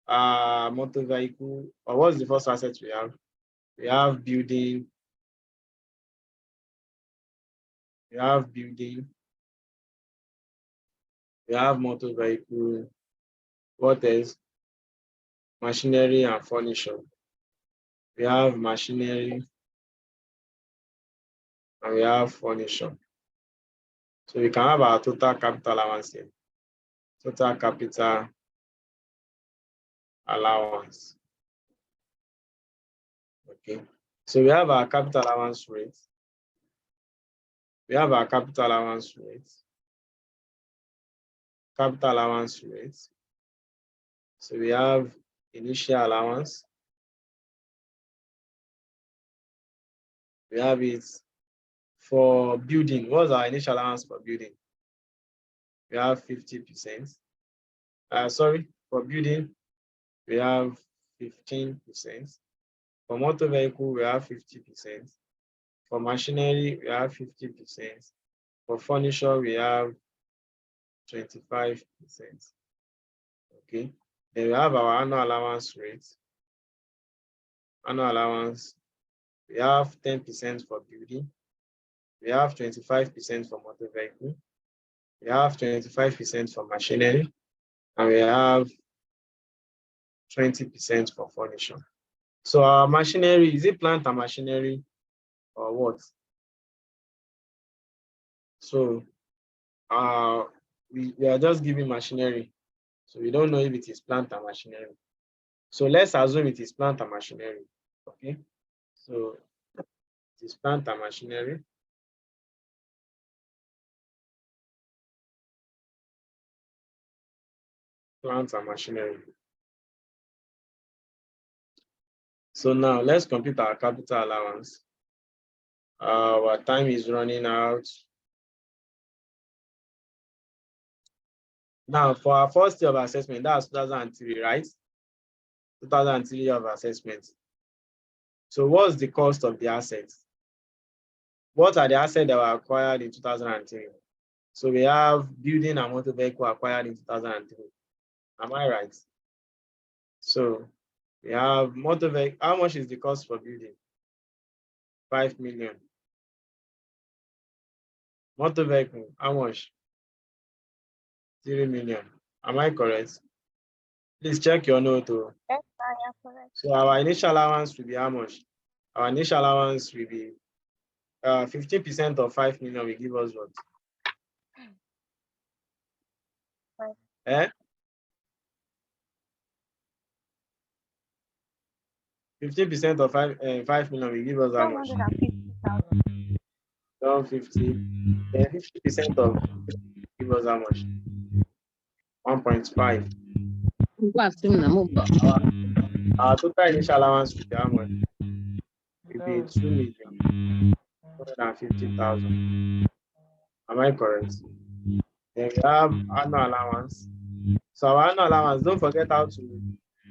[SPEAKER 1] motor vehicle, or what's the first asset we have? We have building. We have building. We have motor vehicle. What else? Machinery and furniture. We have machinery and we have furniture. So we can have our total capital allowance here. Total capital allowance. Okay. So we have our capital allowance rate. We have our capital allowance rate. Capital allowance rate. So we have initial allowance. We have it for building. What's our initial allowance for building? We have 50%. For building, we have 15%. For motor vehicle, we have 50%. For machinery, we have 50%. For furniture, we have 25%. Okay. Then we have our annual allowance rate. Annual allowance, we have 10% for building. We have 25% for motor vehicle. We have 25% for machinery. And we have 20% for furniture. So our machinery, is it plant and machinery or what? So we are just giving machinery. So we don't know if it is plant and machinery. So let's assume it is plant and machinery. Okay. So it is plant and machinery. Plant and machinery. So now let's compute our capital allowance. Our time is running out. Now, for our first year of assessment, that's 2003, right? 2003 year of assessment. So what's the cost of the assets? What are the assets that were acquired in 2003? So we have building and motor vehicle acquired in 2003. Am I right? So we have motor vehicle. How much is the cost for building? 5 million. Motor vehicle, how much? 3 million. Am I correct? Please check your note.
[SPEAKER 6] Yes, sir, you're correct.
[SPEAKER 1] So our initial allowance will be how much? Our initial allowance will be 15% of 5 million will give us what?
[SPEAKER 6] Right.
[SPEAKER 1] Eh? 15% of 5 million will give us how much?
[SPEAKER 6] 750,000.
[SPEAKER 1] 150. Then 50% of give us how much? 1.5. Our total initial allowance will be how much? It will be 2,250,000. Am I correct? Then we have annual allowance. So our annual allowance, don't forget how to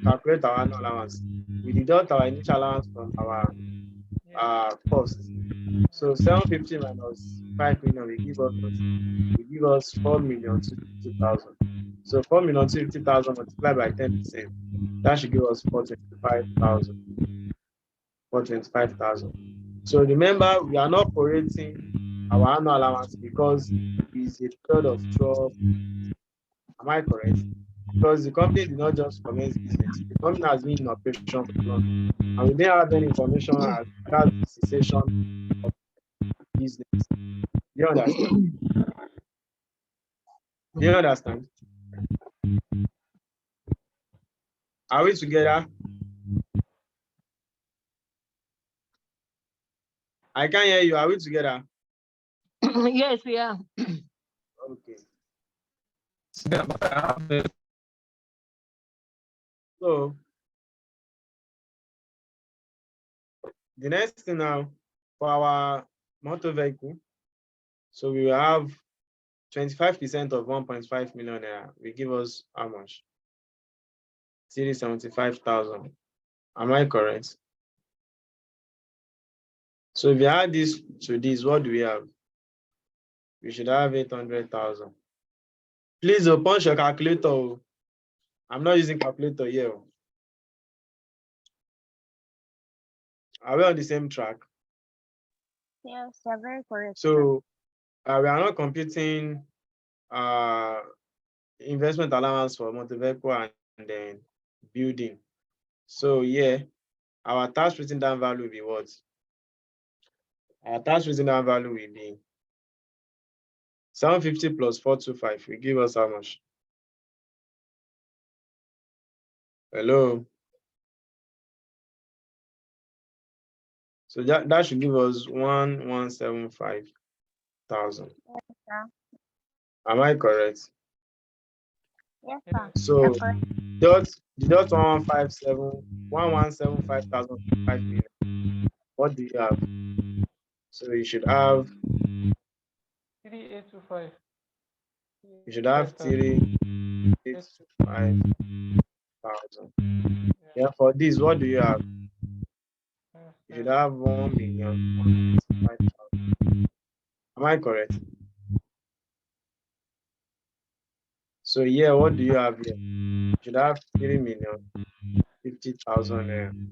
[SPEAKER 1] calculate our annual allowance. We deduct our initial allowance from our cost. So 750 minus 5 million will give us what? Will give us 4,250,000. So 4,250,000 multiplied by 10%. That should give us 425,000. 425,000. So remember, we are not prorating our annual allowance because it's a period of 12. Am I correct? Because the company did not just commence business. The company has been in operation for long. And we didn't have any information as regards the cessation of business. Do you understand? Do you understand? Are we together? I can't hear you. Are we together?
[SPEAKER 3] Yes, we are.
[SPEAKER 1] Okay. So the next thing now for our motor vehicle, so we will have 25% of 1.5 million naira. We give us how much? 375,000. Am I correct? So if you add this to this, what do we have? We should have 800,000. Please punch your calculator. I'm not using calculator here. Are we on the same track?
[SPEAKER 6] Yes, you're very correct.
[SPEAKER 1] So we are not computing investment allowance for motor vehicle and then building. So yeah, our tax written down value will be what? Our tax written down value will be 750 plus 425 will give us how much? Hello. So that should give us 1,175,000.
[SPEAKER 6] Yes, sir.
[SPEAKER 1] Am I correct?
[SPEAKER 6] Yes, sir.
[SPEAKER 1] So
[SPEAKER 6] You're correct.
[SPEAKER 1] deduct 1,175,000 5 million. What do you have? So you should have
[SPEAKER 2] 3825.
[SPEAKER 1] you should have 3,825,000. Yeah, for this, what do you have? You should have 1,175,000. Am I correct? So yeah, what do you have here? You should have 3,050,000.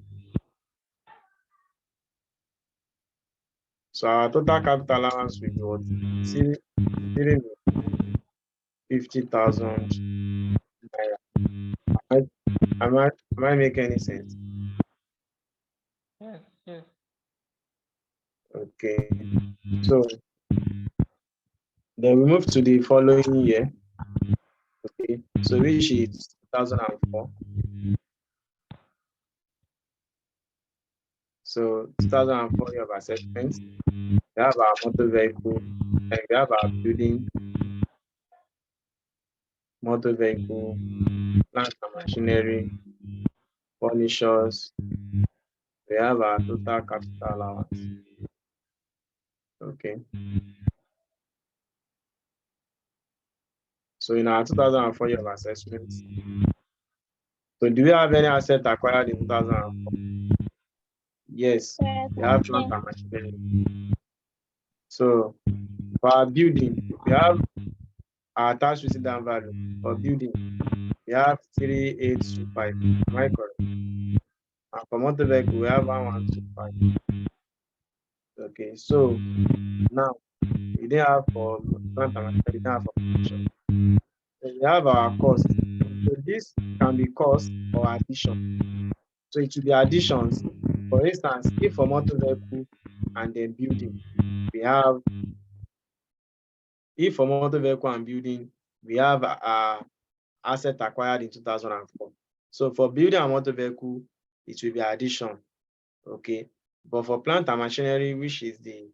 [SPEAKER 1] So our total capital allowance will be what? 3,050,000 naira. Am I making any sense?
[SPEAKER 2] Yes, yes.
[SPEAKER 1] Okay. So then we move to the following year. Okay. So which is 2004. So 2004 year of assessment. We have our motor vehicle, and we have our building, motor vehicle, plant and machinery, furnitures, We have our total capital allowance. Okay. So in our 2004 year of assessment, so do we have any asset acquired in 2004? Yes, we have plant and machinery. So for our building, we have our tax received value for building. We have 3825. Am I correct? And for motor vehicle, we have 1125. Okay, so now we didn't have for plant and machinery, we didn't have for production. So we have our cost. So this can be cost or addition. So it will be additions. For instance, if for motor vehicle and then building, we have, if for motor vehicle and building, we have asset acquired in 2004. So for building and motor vehicle, it will be addition. Okay. But for plant and machinery, which is the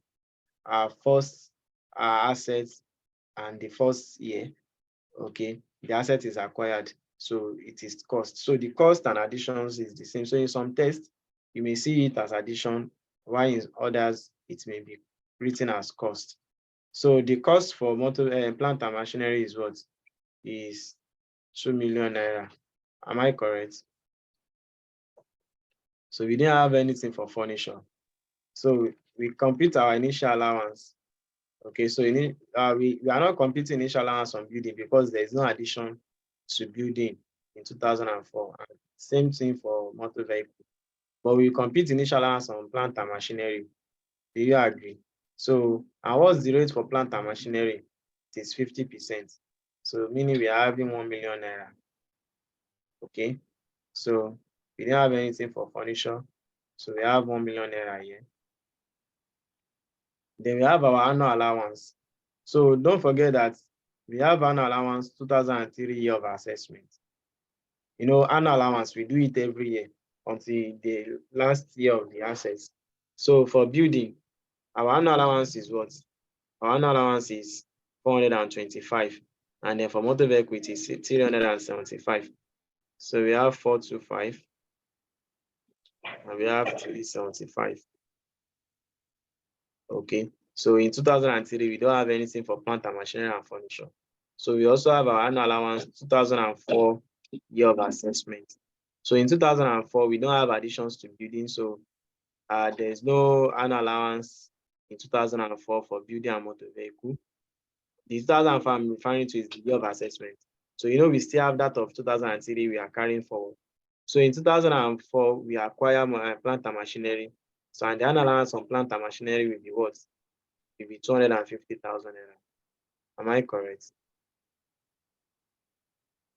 [SPEAKER 1] first assets and the first year, okay, the asset is acquired. So it is cost. So the cost and additions is the same. So in some tests, you may see it as addition, while in others, it may be written as cost. So the cost for motor plant and machinery is what? Is 2 million naira. Am I correct? So we didn't have anything for furniture. So we complete our initial allowance. Okay, so we are not completing initial allowance on building because there is no addition to building in 2004. And same thing for motor vehicle. But we complete initial allowance on plant and machinery. Do you agree? So, and what's the rate for plant and machinery? It is 50%. So meaning we are having 1 million naira. Okay, so we didn't have anything for furniture. So we have 1 million naira here. Then we have our annual allowance. So don't forget that we have annual allowance 2003 year of assessment. You know, annual allowance, we do it every year until the last year of the assets. So for building, our annual allowance is what? Our annual allowance is 425. And then for motor vehicle, it is 375. So we have 425. And we have 375. Okay. So in 2003, we don't have anything for plant and machinery and furniture. So we also have our annual allowance 2004 year of assessment. So in 2004, we don't have additions to building. So there's no annual allowance in 2004 for building and motor vehicle. The 2004 I'm referring to is the year of assessment. So you know we still have that of 2003 we are carrying forward. So in 2004, we acquire plant and machinery. So and the annual allowance on plant and machinery will be what? Will be 250,000 naira. Am I correct?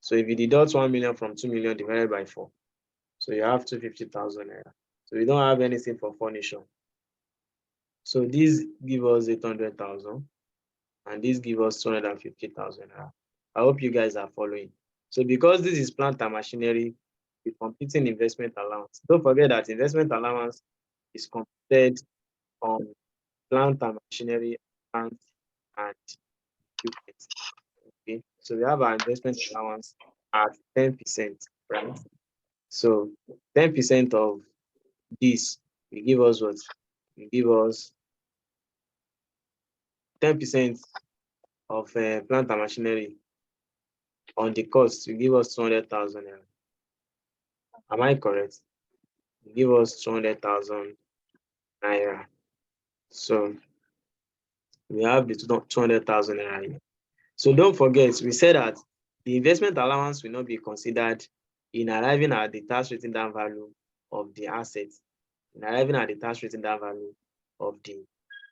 [SPEAKER 1] So if you deduct 1 million from 2 million divided by 4, so you have 250,000 naira. So we don't have anything for furniture. So these give us 800,000 and this give us 250,000 naira. I hope you guys are following. So because this is plant and machinery, we're computing investment allowance. Don't forget that investment allowance is computed on plant and machinery and equipment. Okay, so we have our investment allowance at 10%, right? So 10% of this will give us what? Will give us 10% of plant and machinery on the cost will give us 200,000 naira. Am I correct? Will give us 200,000 naira. So we have the 200,000 naira here. So don't forget, we said that the investment allowance will not be considered in arriving at the tax written down value of the assets. In arriving at the tax written down value of the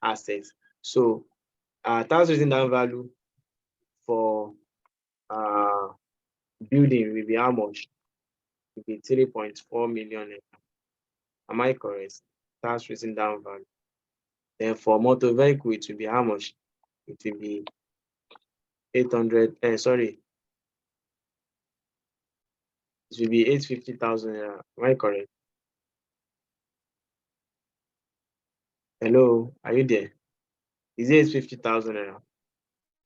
[SPEAKER 1] assets. So our tax written down value for building will be how much? It will be 3.4 million. Am I correct? Tax written down value. Then for motor vehicle, it will be how much? It will be 800, sorry. It will be 850,000. Am I correct? Hello, are you there? Is it 850,000 naira?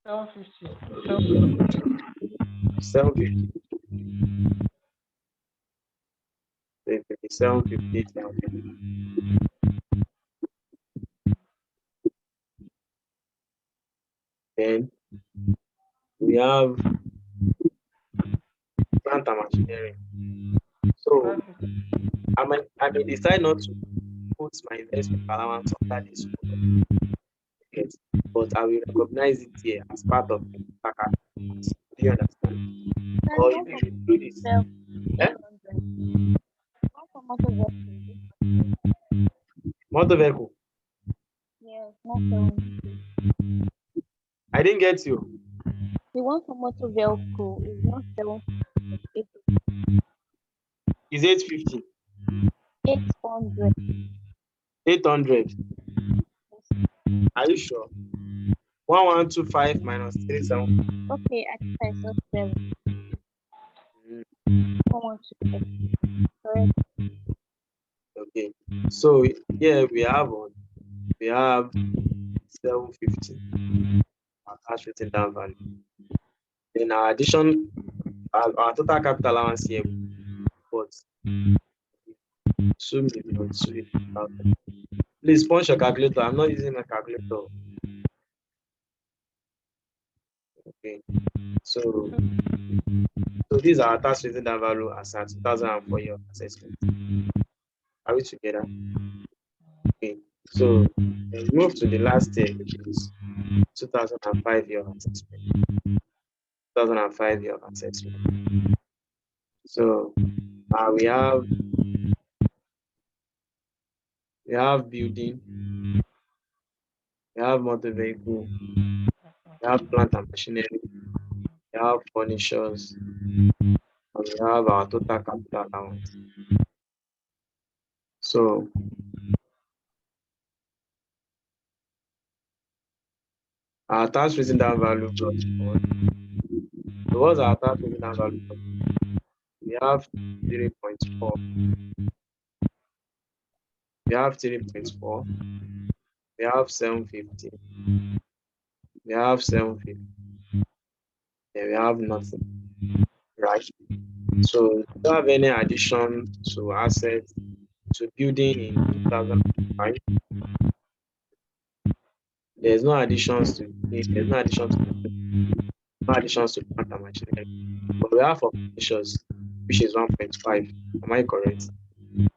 [SPEAKER 2] 750.
[SPEAKER 1] 750. So it will be 750. Then we have plant and machinery. So I may decide not to put my investment allowance under this code, but I will recognize it here as part of the package. Do you understand?
[SPEAKER 6] And
[SPEAKER 1] Or
[SPEAKER 6] one
[SPEAKER 1] if
[SPEAKER 6] for
[SPEAKER 1] you do this,
[SPEAKER 6] motor
[SPEAKER 1] eh?
[SPEAKER 6] 800. One for motor vehicle.
[SPEAKER 1] Motor vehicle.
[SPEAKER 6] Yes, not 750.
[SPEAKER 1] I didn't get you.
[SPEAKER 6] The one for motor vehicle is not 750.
[SPEAKER 1] Is 850?
[SPEAKER 6] 800.
[SPEAKER 1] 800. Are you sure? 1125 minus 37.
[SPEAKER 6] Okay, I think I saw 7.
[SPEAKER 1] Mm,
[SPEAKER 6] 112. Correct.
[SPEAKER 1] okay. So here we have 750. Our cash written down value. Then our addition, our total capital allowance here, but 2,250,000. Please punch your calculator. I'm not using my calculator. Okay. So these are our tax written down value as at 2004 year of assessment. Are we together? Okay. So we move to the last year, which is 2005 year of assessment. 2005 year of assessment. So we have building, we have motor vehicle, we have plant and machinery, we have furnitures, and we have our total capital allowance. So our tax written down value got what? So what's our tax written down value? We have 3.4. We have 3.4. We have 750. We have 750. Then we have nothing. Right? So we don't have any addition to assets to building in 2005. There's no additions to plant and machinery. But we have for furnitures, which is 1.5. Am I correct?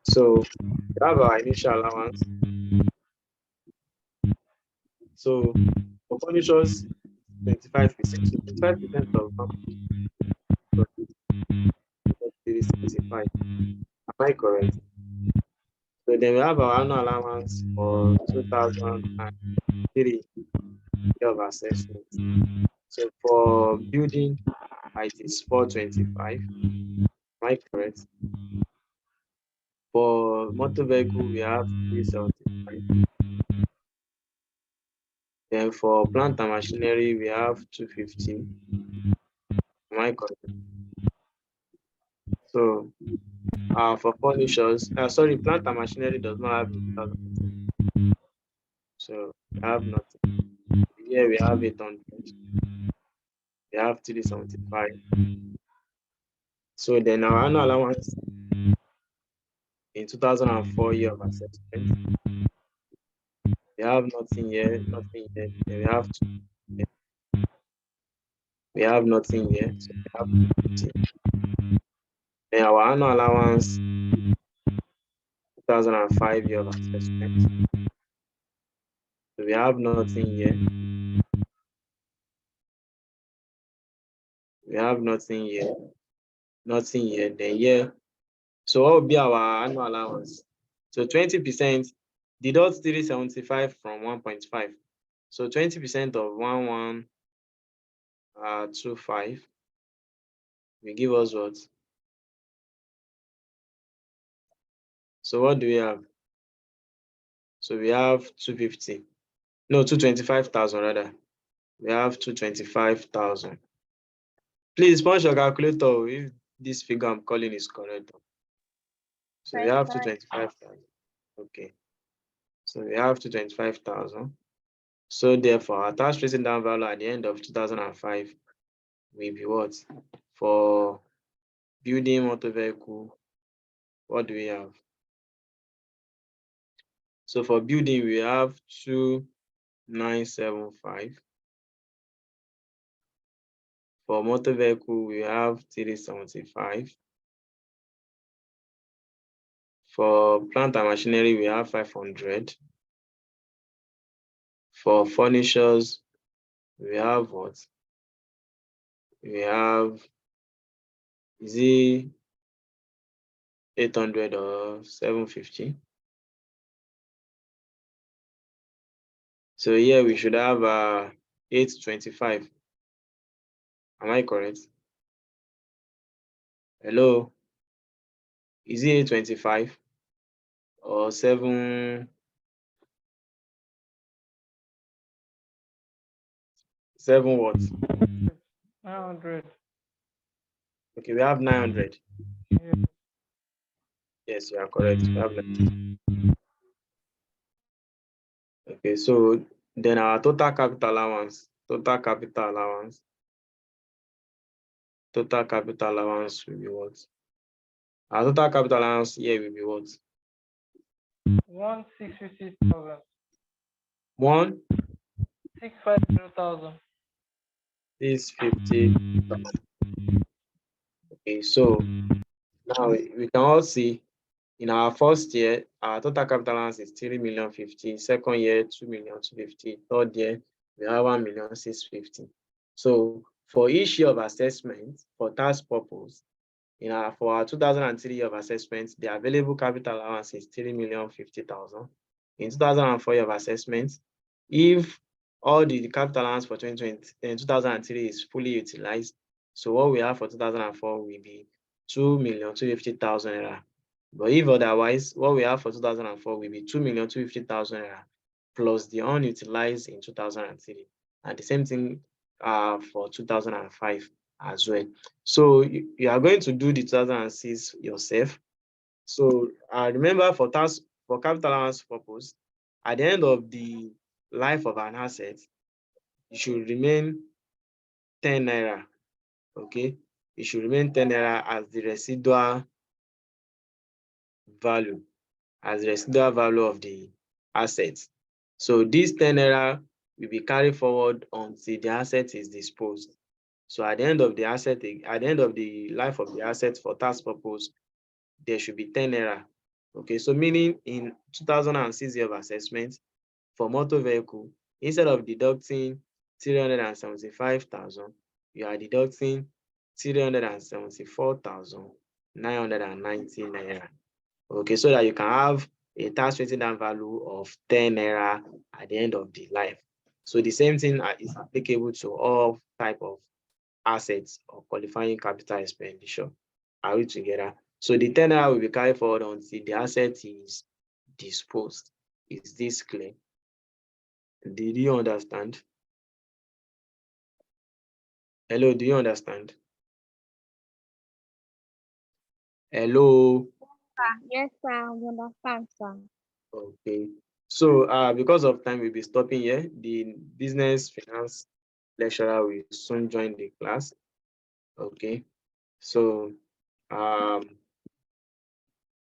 [SPEAKER 1] So we have our initial allowance. So for furnitures, 25%. So 25% of 75. Am I correct? So then we have our annual allowance for 2003 year of assessment. So for building, it is 425. Am I correct? For motor vehicle, we have 375. Then for plant and machinery, we have 250. Am I correct? So for furnitures, plant and machinery does not have 8,000. So we have nothing. Here we have 800. We have 375. So then our annual allowance in 2004 year of assessment, we have nothing here, nothing here. Then we have nothing here. So we have 50. Then our annual allowance 2005 year of assessment. So we have nothing here. We have nothing here. Nothing here. Then here. So what will be our annual allowance? So 20% deduct 375 from 1.5. So 20% of 1125 will give us what? So what do we have? So we have 250. No, 225,000 rather. We have 225,000. Please punch your calculator if this figure I'm calling is correct. So we have 225,000. Okay. So we have 225,000. So therefore, our tax written down value at the end of 2005 will be what? For building motor vehicle, what do we have? So for building, we have 2,975. For motor vehicle, we have 375. For plant and machinery, we have 500. For furnitures, we have what? We have, is it 800 or 750? So here we should have 825. Am I correct? Hello? Is it 825 or 7 what?
[SPEAKER 2] 900.
[SPEAKER 1] Okay, we have 900.
[SPEAKER 2] Yeah.
[SPEAKER 1] Yes, you are correct. We have 900. Okay, so then our total capital allowance will be what? Our total capital allowance here will be what?
[SPEAKER 2] 1,650,000. 650,000.
[SPEAKER 1] 1,650. Okay, so now we can all see in our first year, our total capital allowance is 3,050,000. Second year, 2,250,000. Third year, we have 1,650,000. So for each year of assessment, for tax purpose, for our 2003 year of assessment, the available capital allowance is 3,050,000. In 2004 year of assessment, if all the capital allowance for 2003 is fully utilized, so what we have for 2004 will be 2,250,000 naira. But if otherwise, what we have for 2004 will be 2,250,000 naira plus the unutilized in 2003. And the same thing for 2005 as well. So you are going to do the 2006 yourself. So remember for capital allowance purpose, at the end of the life of an asset, it should remain 10 naira. Okay, it should remain 10 naira as the residual value, of the assets. So this 10 naira will be carried forward until the asset is disposed. So at the end of the life of the asset for tax purpose, there should be 10 naira. Okay, so meaning in 2006 year of assessment for motor vehicle, instead of deducting 375,000, you are deducting 374,990 naira. Okay, so that you can have a tax written down value of 10 naira at the end of the life. So the same thing is applicable to all type of assets or qualifying capital expenditure. Are we together? So the 10 naira will be carried forward until the asset is disposed. Is this clear? Did you understand? Hello, do you understand? Hello.
[SPEAKER 6] Yes, sir. I understand, sir.
[SPEAKER 1] Okay. So because of time, we'll be stopping here. The business finance lecturer will soon join the class. Okay. So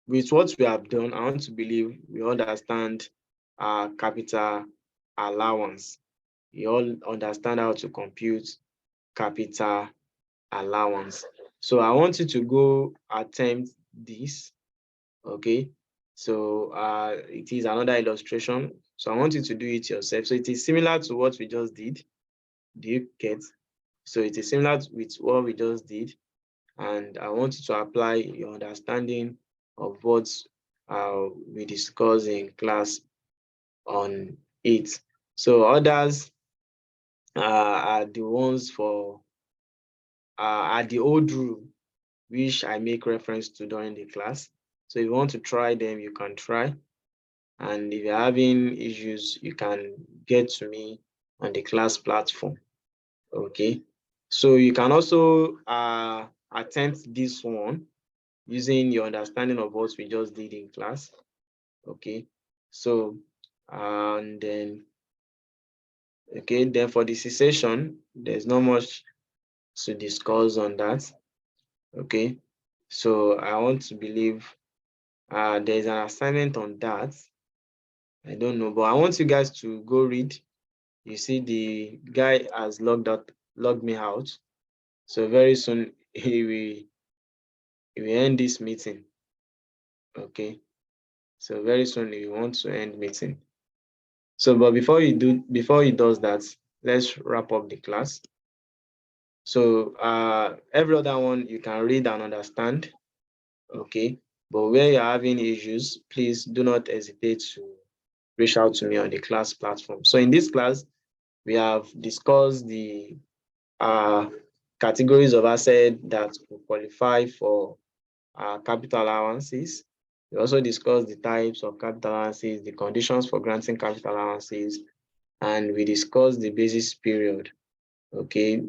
[SPEAKER 1] with what we have done, I want to believe we understand capital allowance. You all understand how to compute capital allowance. So I want you to go attempt this. Okay. So it is another illustration. So I want you to do it yourself. So it is similar to what we just did. Do you get? So it is similar with what we just did. And I want you to apply your understanding of what we discussed in class on it. So others are the ones are the old rule, which I make reference to during the class. So if you want to try them, you can try. And if you're having issues, you can get to me on the class platform. Okay. So you can also attempt this one using your understanding of what we just did in class. Okay. So and then for the cessation, there's not much to discuss on that. Okay. So I want to believe There's an assignment on that. I don't know, but I want you guys to go read. You see, the guy has logged me out. So very soon he will end this meeting. Okay. So very soon he wants to end meeting. So, but before he does that, let's wrap up the class. So every other one you can read and understand. Okay. But where you're having issues, please do not hesitate to reach out to me on the class platform. So in this class, we have discussed the categories of asset that will qualify for capital allowances. We also discussed the types of capital allowances, the conditions for granting capital allowances, and we discussed the basis period. Okay,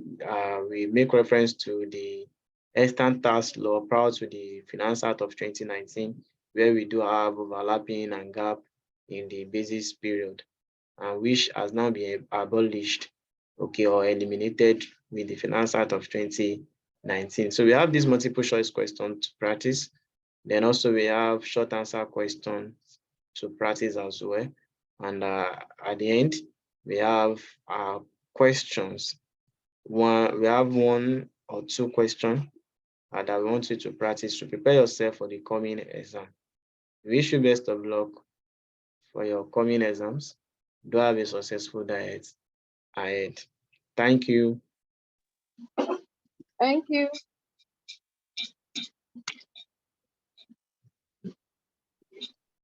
[SPEAKER 1] we make reference to the extant tax law prior to the Finance Act of 2019, where we do have overlapping and gap in the basis period, and which has now been abolished, okay, or eliminated with the Finance Act of 2019. So we have this multiple choice question to practice. Then also we have short answer questions to practice as well. And at the end, we have questions. We have one or two questions that we want you to practice to prepare yourself for the coming exam. We wish you best of luck for your coming exams. Do have a successful diet ahead. Thank you.
[SPEAKER 5] Thank you.